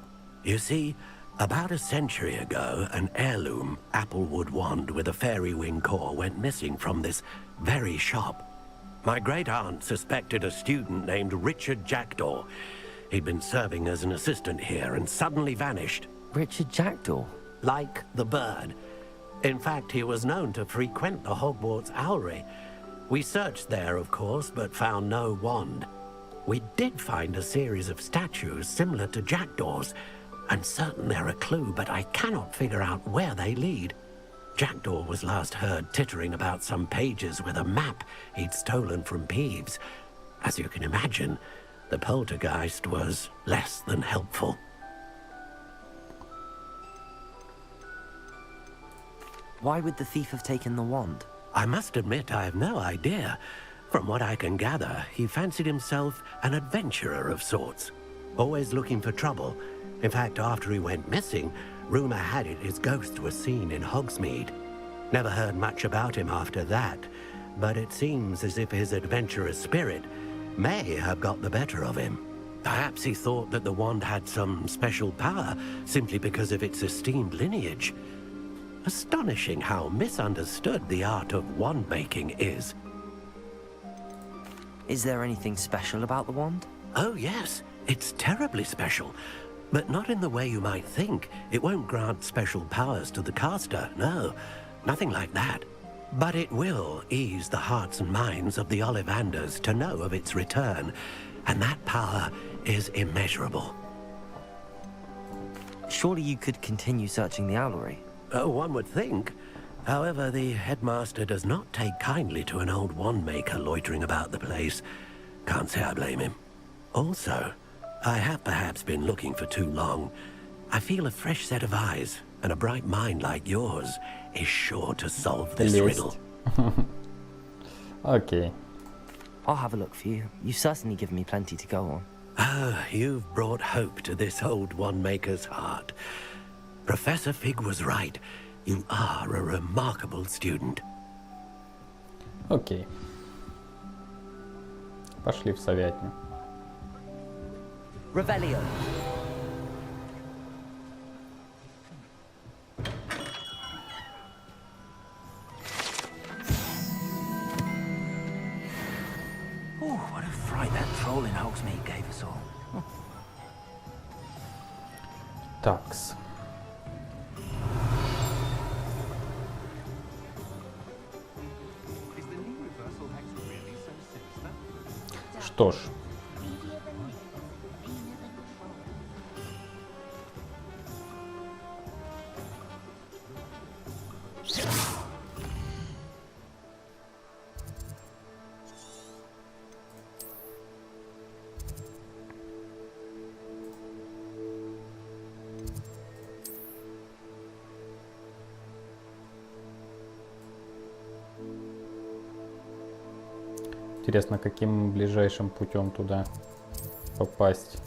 You see, about a century ago, an heirloom applewood wand with a fairy wing core went missing from this very shop. My great-aunt suspected a student named Richard Jackdaw. He'd been serving as an assistant here and suddenly vanished. Richard Jackdaw? Like the bird. In fact, he was known to frequent the Hogwarts Owlery. We searched there, of course, but found no wand. We did find a series of statues similar to Jackdaw's. I'm certain they're a clue, but I cannot figure out where they lead. Jackdaw was last heard tittering about some pages with a map he'd stolen from Peeves. As you can imagine, the poltergeist was less than helpful. Why would the thief have taken the wand? I must admit I have no idea. From what I can gather, he fancied himself an adventurer of sorts, always looking for trouble. In fact, after he went missing, rumor had it his ghost was seen in Hogsmeade. Never heard much about him after that, but it seems as if his adventurous spirit may have got the better of him. Perhaps he thought that the wand had some special power simply because of its esteemed lineage. Astonishing how misunderstood the art of wand-making is. Is there anything special about the wand? Oh yes, it's terribly special. But not in the way you might think. It won't grant special powers to the caster, no. Nothing like that. But it will ease the hearts and minds of the Ollivanders to know of its return. And that power is immeasurable. Surely you could continue searching the owlery? Oh, one would think. However, the headmaster does not take kindly to an old wand-maker loitering about the place. Can't say I blame him. Also, I have perhaps been looking for too long. I feel a fresh set of eyes, and a bright mind like yours is sure to solve this riddle. Okay. I'll have a look for you. You've certainly given me plenty to go on. Ah, you've brought hope to this old wand-maker's heart. Professor Fig was right. You are a remarkable student. Окей. Пошли в совятню. Revelio. Oh, what a fright that troll in Hogsmeade gave us all. Такс. Что ж. Интересно, каким ближайшим путем туда попасть?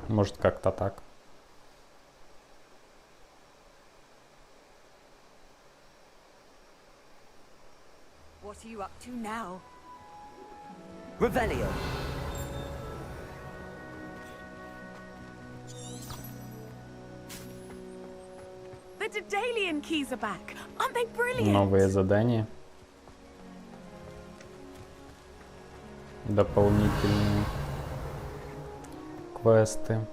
Может, как-то так. What are you up to now? Revelio. The Daedalian keys are back. Aren't they brilliant? Новые задания. Дополнительные квесты.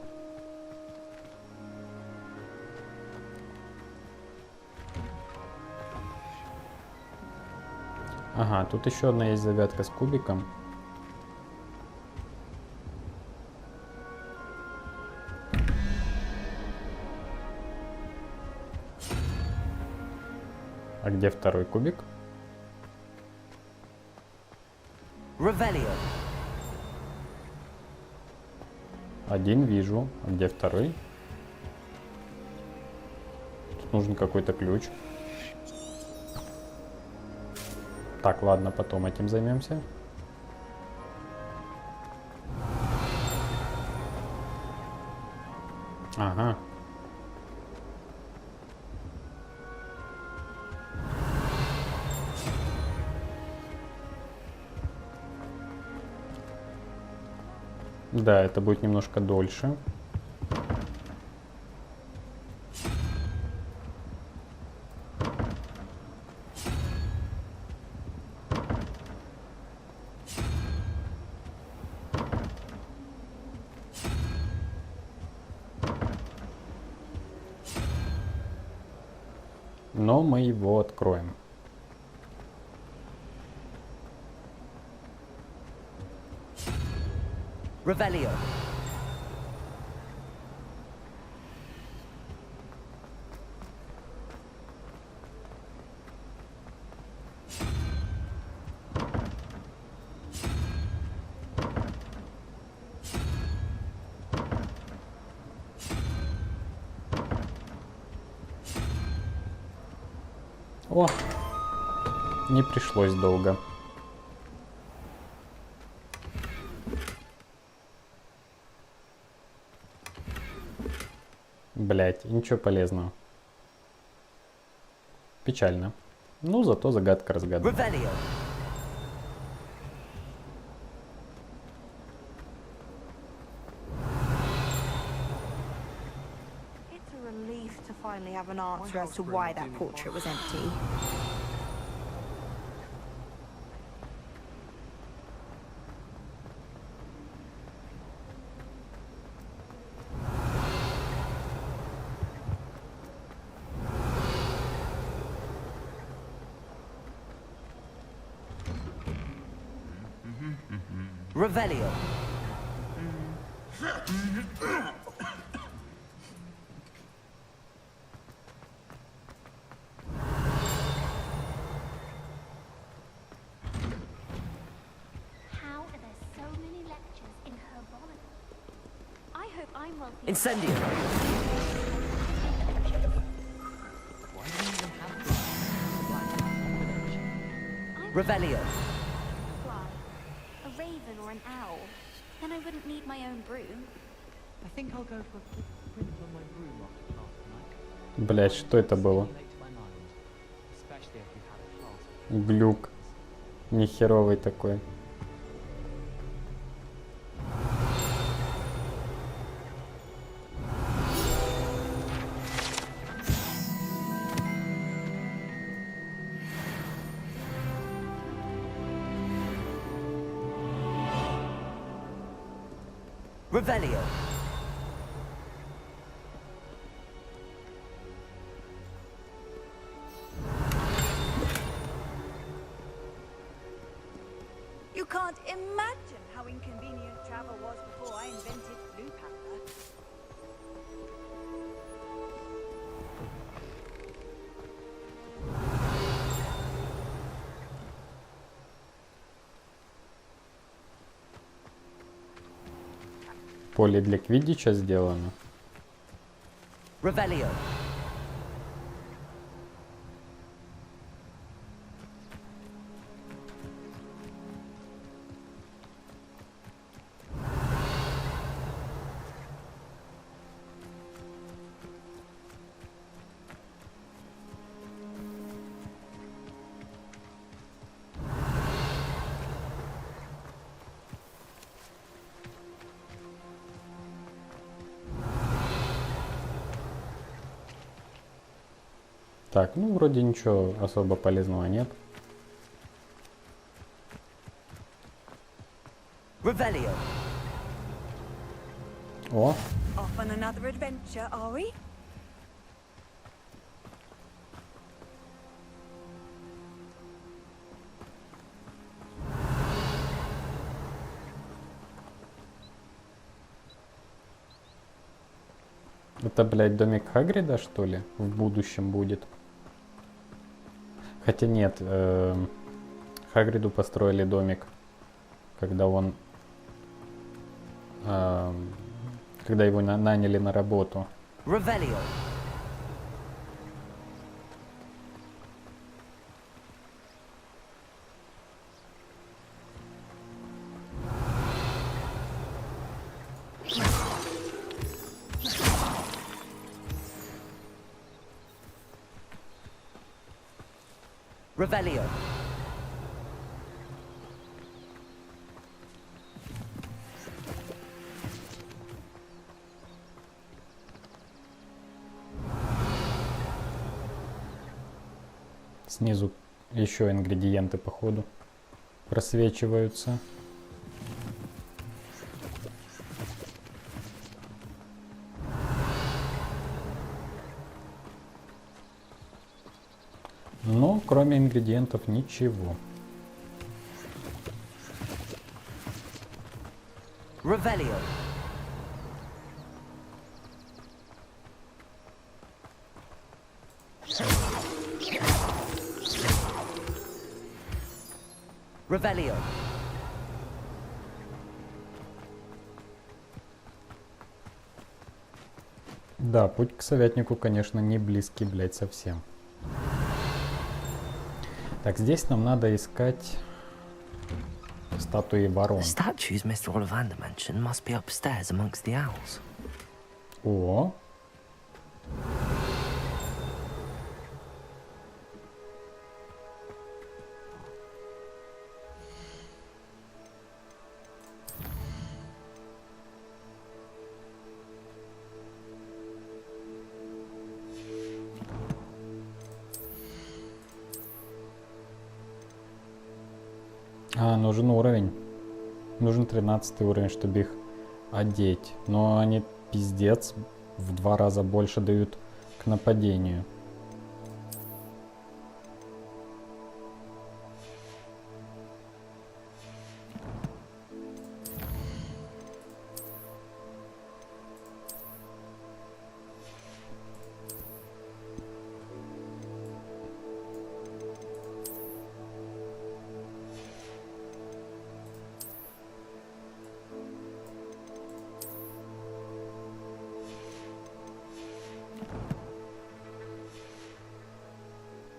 Ага, тут еще одна есть загадка с кубиком. А где второй кубик? Revelio. Один вижу. А где второй? Тут нужен какой-то ключ. Так, ладно, потом этим займемся. Ага. Да, это будет немножко дольше. Но мы его откроем. Revelio. О, не пришлось долго. Блять, ничего полезного. Печально. Ну, зато загадка разгадана. Finally have an answer as to why that portrait was empty. Revelio. Incendio. Revelio. A raven or an owl. Then I wouldn't need my own broom. I think I'll go for a quick print on my broom after class tonight. Блять, что это было? Глюк. Нехеровый такой. Revelio. You can't imagine how inconvenient travel was before I invented blue panther. Поле для квиддича сделано. Revelio. Так, ну вроде ничего особо полезного нет. Revelio. О, Off on another adventure, are we? это, блядь, домик Хагрида, что ли, в будущем будет? Хотя нет, Хагриду построили домик, когда он... когда его наняли на работу. Revelio. Revelio. Снизу еще ингредиенты, походу, просвечиваются. Но кроме ингредиентов ничего. Revelio. Revelio. Да, путь к советнику, конечно, не близкий, блядь, совсем. Так, здесь нам надо искать статуи ворон. The statues Mr. Olivander mentioned must be upstairs amongst the owls. О! Нужен уровень. Нужен 13 уровень, чтобы их одеть. Но они пиздец в 2 раза больше дают к нападению.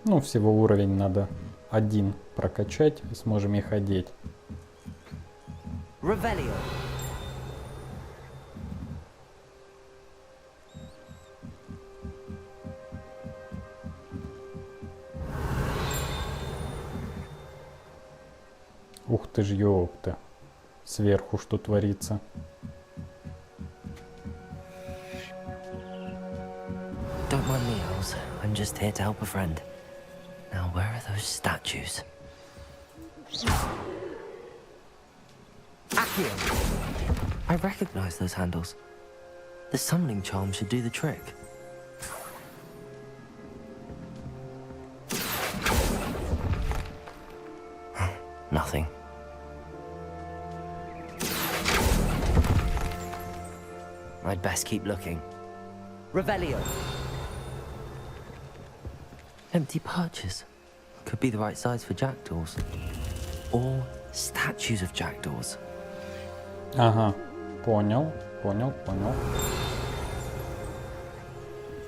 Ну, всего уровень надо 1 прокачать, и сможем их одеть. Revelio. Ух ты ж, ёпта. Сверху что творится. Don't mind me, owls. I'm just here to help a friend. Now, where are those statues? Accio! I recognize those handles. The summoning charm should do the trick. Nothing. I'd best keep looking. Revelio. Empty perches. Could be the right size for jackdaws. Or statues of jackdaws. Ага, понял. Понял.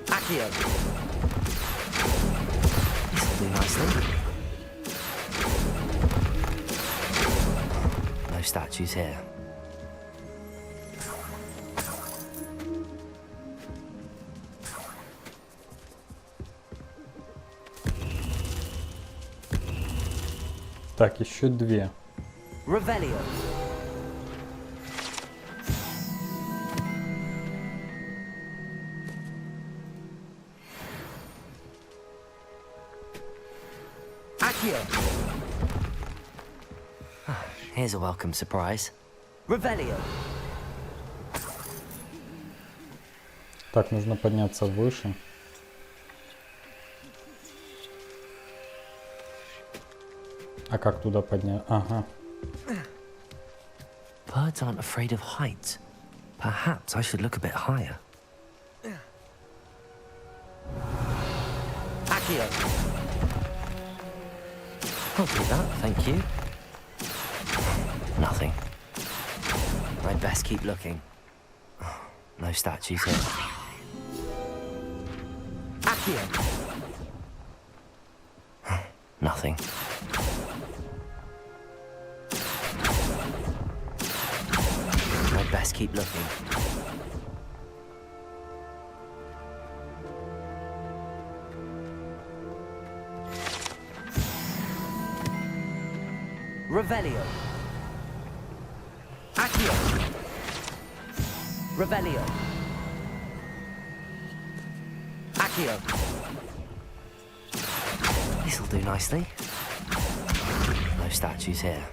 Accio. This'll do nicely. No statues here. Так, еще 2. Revelio. Accio. Here's a welcome surprise. Revelio. Так, нужно подняться выше. А как туда подняться? Ага. Birds aren't afraid of heights. Perhaps I should look a bit higher. Accio. I'll do that, thank you. Nothing. I'd best keep looking. No statues here. Accio! Nothing. I'd best keep looking. Revelio. Accio. Revelio. Accio. This'll do nicely. No statues here.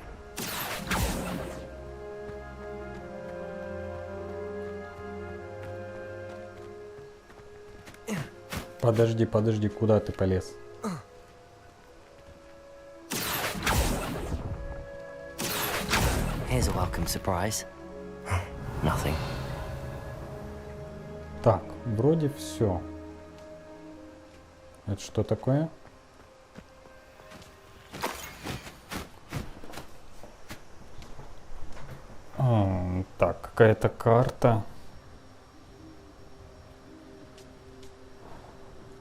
Подожди, куда ты полез? Here's a welcome surprise. Nothing. Так, вроде все. Это что такое? Так, какая-то карта.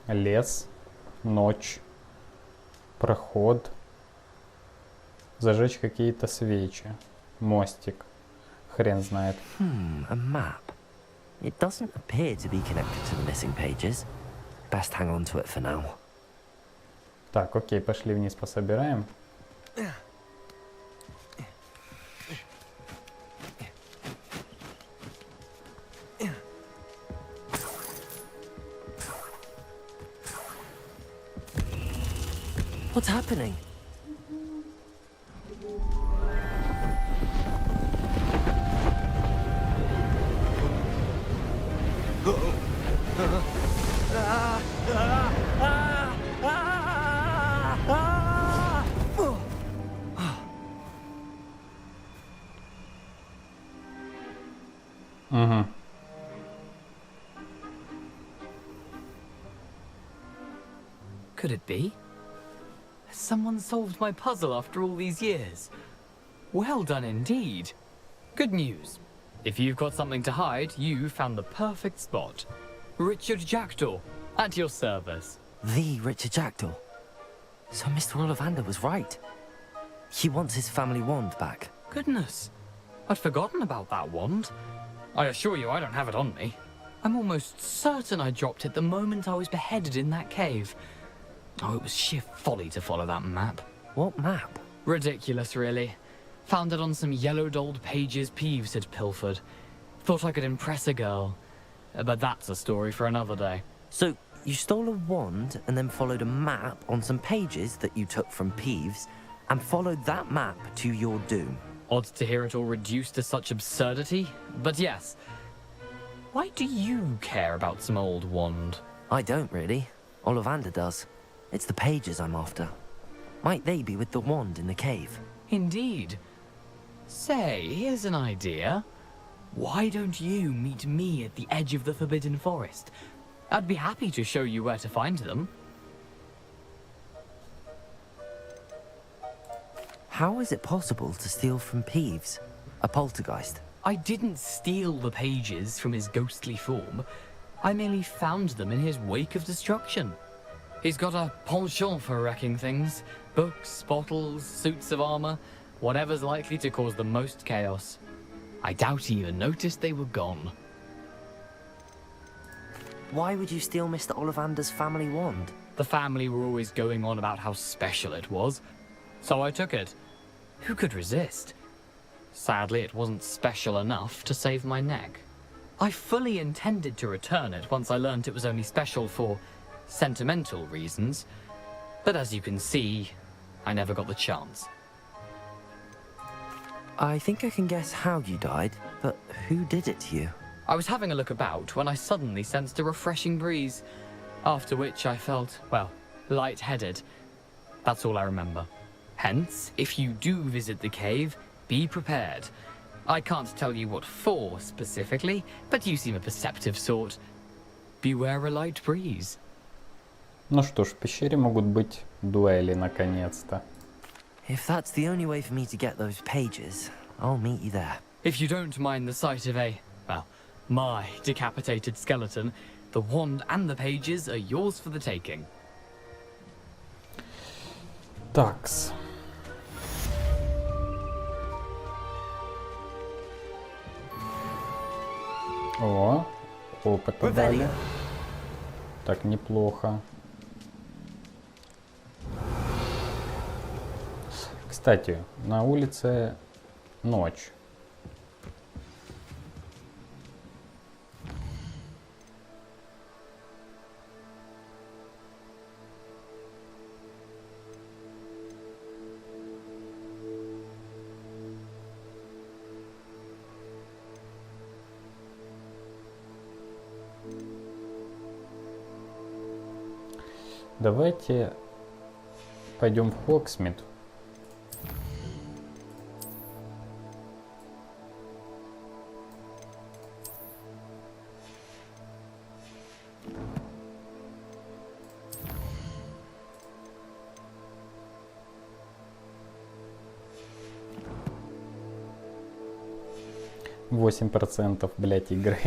Лес, ночь, проход, зажечь какие-то свечи, мостик, хрен знает. A map. It doesn't appear to be connected to the missing pages. Best hang on to it for now. Так, окей, пошли вниз пособираем. What's happening? Could it be? Has someone solved my puzzle after all these years? Well done indeed. Good news. If you've got something to hide, you found the perfect spot. Richard Jackdaw, at your service. The Richard Jackdaw. So Mr. Ollivander was right. He wants his family wand back. Goodness, I'd forgotten about that wand. I assure you I don't have it on me. I'm almost certain I dropped it the moment I was beheaded in that cave. Oh, it was sheer folly to follow that map. What map? Ridiculous, really. Found it on some yellowed old pages Peeves had pilfered. Thought I could impress a girl. But that's a story for another day. So, you stole a wand and then followed a map on some pages that you took from Peeves and followed that map to your doom. Odd to hear it all reduced to such absurdity, but yes. Why do you care about some old wand? I don't, really. Ollivander does. It's the pages I'm after. Might they be with the wand in the cave? Indeed. Say, here's an idea. Why don't you meet me at the edge of the Forbidden Forest? I'd be happy to show you where to find them. How is it possible to steal from Peeves, a poltergeist? I didn't steal the pages from his ghostly form. I merely found them in his wake of destruction. He's got a penchant for wrecking things. Books, bottles, suits of armor, whatever's likely to cause the most chaos. I doubt he even noticed they were gone. Why would you steal Mr. Ollivander's family wand? The family were always going on about how special it was, so I took it. Who could resist? Sadly, it wasn't special enough to save my neck. I fully intended to return it once I learned it was only special for sentimental reasons, but as you can see, I never got the chance. I think I can guess how you died, but who did it to you? I was having a look about when I suddenly sensed a refreshing breeze, after which I felt, well, lightheaded. That's all I remember. Hence, if you do visit the cave, be prepared. I can't tell you what for specifically, but you seem a perceptive sort. Beware a light breeze. Ну что ж, в пещере могут быть дуэли наконец-то. If that's the only way for me to get those pages, I'll meet you there. If you don't mind the sight of my decapitated skeleton, the wand and the pages are yours for the taking. Такс. О, опыта дали. Так, неплохо. Кстати, на улице ночь. Давайте пойдем в Хогсмид. Восемь процентов, блять, игры.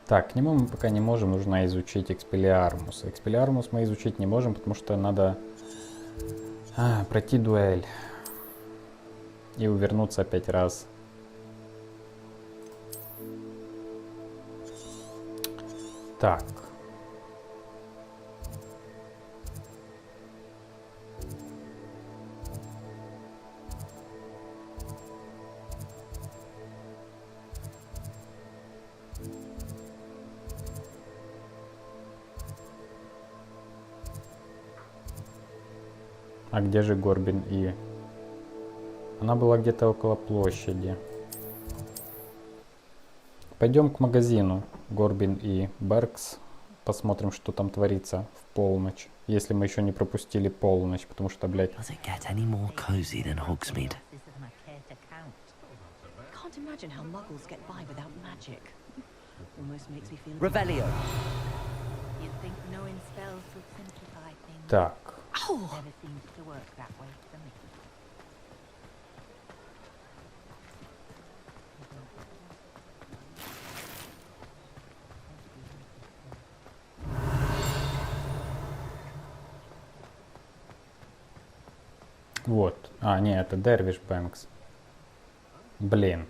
Так, к нему мы пока не можем, нужно изучить Экспеллиармус. Экспеллиармус мы изучить не можем, потому что надо пройти дуэль. И увернуться 5 раз. Так. А где же Горбин И? Она была где-то около площади. Пойдем к магазину Горбин И Беркс. Посмотрим, что там творится в полночь. Если мы еще не пропустили полночь, потому что, блядь... Так. Вот. А, не, это Дервиш Бэнкс. Блин.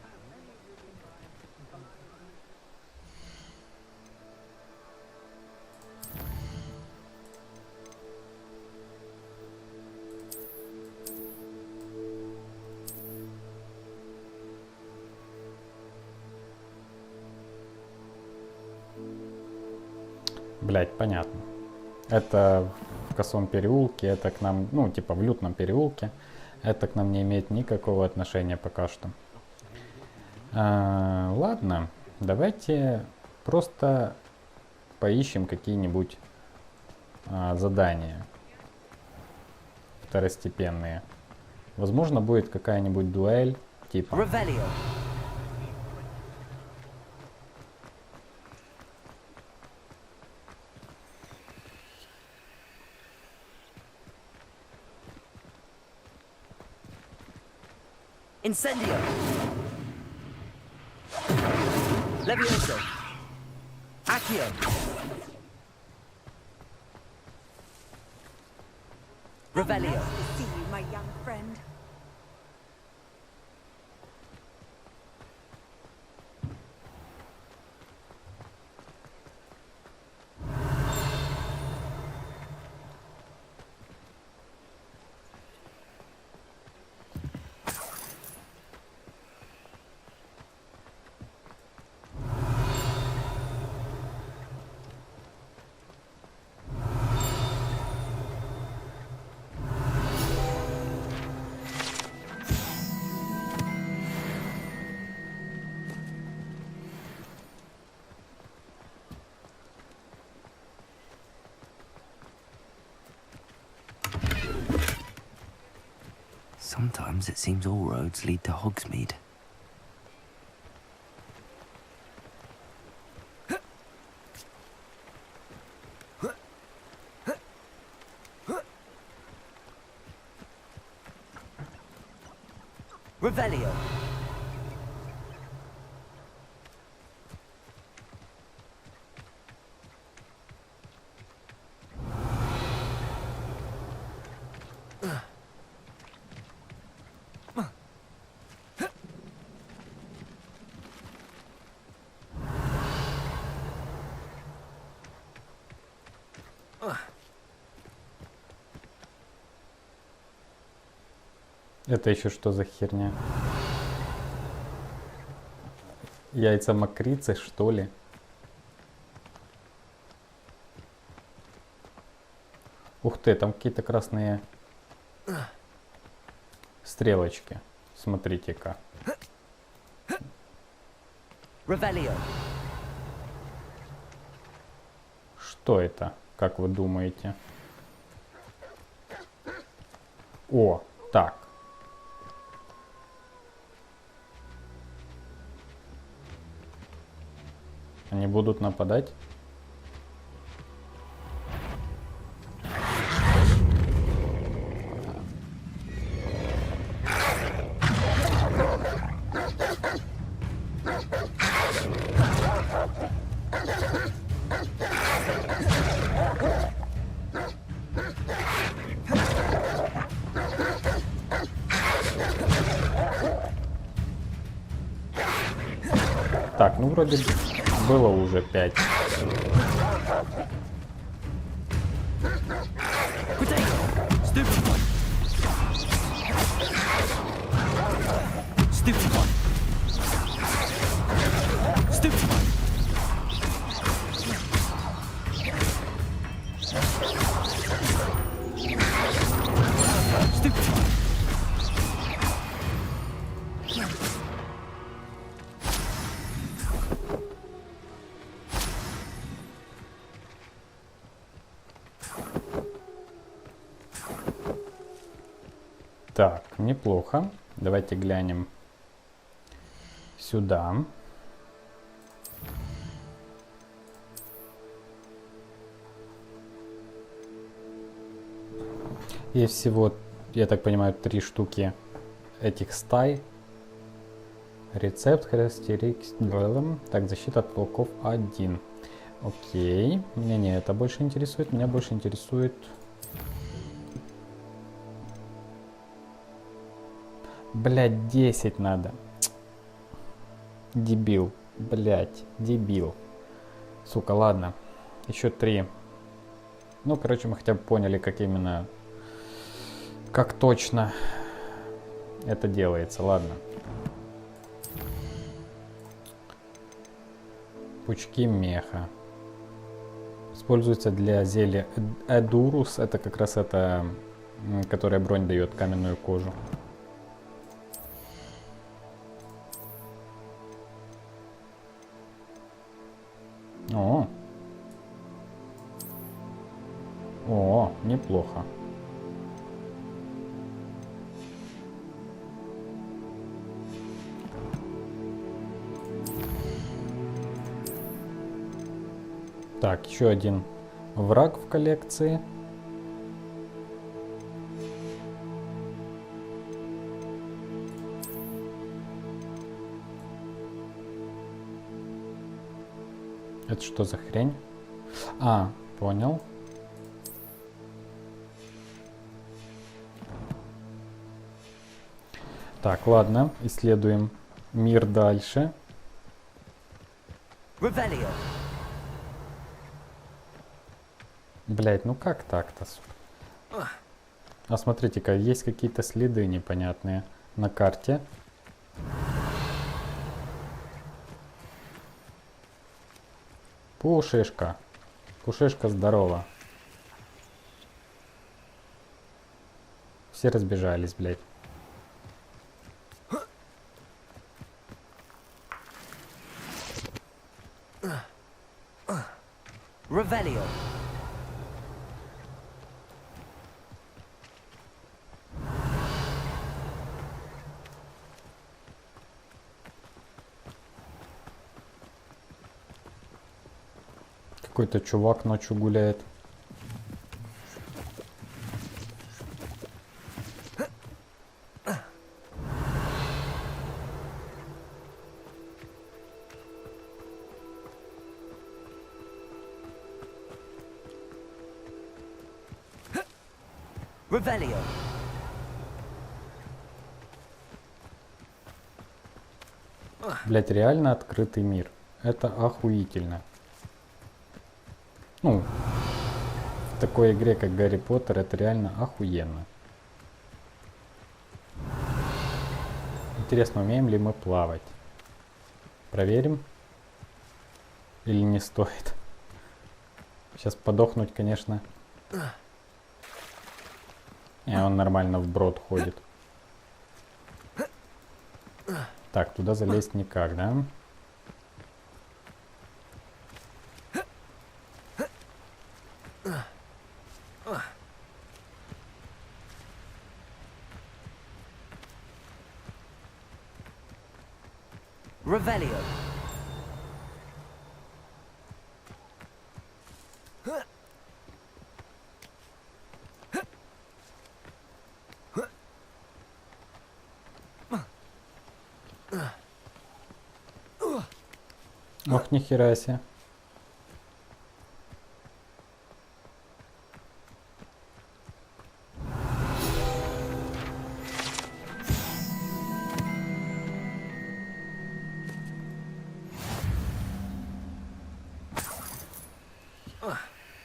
Блять, понятно. Это в косом переулке, это к нам, ну, типа в лютном переулке. Это к нам не имеет никакого отношения пока что. Ладно, давайте просто поищем какие-нибудь задания второстепенные. Возможно, будет какая-нибудь дуэль, типа... Incendio! Levioso! Accio! Revelio! Nice to see you, my young friend. Sometimes it seems all roads lead to Hogsmeade. Revelio. Это еще что за херня? Яйца мокрицы, что ли? Ух ты, там какие-то красные стрелочки. Смотрите-ка. Что это, как вы думаете? О, так. Они будут нападать? Так, ну вроде было уже 5. Так, неплохо. Давайте глянем сюда. Есть всего, я так понимаю, 3 штуки этих стай. Рецепт, характеристики. Так, защита от волков 1. Окей. Меня не это больше интересует. Меня больше интересует... Блять, 10 надо. Дебил. Блять, дебил. Сука, ладно. Еще 3. Ну, короче, мы хотя бы поняли, как именно... Как точно это делается. Ладно. Пучки меха. Используется для зелья Эдурус. Это как раз это, которая бронь дает, каменную кожу. О, неплохо. Так, еще один враг в коллекции. Это что за хрень? А, понял. Так, ладно, исследуем мир дальше. Блять, ну как так-то? А смотрите-ка, есть какие-то следы непонятные на карте. Пушишка. Пушишка, здорово. Все разбежались, блять. Revelio. Какой-то чувак ночью гуляет. Revelio. Блять, реально открытый мир. Это охуительно. Ну, в такой игре, как Гарри Поттер, это реально охуенно. Интересно, умеем ли мы плавать? Проверим. Или не стоит? Сейчас подохнуть, конечно. И он нормально вброд ходит. Так, туда залезть никак, да? Revelio. Ох, нихера себе.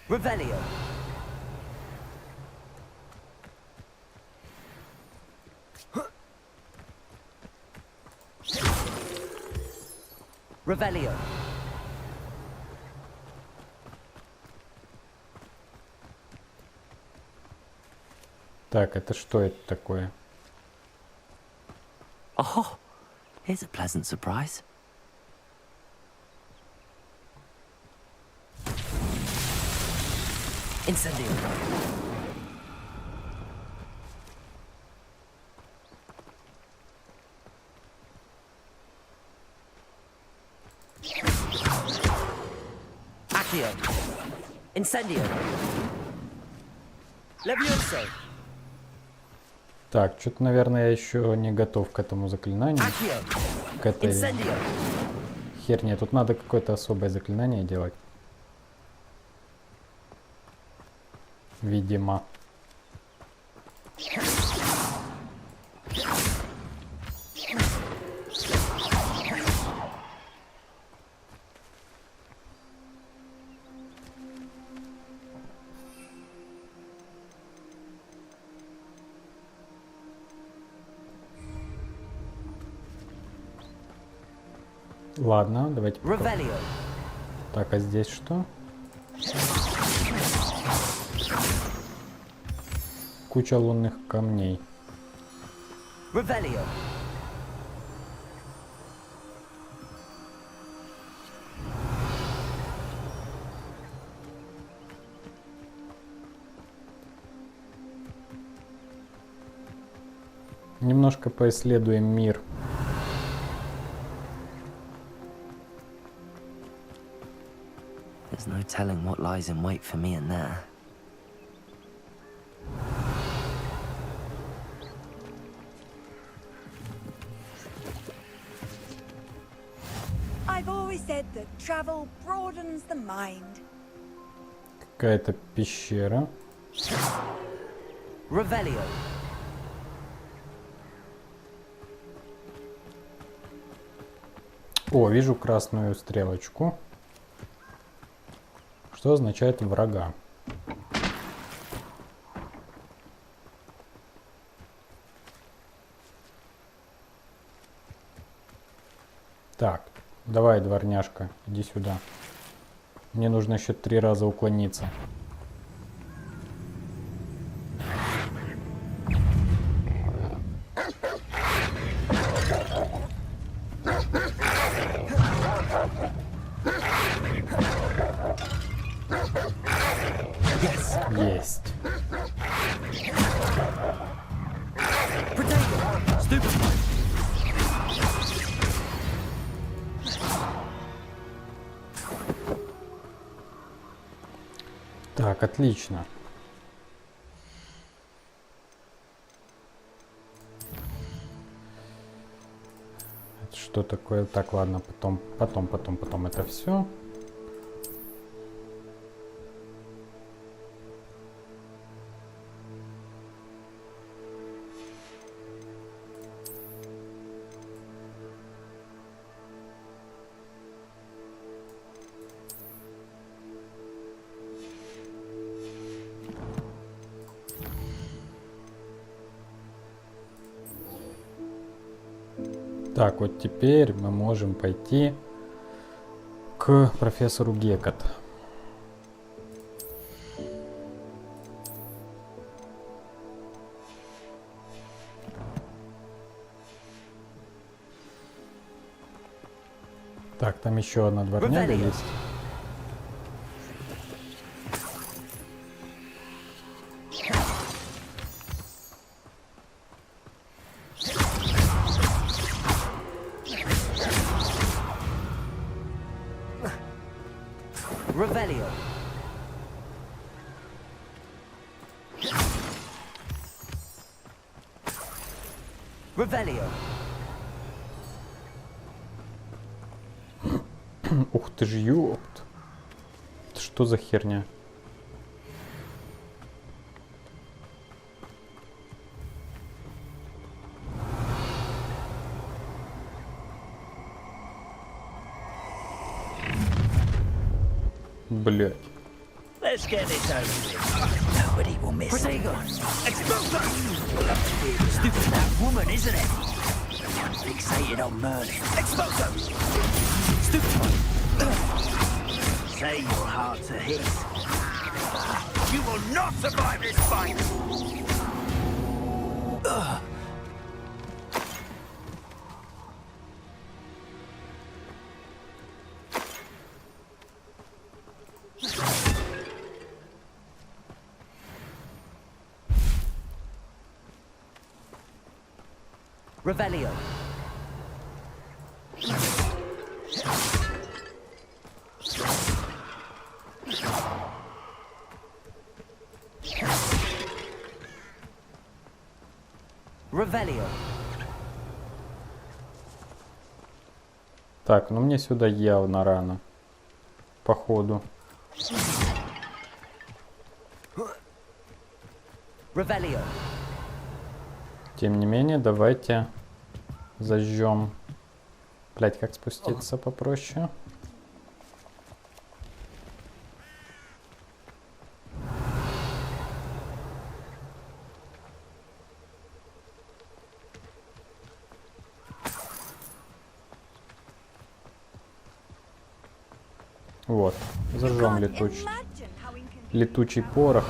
Revelio. Revelio. Так, это что это такое? Oh, here's a pleasant surprise. Incendio. Accio. Incendio. Levioso. Так, что-то, наверное, я еще не готов к этому заклинанию. К этой херне. Тут надо какое-то особое заклинание делать. Видимо. Ладно, давайте попробуем. Так, а здесь что? Куча лунных камней. Revelio. Немножко поисследуем мир. There's no telling what lies in wait for me in there. I've always said that travel broadens the mind. Какая-то пещера. Revelio. О, вижу красную стрелочку. Что означает врага? Так, давай, дворняжка, иди сюда. Мне нужно еще 3 раза уклониться. Есть. Так, отлично. Это что такое? Так, ладно, потом это все. Так, вот теперь мы можем пойти к профессору Гекат. Так, там еще одна дворняга есть. Revelio. Revelio. Ух ты ж, ёпт. Это что за херня? Блять. Let's get this over with. Nobody will miss it. Expulso! Stupid that woman, isn't it? Fixated on Merlin. Expulso! Stupid. Say your heart's a hit. You will not survive this fight! Revelio. Revelio. Так, ну мне сюда явно рано. Походу. Revelio. Тем не менее, давайте зажжем. Блять, как спуститься попроще? Вот, зажжем летучий порох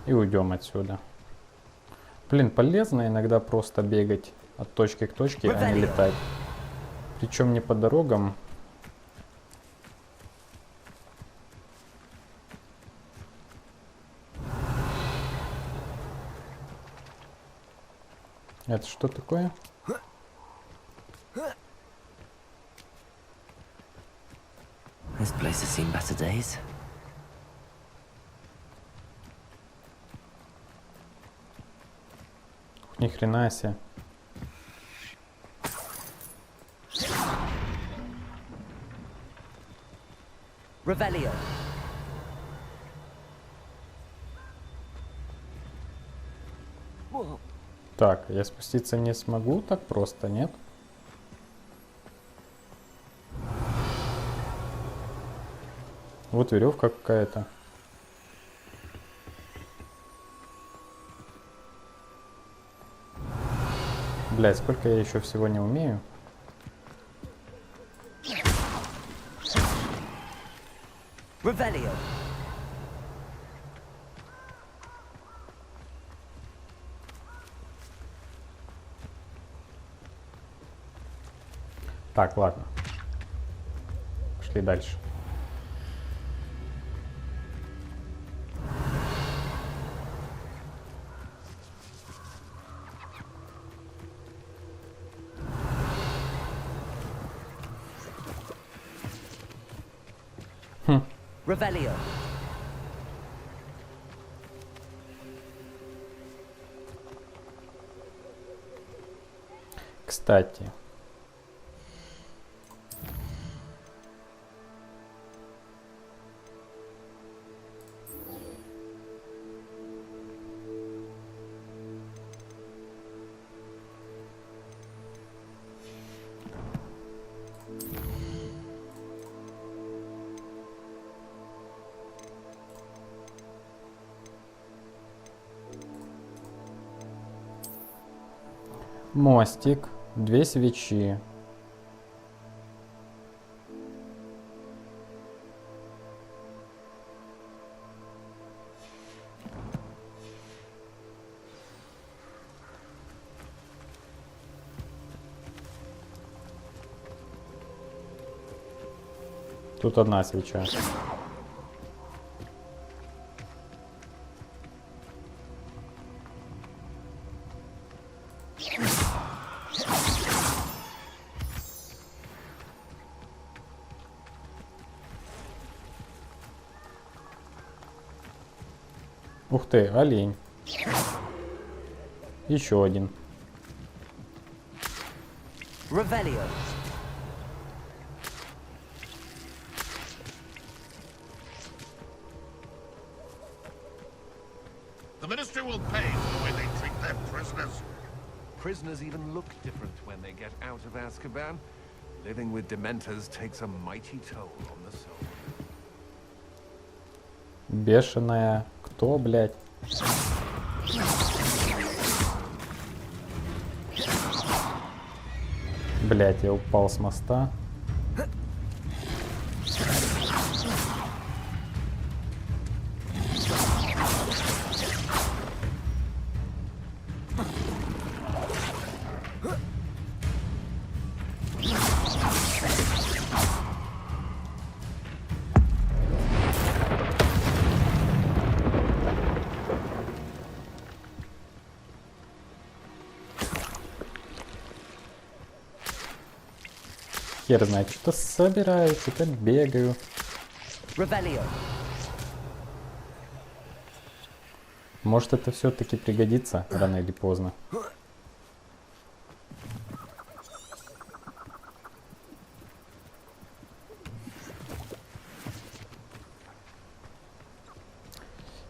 и уйдем отсюда. Блин, полезно иногда просто бегать от точки к точке, а не летать. Причем не по дорогам. Это что такое? This place has seen better days. Ни хрена себе. Revelio. Так, я спуститься не смогу так просто, нет? Вот веревка какая-то. Блядь, сколько я еще всего не умею. Revelio. Так, ладно. Пошли дальше. Revelio. Кстати. Мостик. 2 свечи. Тут 1 свеча. Ух ты, олень. Еще 1. Revelio. The ministry will pay for the way they treat their prisoners. Prisoners even look different when they get out of Azkaban. Living with Dementors takes a mighty toll on the soul. Бешеная. Кто, блядь? Блядь, я упал с моста. Хер знает, что собираю, что-то бегаю. Revelio. Может, это все-таки пригодится рано или поздно.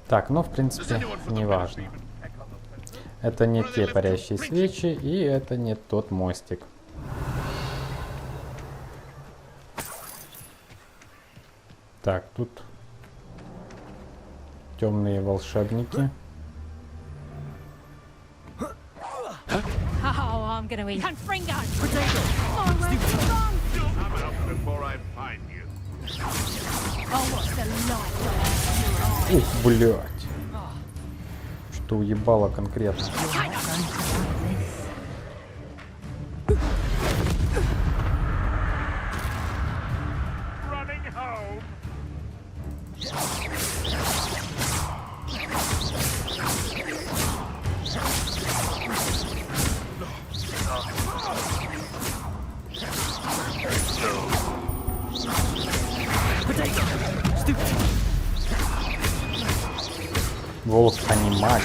Так, ну в принципе не важно. Это не те парящие свечи, и это не тот мостик. Так, тут темные волшебники. Oh, I'm gonna eat. Confringo! I'm out before I find you. Oh, what's the light? Ух, блядь. Что уебало конкретно. Волк анималь.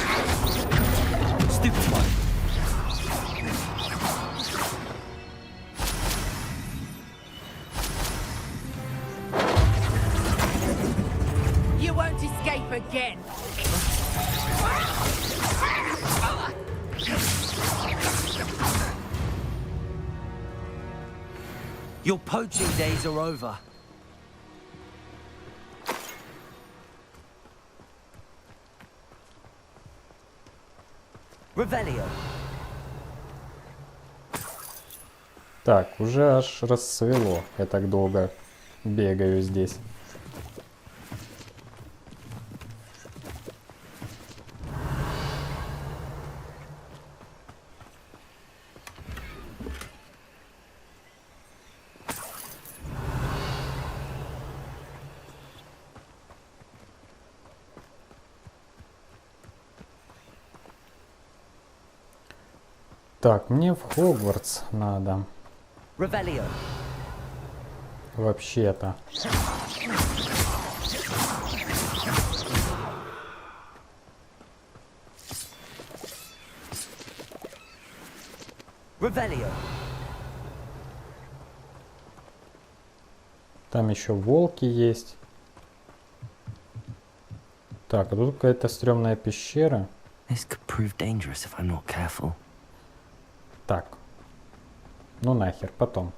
You won't escape again. Your poaching days are over. Revelio. Так, уже аж рассвело. Я так долго бегаю здесь. Так, мне в Хогвартс надо. Revelio. Вообще-то. Revelio. Там еще волки есть. Так, а тут какая-то стрёмная пещера. This could prove dangerous if I'm not careful. Так. Ну нахер, потом.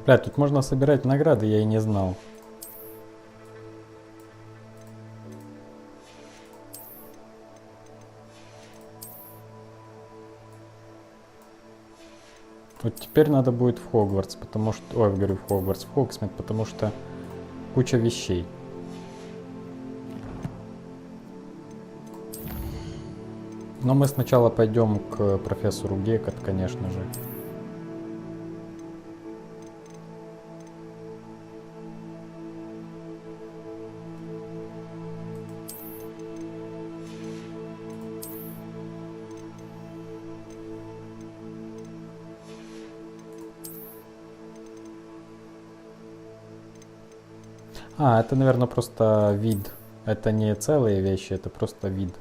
Бля, тут можно собирать награды, я и не знал. Вот теперь надо будет в Хогвартс, потому что... Ой, говорю в Хогвартс, в Хогсмид, потому что куча вещей. Но мы сначала пойдем к профессору Гекат, конечно же. А, это, наверное, просто вид. Это не целые вещи, это просто вид.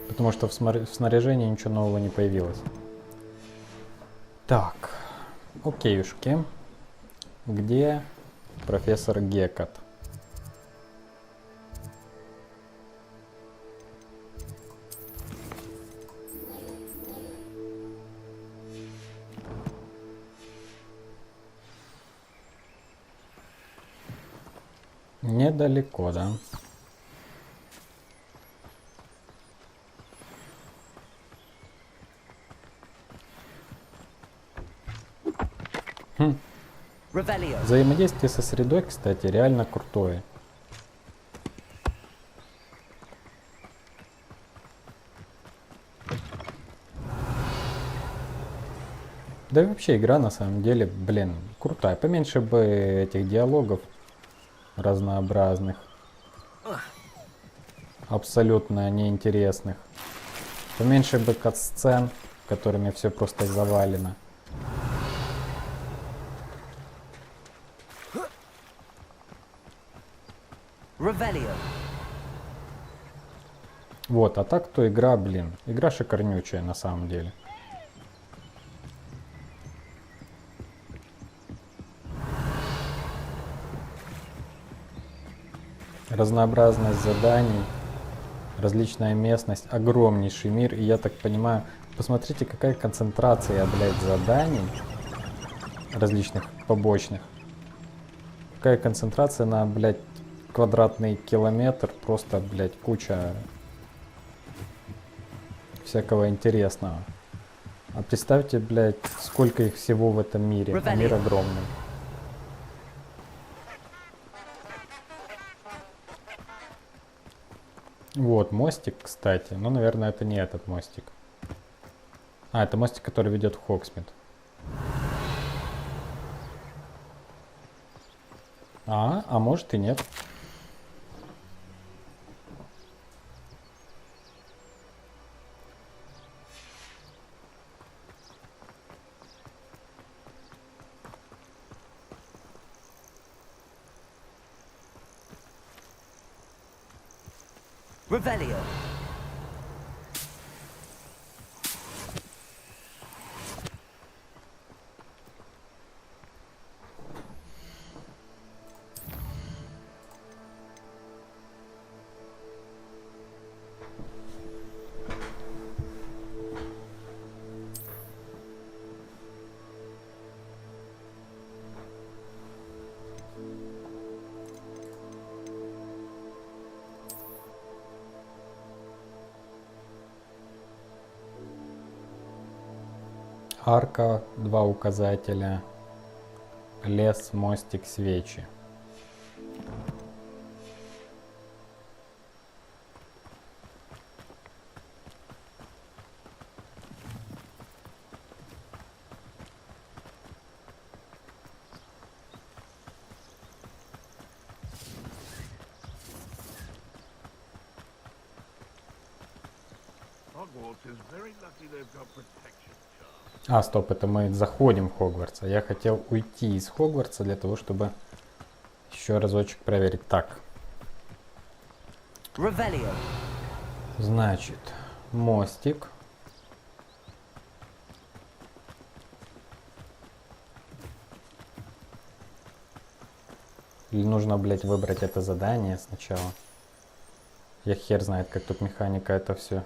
Потому что в снаряжении ничего нового не появилось. Так, окейушки. Где профессор Гекат? Недалеко, да? Хм. Взаимодействие со средой, кстати, реально крутое. Да и вообще игра на самом деле, блин, крутая. Поменьше бы этих диалогов разнообразных, абсолютно неинтересных. Поменьше бы кат-сцен, которыми все просто завалено. Вот, а так то игра, блин, игра шикарнючая на самом деле. Разнообразность заданий, различная местность, огромнейший мир. И я так понимаю, посмотрите, какая концентрация, блядь, заданий различных побочных. Какая концентрация на, блядь, квадратный километр. Просто, блядь, куча всякого интересного. А представьте, блядь, сколько их всего в этом мире. А мир огромный. Вот, мостик, кстати. Ну, наверное, это не этот мостик. А, это мостик, который ведет в Хогсмид. А может и нет. Revelio. Арка, 2 указателя. Лес, мостик, свечи. А, стоп, это мы заходим в Хогвартс. Я хотел уйти из Хогвартса для того, чтобы еще разочек проверить. Так. Значит, мостик. Или нужно, блядь, выбрать это задание сначала? Я хер знает, как тут механика это все.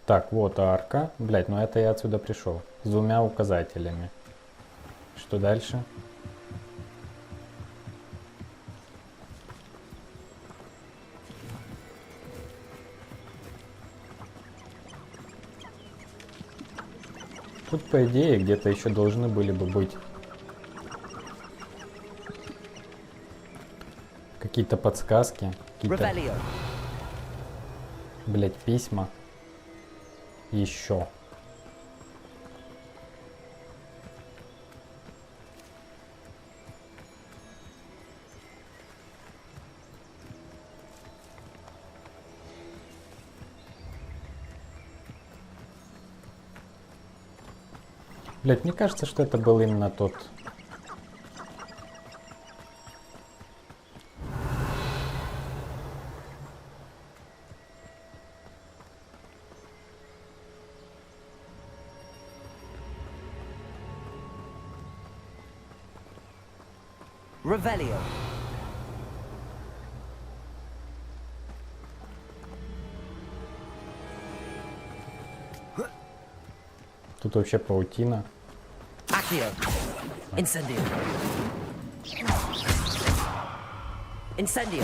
Так, вот арка. Блядь, ну это я отсюда пришел. С двумя указателями. Что дальше? Тут, по идее, где-то еще должны были бы быть какие-то подсказки, какие-то, блядь, письма. Еще. Блядь, мне кажется, что это был именно тот. Revelio. Тут вообще паутина. Accio. Incendio. Incendio.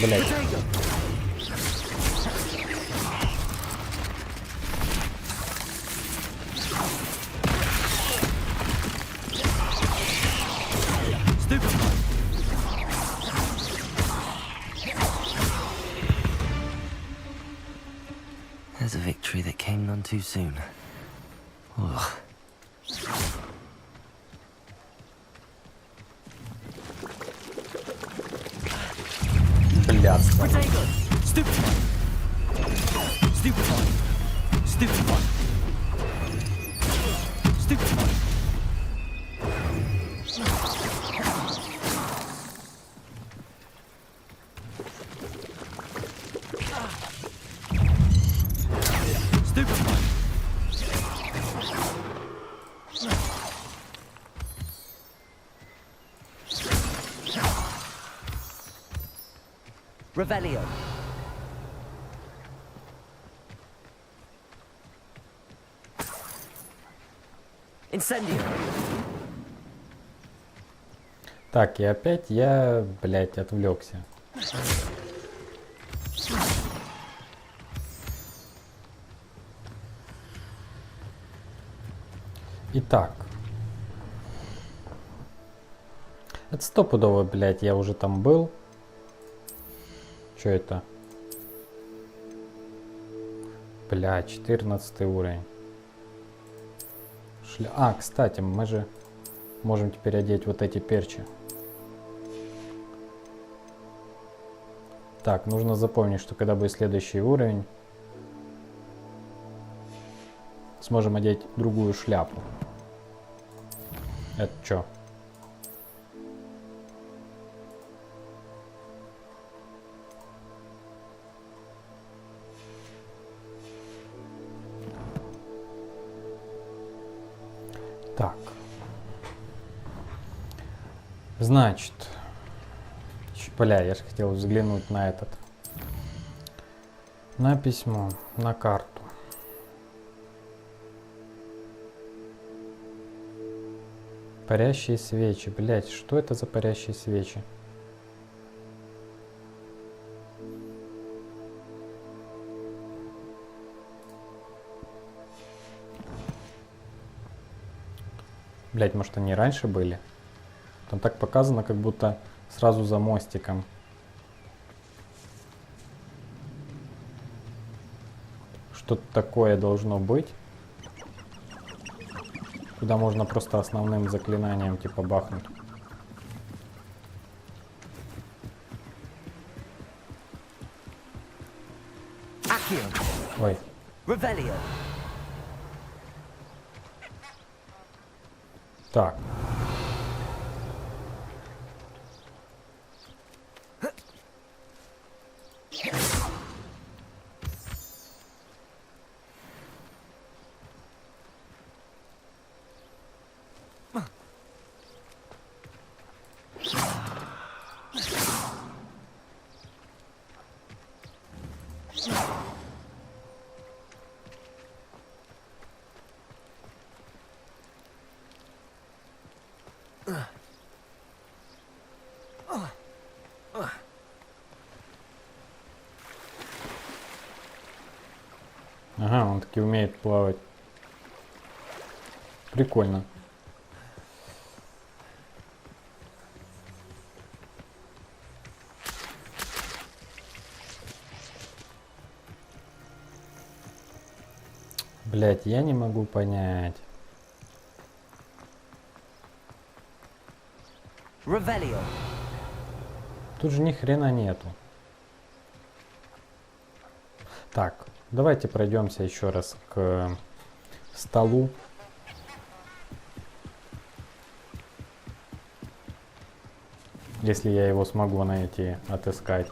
Блять. There's a victory that came none too soon. Ugh. Блядство. Revelio. Incendio. Так, и опять я, блядь, отвлекся. Итак. Это стопудово, блядь, я уже там был. Что это? Бля, 14 уровень. А, кстати, мы же можем теперь одеть вот эти перчи. Так, нужно запомнить, что когда будет следующий уровень, сможем одеть другую шляпу. Это что? Так. Значит. Бля, я же хотел взглянуть на этот. На письмо, на карту. Парящие свечи. Блять, что это за парящие свечи? Блять, может они раньше были? Там так показано, как будто сразу за мостиком. что-то такое должно быть. Куда можно просто основным заклинанием типа бахнуть. Ой. Так. Ага, он таки умеет плавать. Прикольно. Блять, я не могу понять. Тут же ни хрена нету. Так, давайте пройдемся еще раз к столу. Если я его смогу найти, отыскать.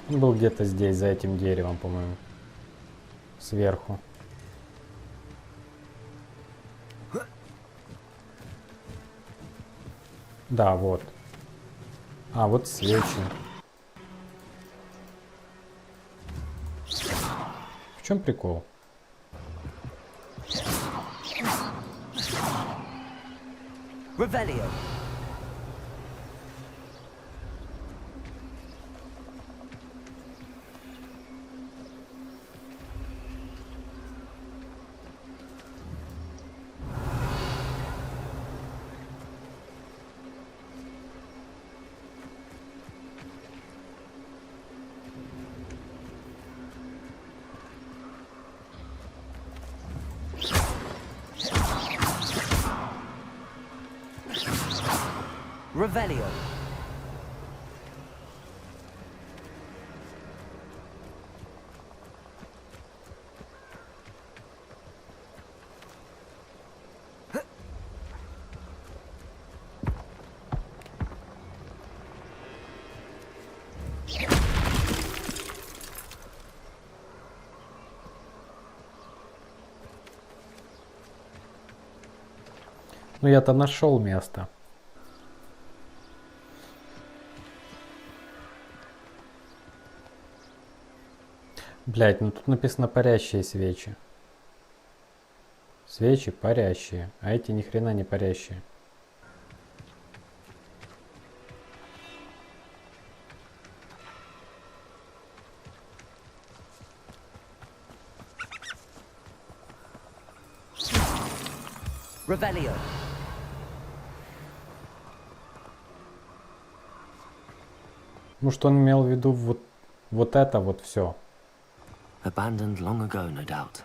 Он был где-то здесь, за этим деревом, по-моему. Сверху. Да, вот. А, вот свечи. В чем прикол? Revelio. Ну я-то нашел место. Блять, ну тут написано парящие свечи. Свечи парящие, а эти ни хрена не парящие. Revelio. Может, он имел в виду вот это вот все. Abandoned long ago, no doubt.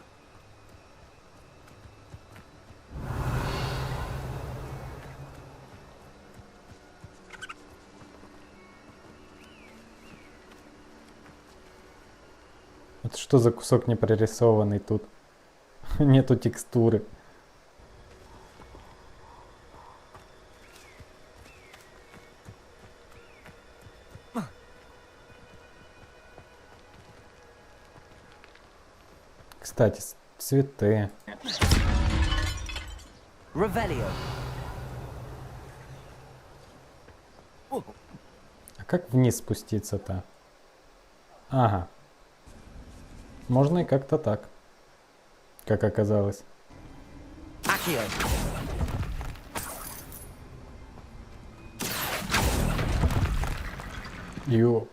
Это что за кусок непрорисованный тут? Нету текстуры. Кстати, цветы. Revelio. А как вниз спуститься-то? Ага. Можно и как-то так. Как оказалось. Ёпт.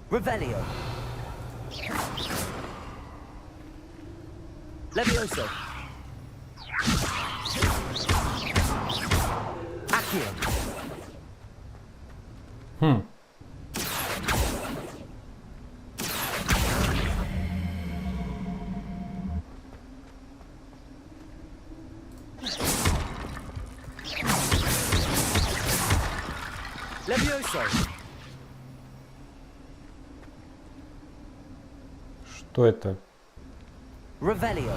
Revelio. Levioso. Accio. Levioso. Что это? Revelio.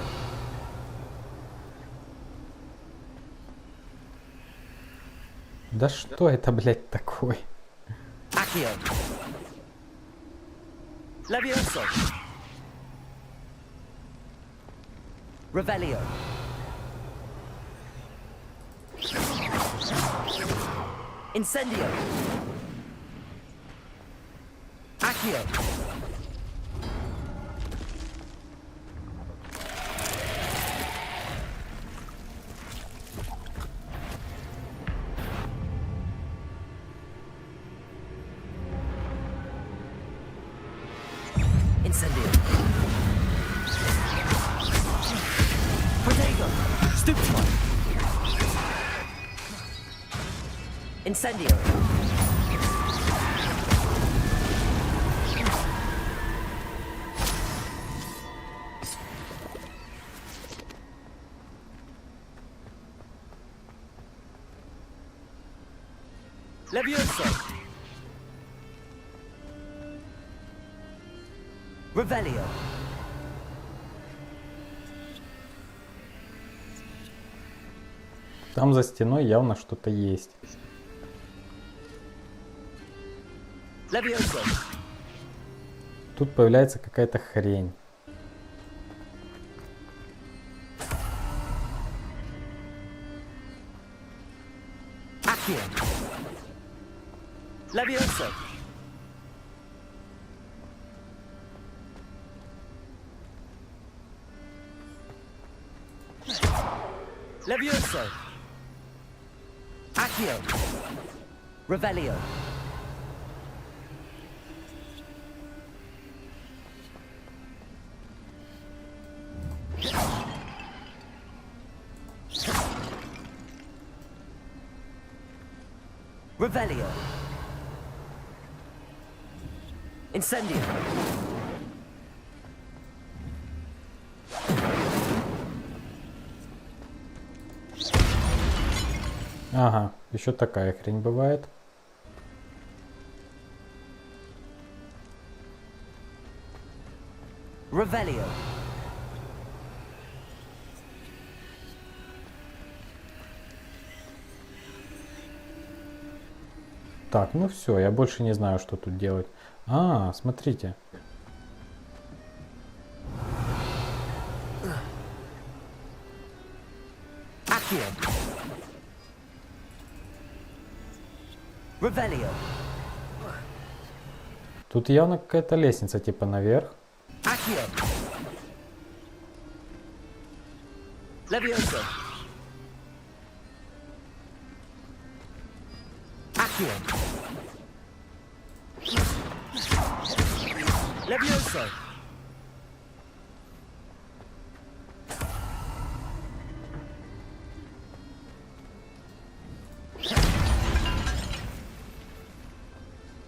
Да что это, блядь, такое? Accio. Levioso. Revelio. Incendio. Accio. Incendio. Protego. Stupefy. Incendio. Levioso. Revelio. Там за стеной явно что-то есть. Levioso. Тут появляется какая-то хрень. Accio. Levioso. Levioso. Accio. Revelio. Revelio. Incendio. Ага, еще такая хрень бывает. Revelio. Так, ну все, я больше не знаю, что тут делать. А, смотрите. Accio. Revelio. Тут явно какая-то лестница типа наверх. Accio. Levioso. Accio. Levioso.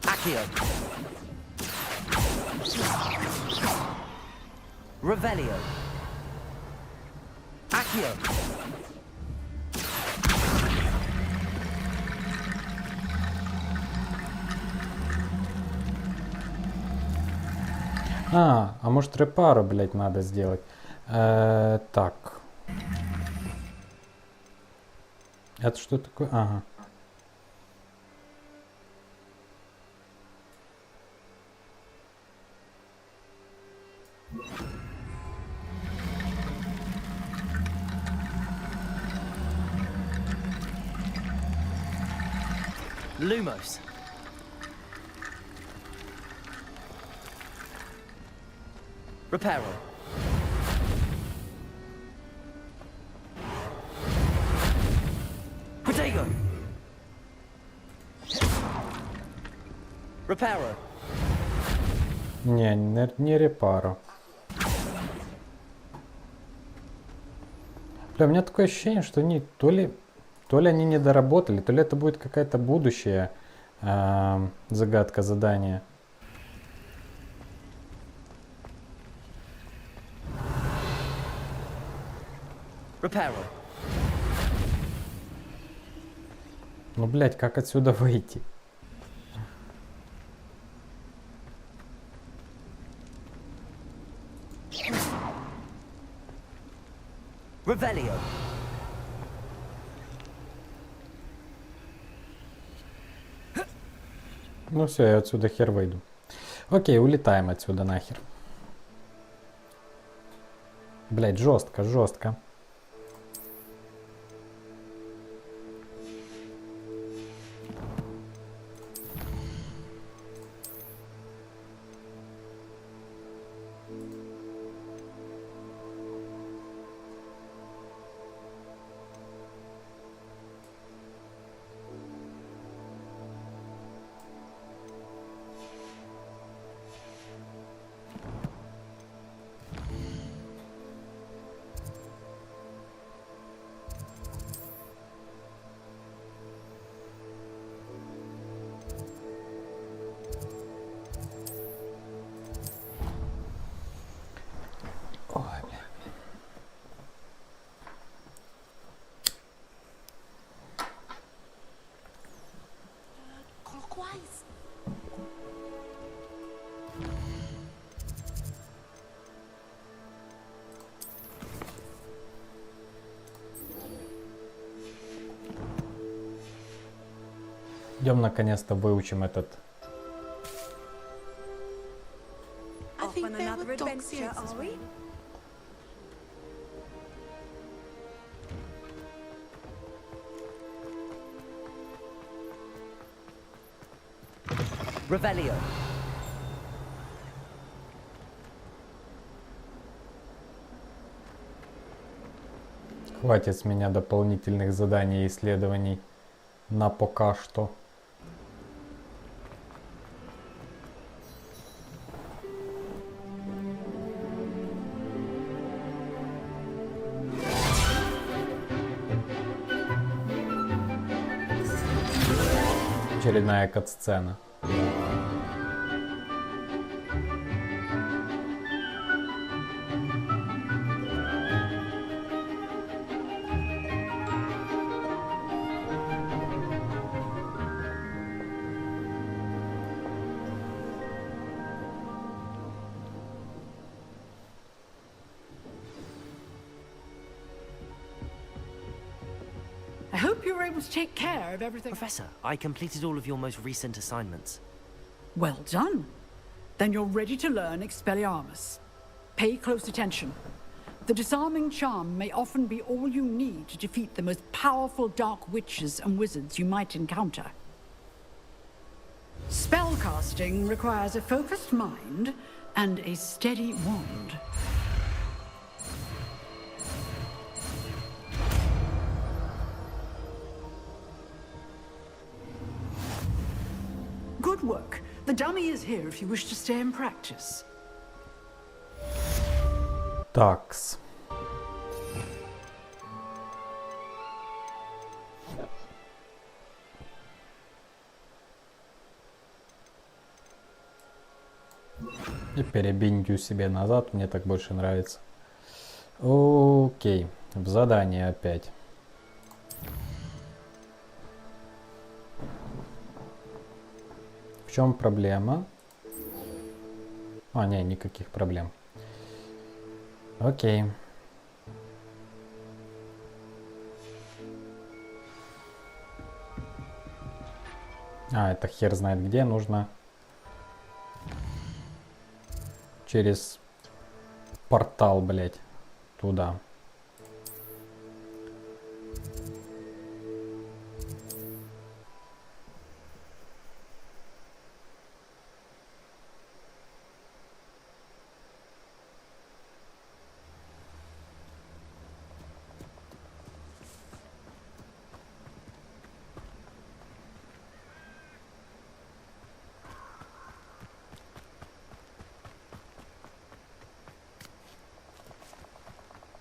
Accio. Revelio. Accio. А может репару, блядь, надо сделать. Так. Это что такое? Ага. Lumos. Reparo. Protego. Reparo. Не репару. Бля, у меня такое ощущение, что они то ли они не доработали, то ли это будет какая-то будущая загадка задания. Ну, блядь, как отсюда выйти? Revelio. Ну все, я отсюда хер выйду. Окей, улетаем отсюда нахер. Блядь, жестко, жестко. Идем наконец-то выучим этот. Off on another adventure, are we? Revelio. Хватит с меня дополнительных заданий и исследований на пока что. Очередная кат-сцена. I hope you were able to take care of everything. Professor, I completed all of your most recent assignments. Well done. Then you're ready to learn Expelliarmus. Pay close attention. The disarming charm may often be all you need to defeat the most powerful dark witches and wizards you might encounter. Spellcasting requires a focused mind and a steady wand. Good work. The dummy is here if you wish to stay and practice. Такс. И перебинью себе назад, мне так больше нравится. Окей, в задание опять. В чем проблема? А, не, никаких проблем. Окей. А, это хер знает где, нужно через портал, блять, туда.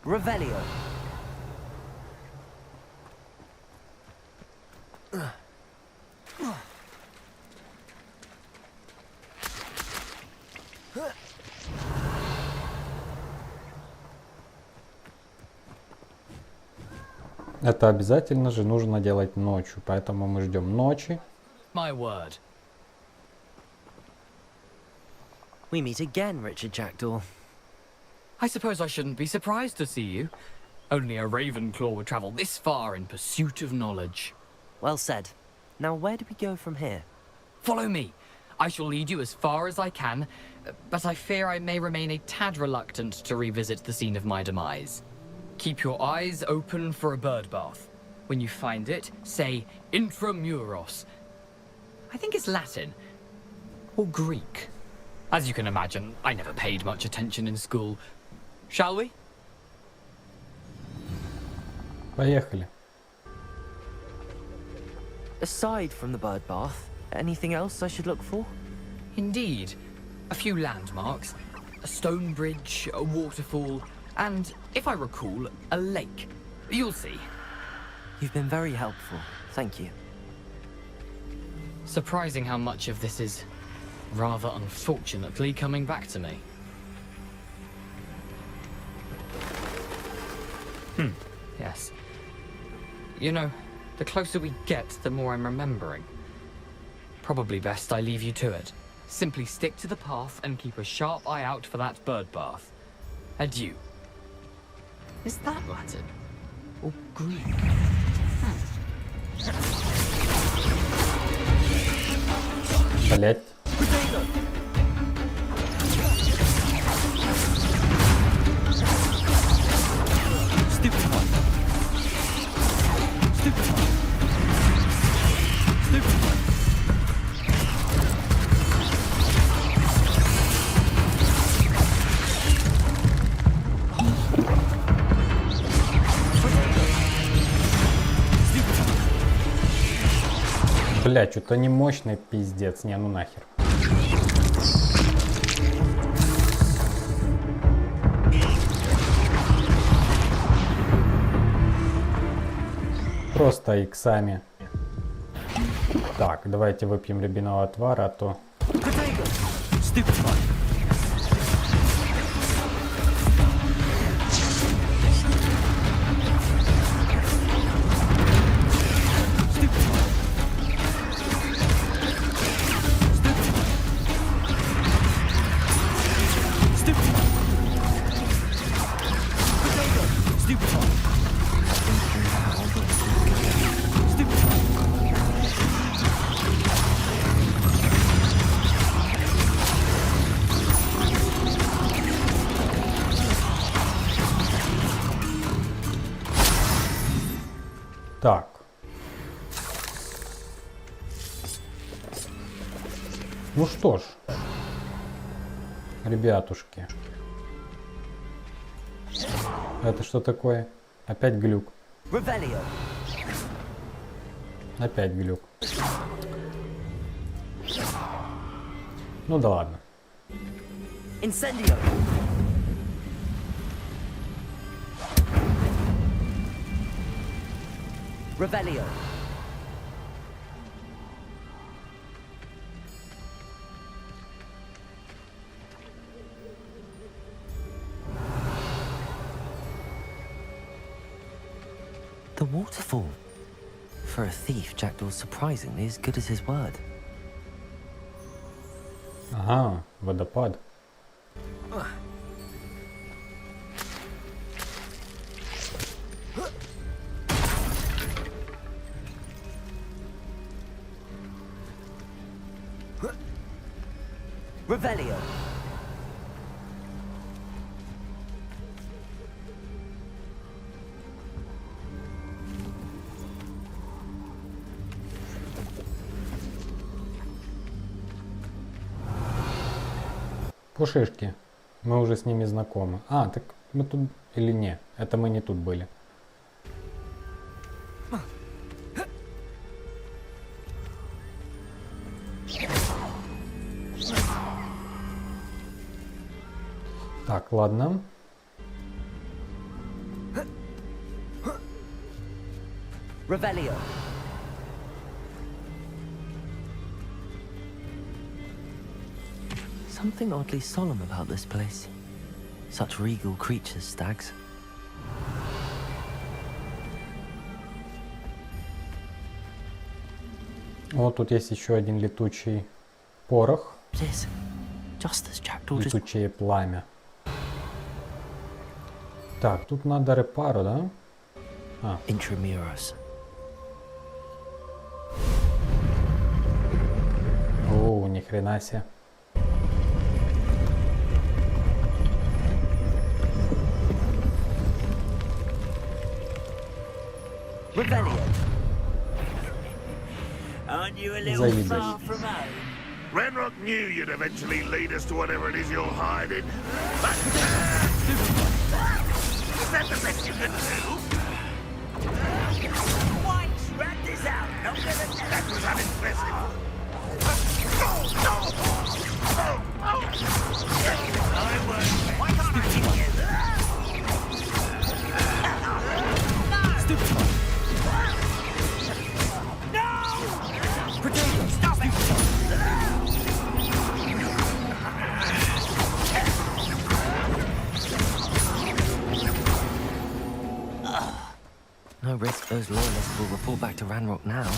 Revelio. Это обязательно же нужно делать ночью, поэтому мы ждем ночи. My word. We meet again, Richard Jackdaw. I suppose I shouldn't be surprised to see you. Only a Ravenclaw would travel this far in pursuit of knowledge. Well said. Now where do we go from here? Follow me. I shall lead you as far as I can, but I fear I may remain a tad reluctant to revisit the scene of my demise. Keep your eyes open for a bird bath. When you find it, say intramuros. I think it's Latin. Or Greek. As you can imagine, I never paid much attention in school. Shall we? Поехали. Aside from the bird bath, anything else I should look for? Indeed. A few landmarks. A stone bridge, a waterfall, and, if I recall, a lake. You'll see. You've been very helpful. Thank you. Surprising how much of this is, rather unfortunately, coming back to me. Yes. You know, the closer we get, the more I'm remembering. Probably best I leave you to it. Simply stick to the path and keep a sharp eye out for that bird bath. Adieu. Is that Latin? Or Greek? Блять. Бля, что-то не мощный пиздец, не, ну нахер. Просто иксами. Так, давайте выпьем рябинового отвара, а то... Так. Ну что ж, ребятушки. Это что такое? Опять глюк. Опять глюк. Ну да ладно. Incendio. Revelio. The waterfall. For a thief, Jackdaw's surprisingly as good as his word. Ага, водопад. Revelio. Пушишки. Мы уже с ними знакомы. А, так мы тут или не? Это мы не тут были. Так, ладно. Revelio. Something oddly solemn about this place. Such regal creatures, stags. Вот тут есть еще один летучий порох. Летучее пламя. Так, тут надо репару, да? А. О, ни хрена себе. Aren't you a little far from home? Ranrock knew you'd eventually lead us to whatever it is you're hiding. But is that the best you can do? Why rat this out? Not gonna. That was unimpressive. Why can't I hit you? Stupid. No! Potato, stop it! No risk those loyalists will report back to Ranrock now.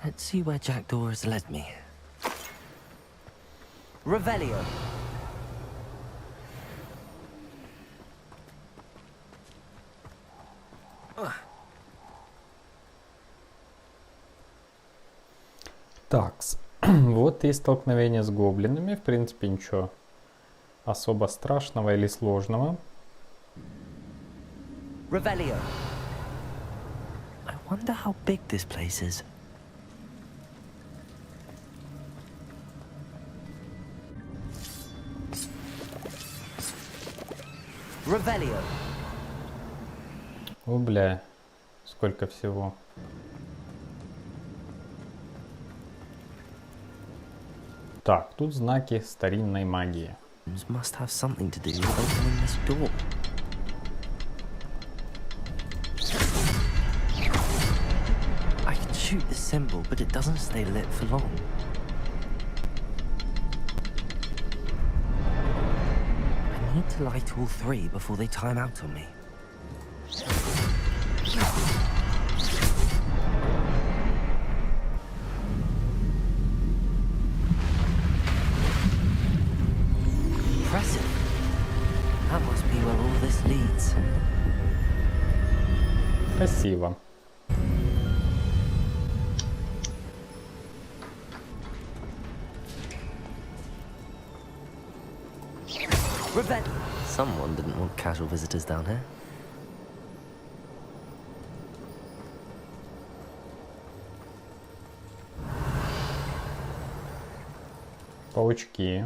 Let's see where Jackdaw has led me. Revelio. Такс. Вот и столкновение с гоблинами. В принципе, ничего особо страшного или сложного. Revelio. I wonder how big this place is. Revelio. О, бля. Сколько всего. Так, тут знаки старинной магии. Must have something to do with opening this door. I can shoot the symbol, but it doesn't stay lit for long. I need to light all three before they time out on me. Impressive. That must be where all this leads. Красиво. Someone didn't want casual visitors down here. Паучки.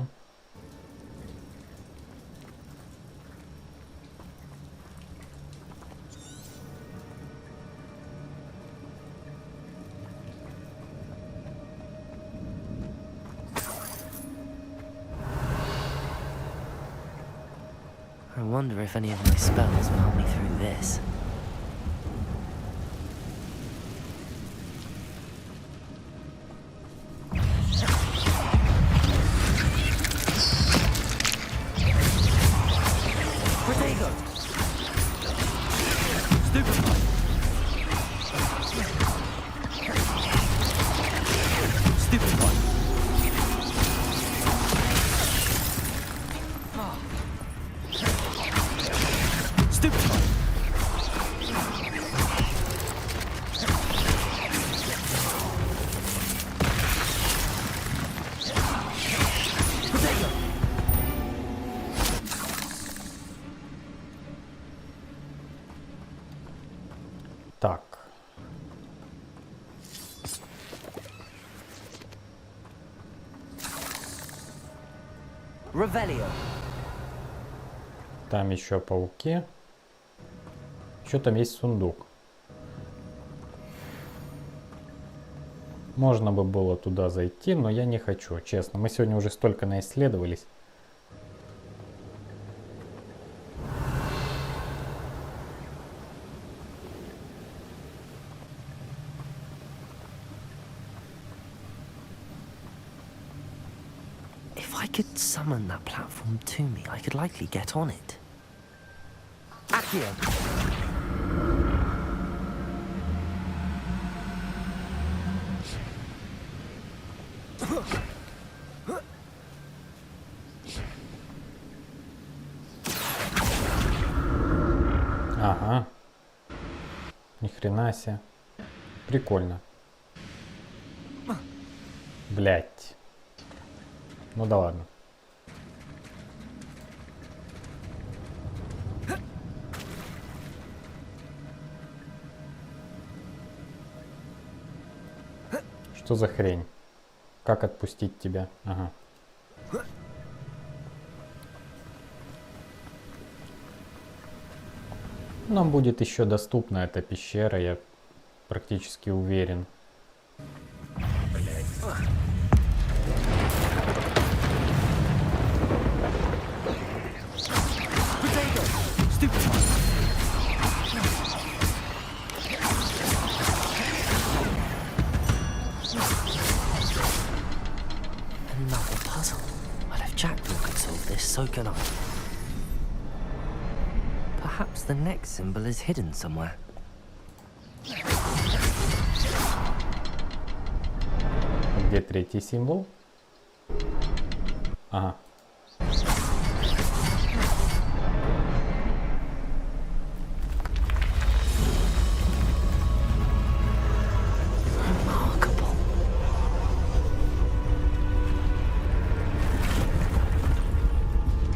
I wonder if any of my spells will help me through this. Potato! Stupid! Stupid one! Stupid one! Potato! Так. Revelio. Там еще пауки. Еще там есть сундук. Можно бы было туда зайти, но я не хочу, честно. Мы сегодня уже столько наисследовались. If I could summon that platform to me, I could likely get on it. Accio. хрена себе. Прикольно. Блять. Ну да ладно. Что за хрень? Как отпустить тебя? Ага. Нам будет еще доступна эта пещера, я практически уверен. Another puzzle. Well, if Jackdaw could solve this, so can I. Perhaps the next symbol is hidden somewhere. Где третий символ? Ага.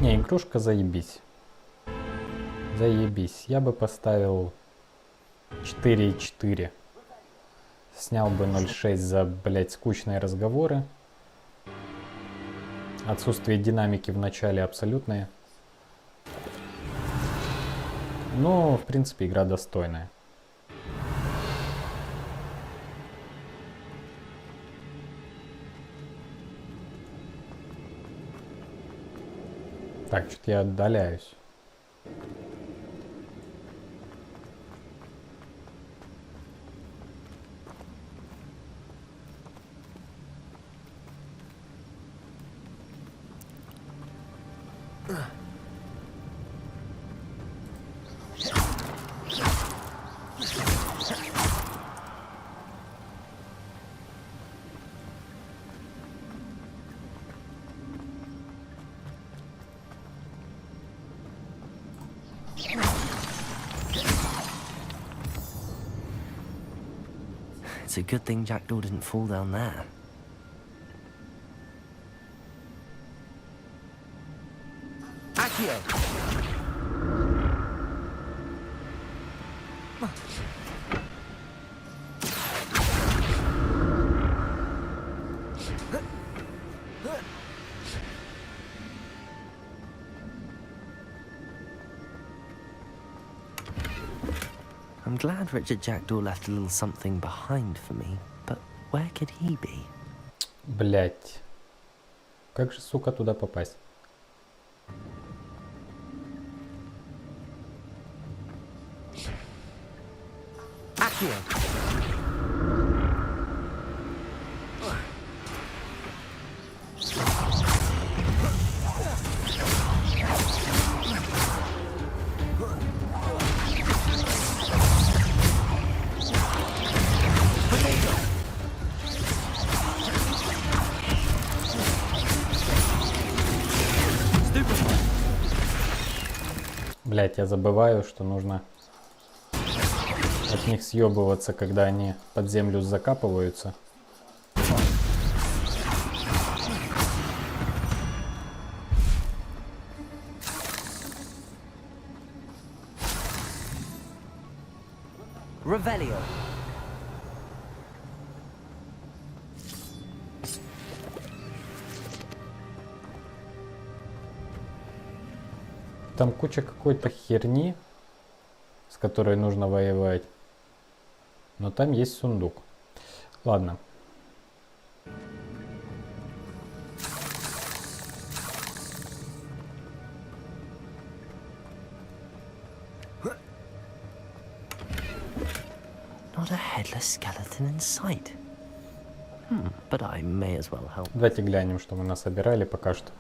Не, игрушка заебись. Заебись. Я бы поставил 4,4. Снял бы 0,6 за, блять, скучные разговоры. Отсутствие динамики в начале абсолютное. Но, в принципе, игра достойная. Так, что-то я отдаляюсь. It's a good thing Jackdaw didn't fall down there. Accio! I'm glad Richard Jackdaw left a little something behind for me, but where could he be? Блять. Как же, сука, туда попасть? Accio! Блять, я забываю, что нужно от них съебываться, когда они под землю закапываются. Revelio. Там куча какой-то херни, с которой нужно воевать. Но там есть сундук. Ладно. Not a headless skeleton in sight. But I may as well help. Давайте глянем, что мы насобирали пока что.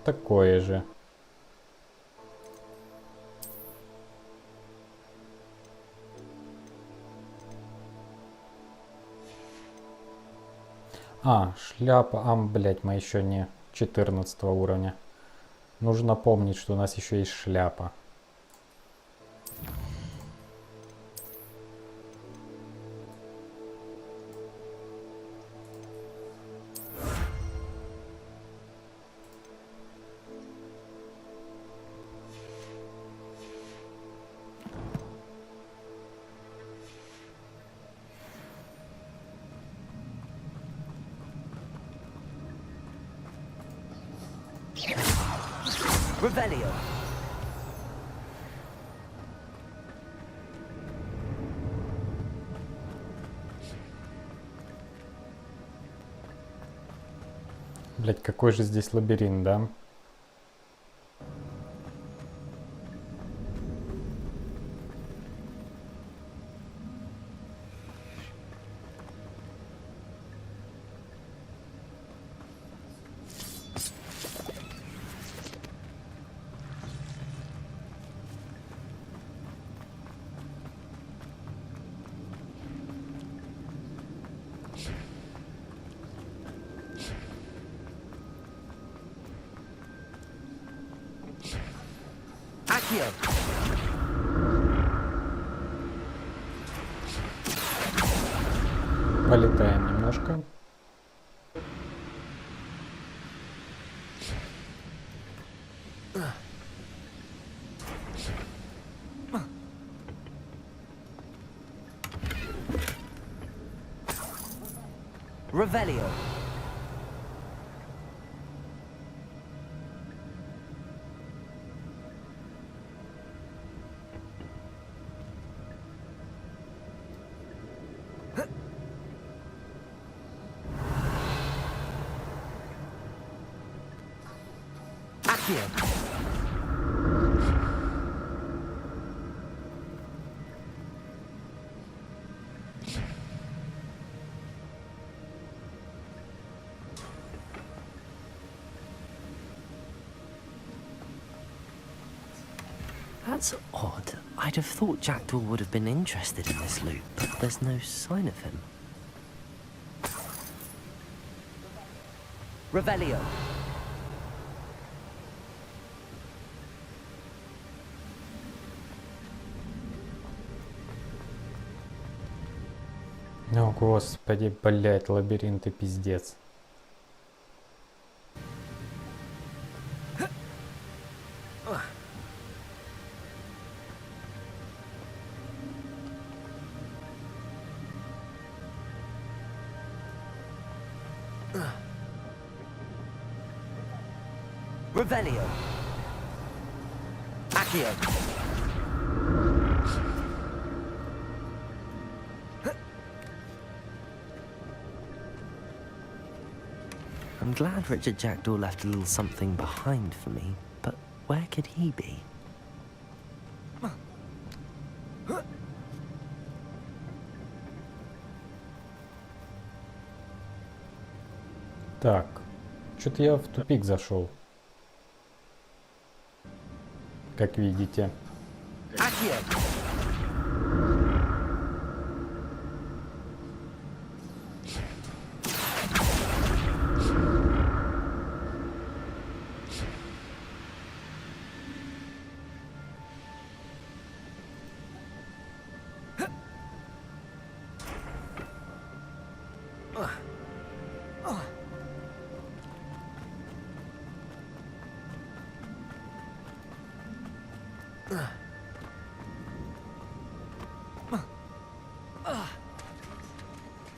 Такое же. А, шляпа. А, блять, мы еще не 14 уровня. Нужно помнить, что у нас еще есть шляпа. Revelio. Блять, какой же здесь лабиринт, да? Полетаем немножко. Revelio. That's odd. I'd have thought Jackdaw would have been interested in this loot, but there's no sign of him. Revelio. О, господи, блять, лабиринты пиздец. Revelio. Accio. I'm glad Richard Jackdaw left a little something behind for me, but where could he be? Так, что-то я в тупик зашел. Как видите.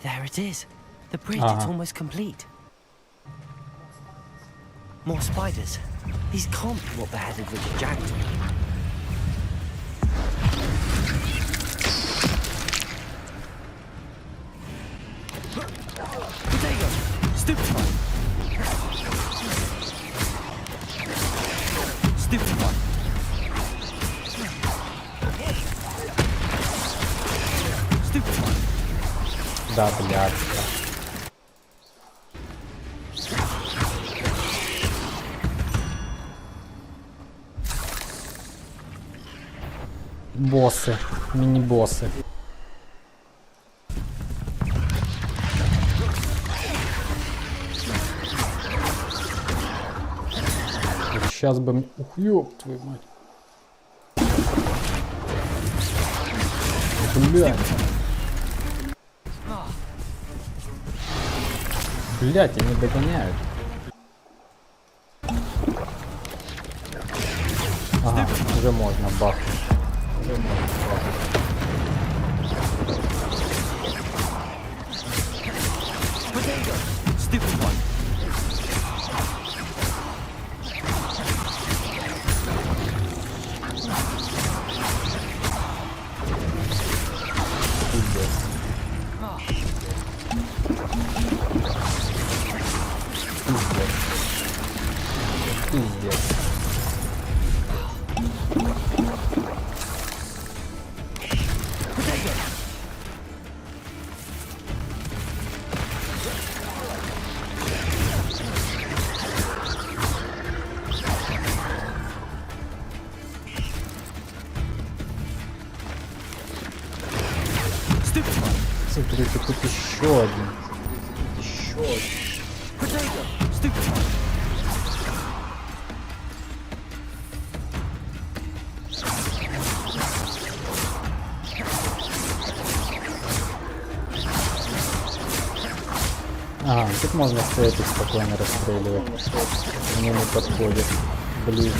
There it is. The bridge is almost complete. More spiders. These can't be what beheaded Richard Jackdaw. Potato! Stupefy! Stupefy! Stupefy! Да, блядь. Боссы, мини-боссы. сейчас бы... Ух, ёб твою мать. Блядь. Блядь, они догоняют. Ага, уже можно бахнуть. Уже можно бахнуть. Смотрите, тут еще один. Еще один. Ага, тут можно стоять и спокойно расстреливать. Мне не подходит. Ближе.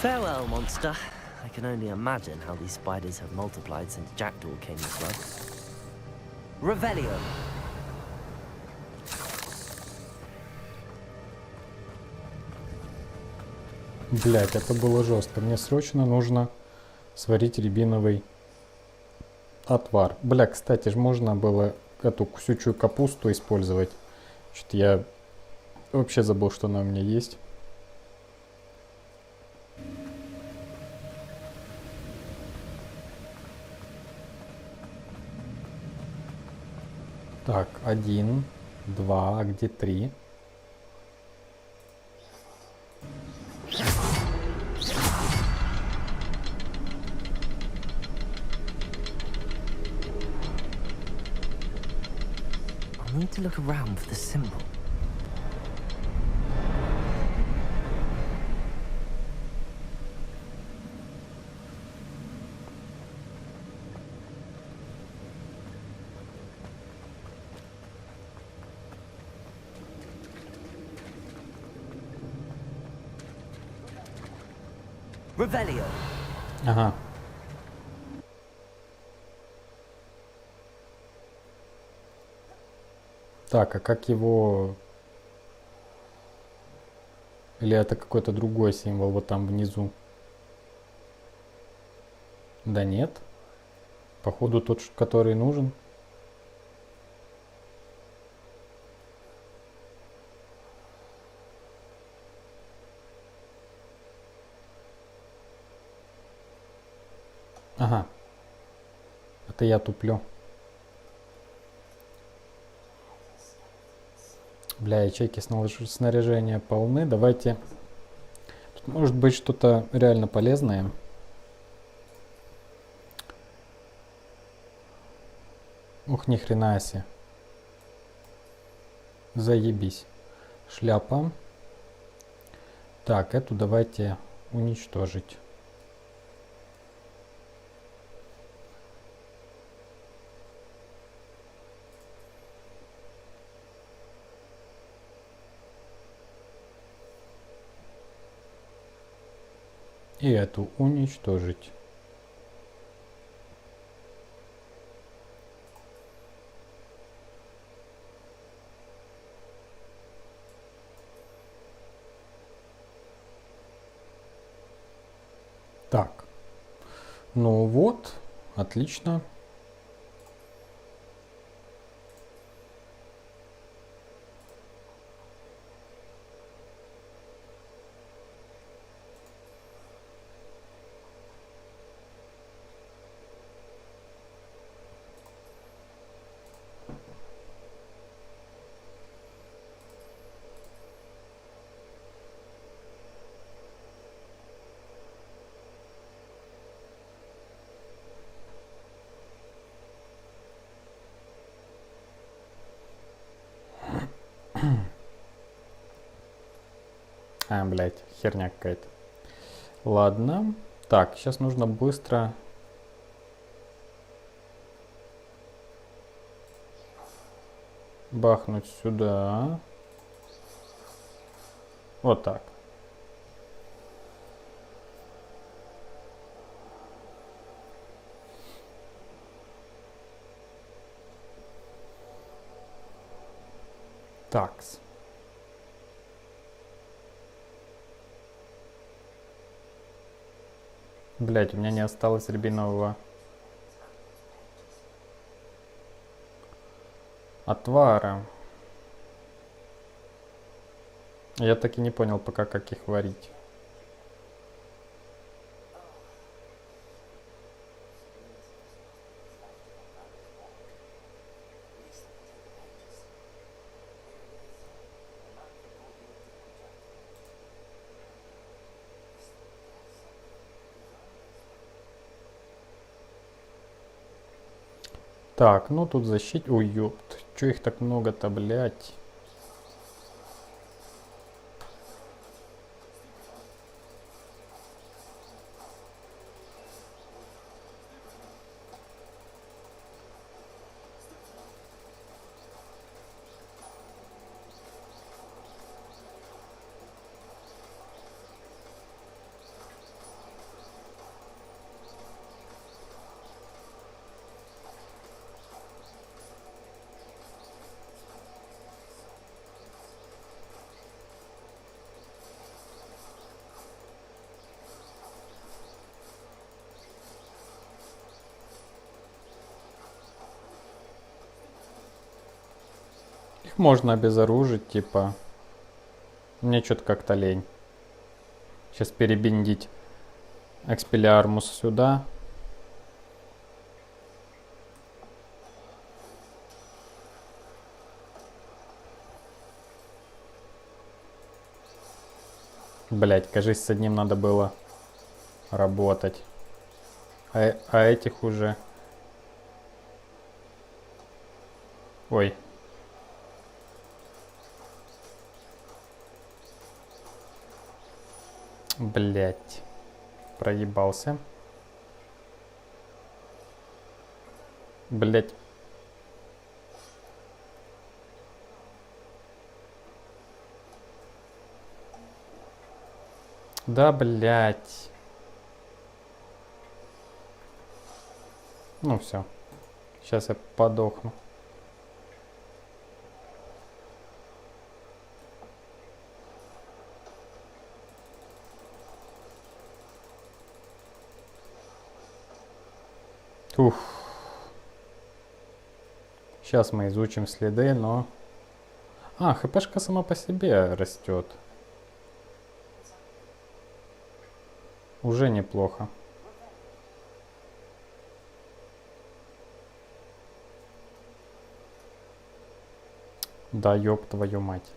Farewell, monster. I can only imagine how these spiders have multiplied since Jackdaw came this way. Revelio. Блять, это было жестко. Мне срочно нужно сварить рябиновый отвар. Бля, кстати, ж можно было эту кусючую капусту использовать. Что-то я вообще забыл, что она у меня есть. Так, 1, 2, а где 3? I need to look around for the symbol. Revelio. Ага. Так, а как его... Или это какой-то другой символ вот там внизу? Да нет. Походу тот, который нужен. Ага. Это я туплю. Бля, ячейки снаряжения полны. Давайте... Тут может быть что-то реально полезное. Ух, ни хрена себе. Заебись. Шляпа. Так, эту давайте уничтожить. И эту уничтожить. Так. Ну вот, отлично. Блядь, херня какая-то. Ладно. Так, сейчас нужно быстро... бахнуть сюда. Вот так. Такс. Блять, у меня не осталось рябинового отвара. Я так и не понял пока, как их варить. Так, ну тут защит... Ой, ёпт. Чё их так много-то, блядь? Их можно обезоружить, типа. Мне что-то как-то лень. Сейчас перебиндить экспеллиармус сюда. Блять, кажись, с одним надо было работать. А этих уже... Ой. Блять. Проебался. Блять. Да, блять. Ну все. Сейчас я подохну. Ух. Сейчас мы изучим следы, но... А, хпшка сама по себе растет. Уже неплохо. Да ёб твою мать.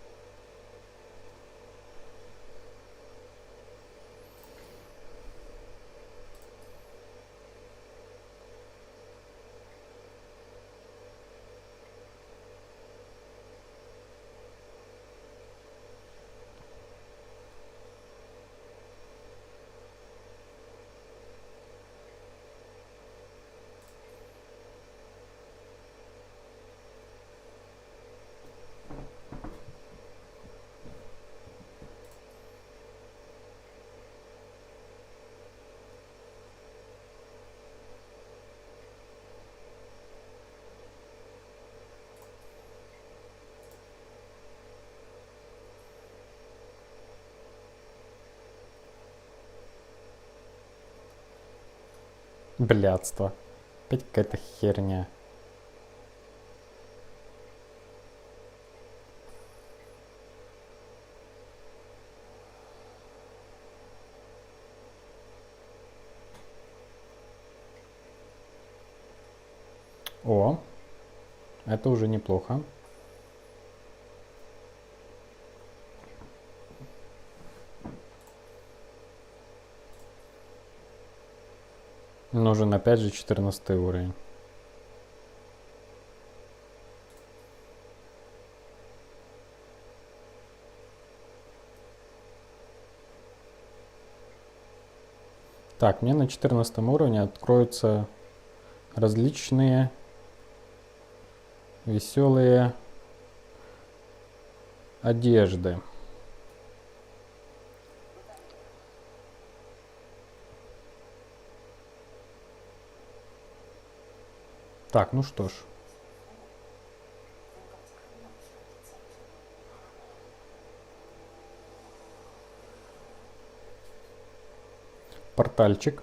Блядство. Опять какая-то херня. О, это уже неплохо. Нужен опять же 14 уровень. Так, мне на 14 уровне откроются различные веселые одежды. Так, ну что ж. Портальчик.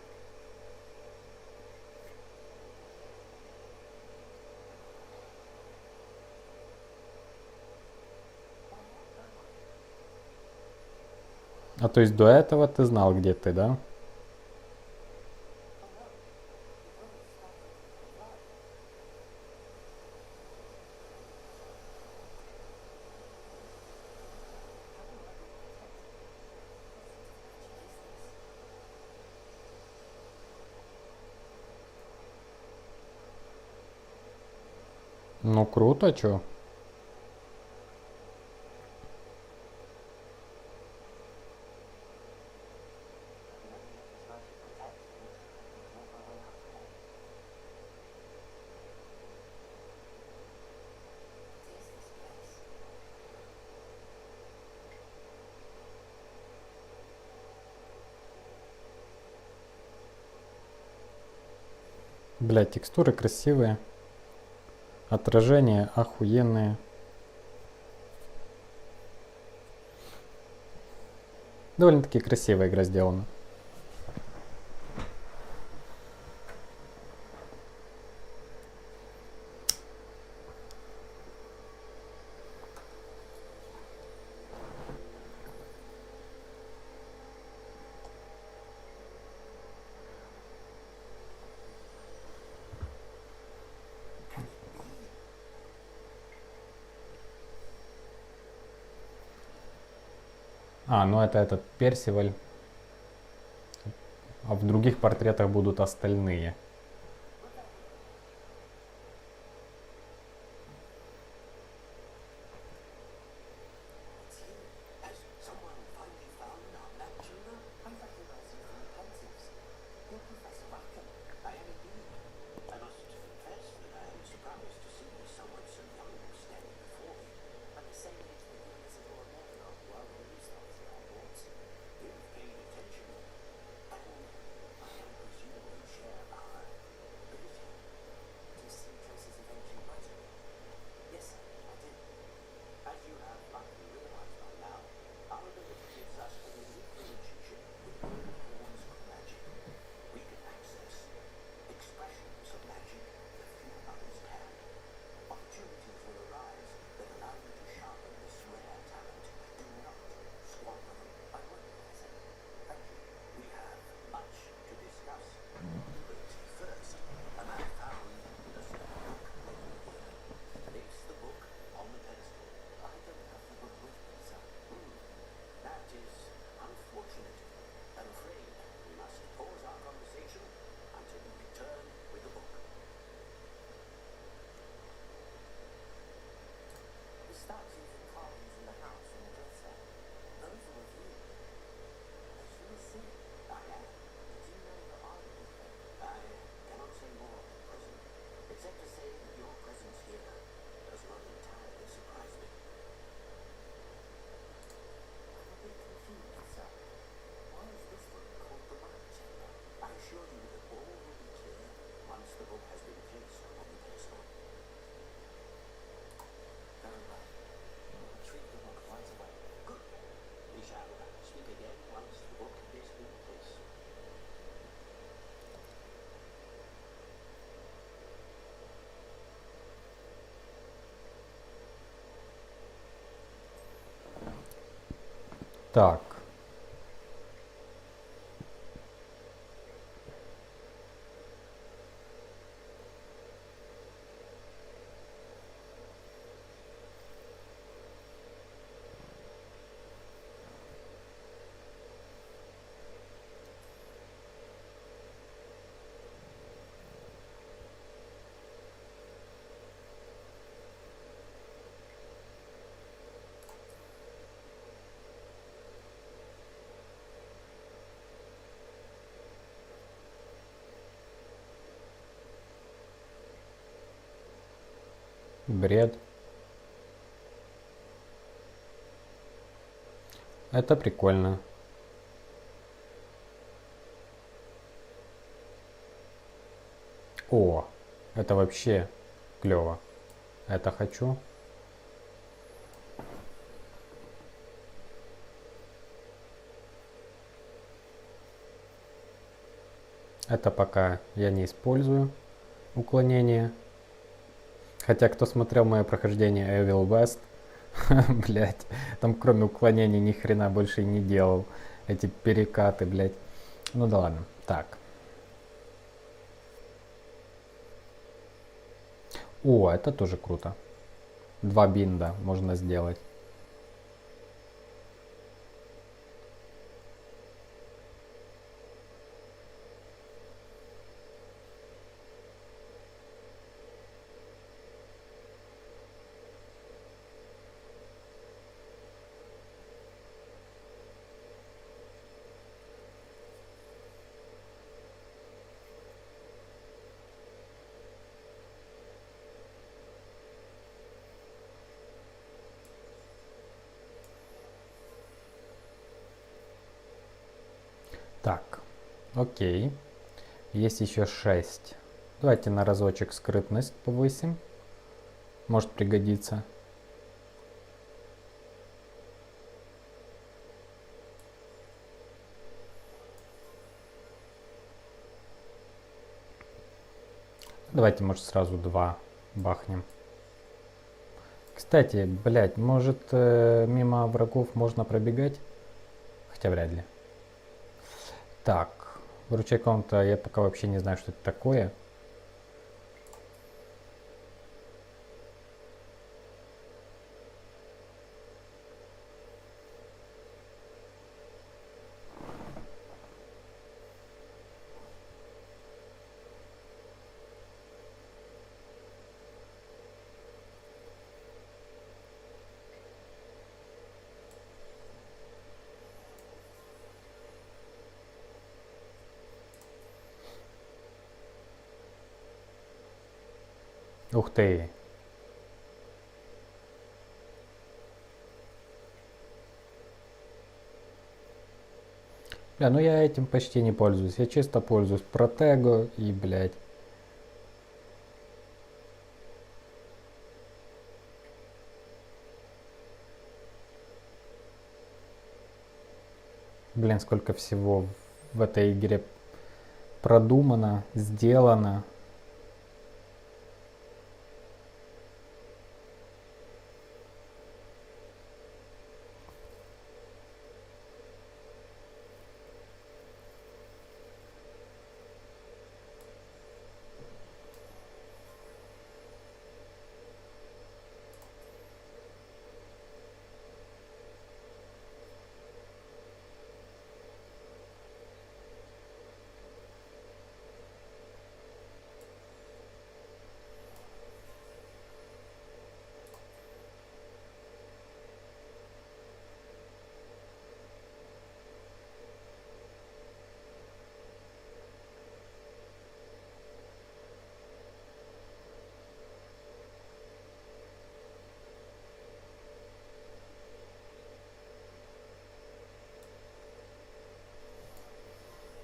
А то есть до этого ты знал, где ты, да? Ну круто, чё? Блядь, текстуры красивые. Отражения охуенные. Довольно-таки красивая игра сделана. А, ну это этот Персиваль. А в других портретах будут остальные. Так. Бред. Это прикольно. О, это вообще клево. Это хочу. Это пока я не использую уклонение. Хотя, кто смотрел мое прохождение Evil West, блять, там кроме уклонения ни хрена больше и не делал. Эти перекаты, блять. Ну да ладно. Так. О, это тоже круто. 2 бинда можно сделать. Так, окей. Есть еще 6. Давайте на разочек скрытность повысим. Может пригодиться. Давайте, может, сразу 2 бахнем. Кстати, блять, может мимо врагов можно пробегать? Хотя вряд ли. Так, выручай комната, я пока вообще не знаю, что это такое. Ух ты! Бля, ну я этим почти не пользуюсь. Я чисто пользуюсь протего и, блядь. Блин, сколько всего в этой игре продумано, сделано.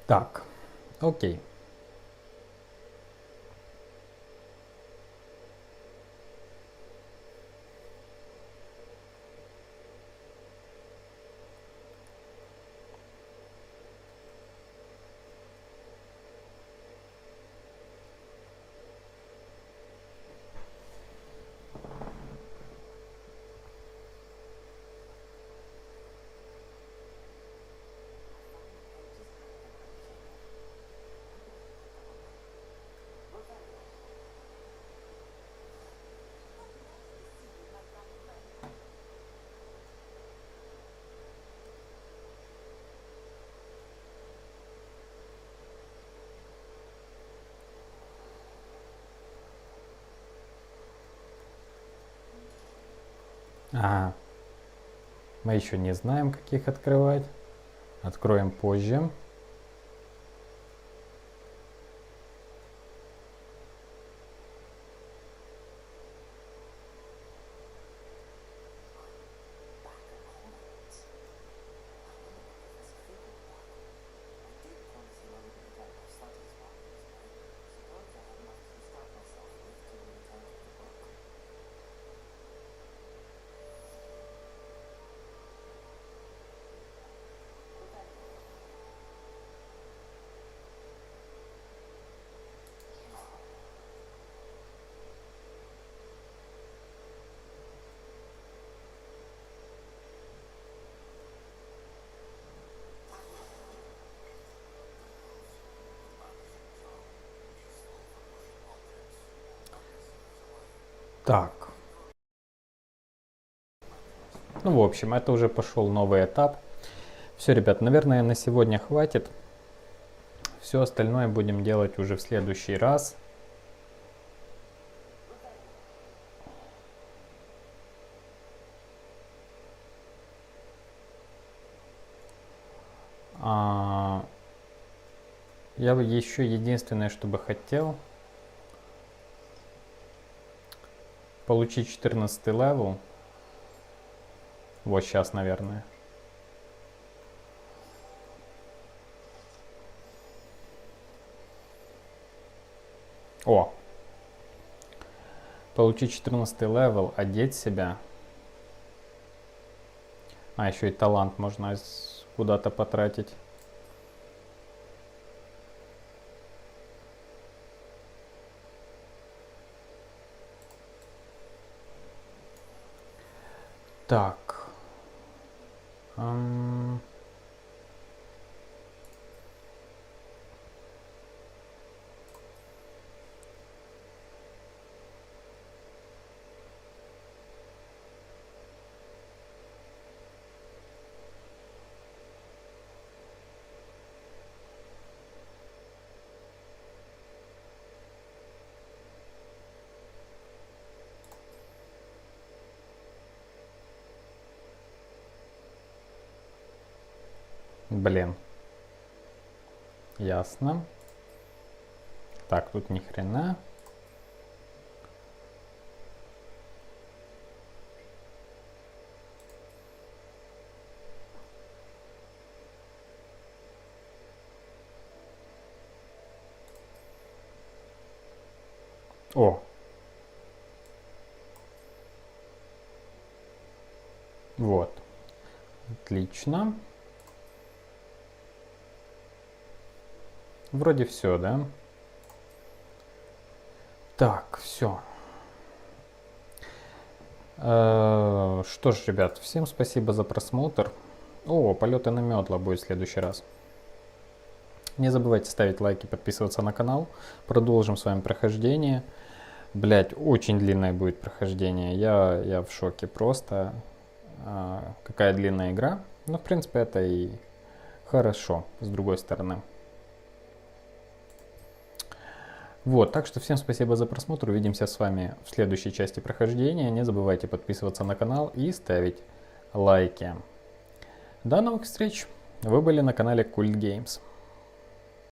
Так, окей. Ага. Мы еще не знаем, как их открывать. Откроем позже. Так. Ну, в общем, это уже пошел новый этап. Все, ребят, наверное, на сегодня хватит. Все остальное будем делать уже в следующий раз. Я еще единственное, что бы хотел, получить 14 левел. Вот сейчас, наверное. О! Получить 14 левел, одеть себя. А, еще и талант можно куда-то потратить. Так. Блин. Ясно. Так, тут ни хрена. О. Вот. Отлично. Вроде все, да? Так, все. Что ж, ребят, всем спасибо за просмотр. О, полеты на метла будет в следующий раз. Не забывайте ставить лайки, подписываться на канал. Продолжим с вами прохождение. Блять, очень длинное будет прохождение. Я в шоке просто. Какая длинная игра. Но, в принципе, это и хорошо, с другой стороны. Вот, так что всем спасибо за просмотр. Увидимся с вами в следующей части прохождения. Не забывайте подписываться на канал и ставить лайки. До новых встреч! Вы были на канале Cult Games.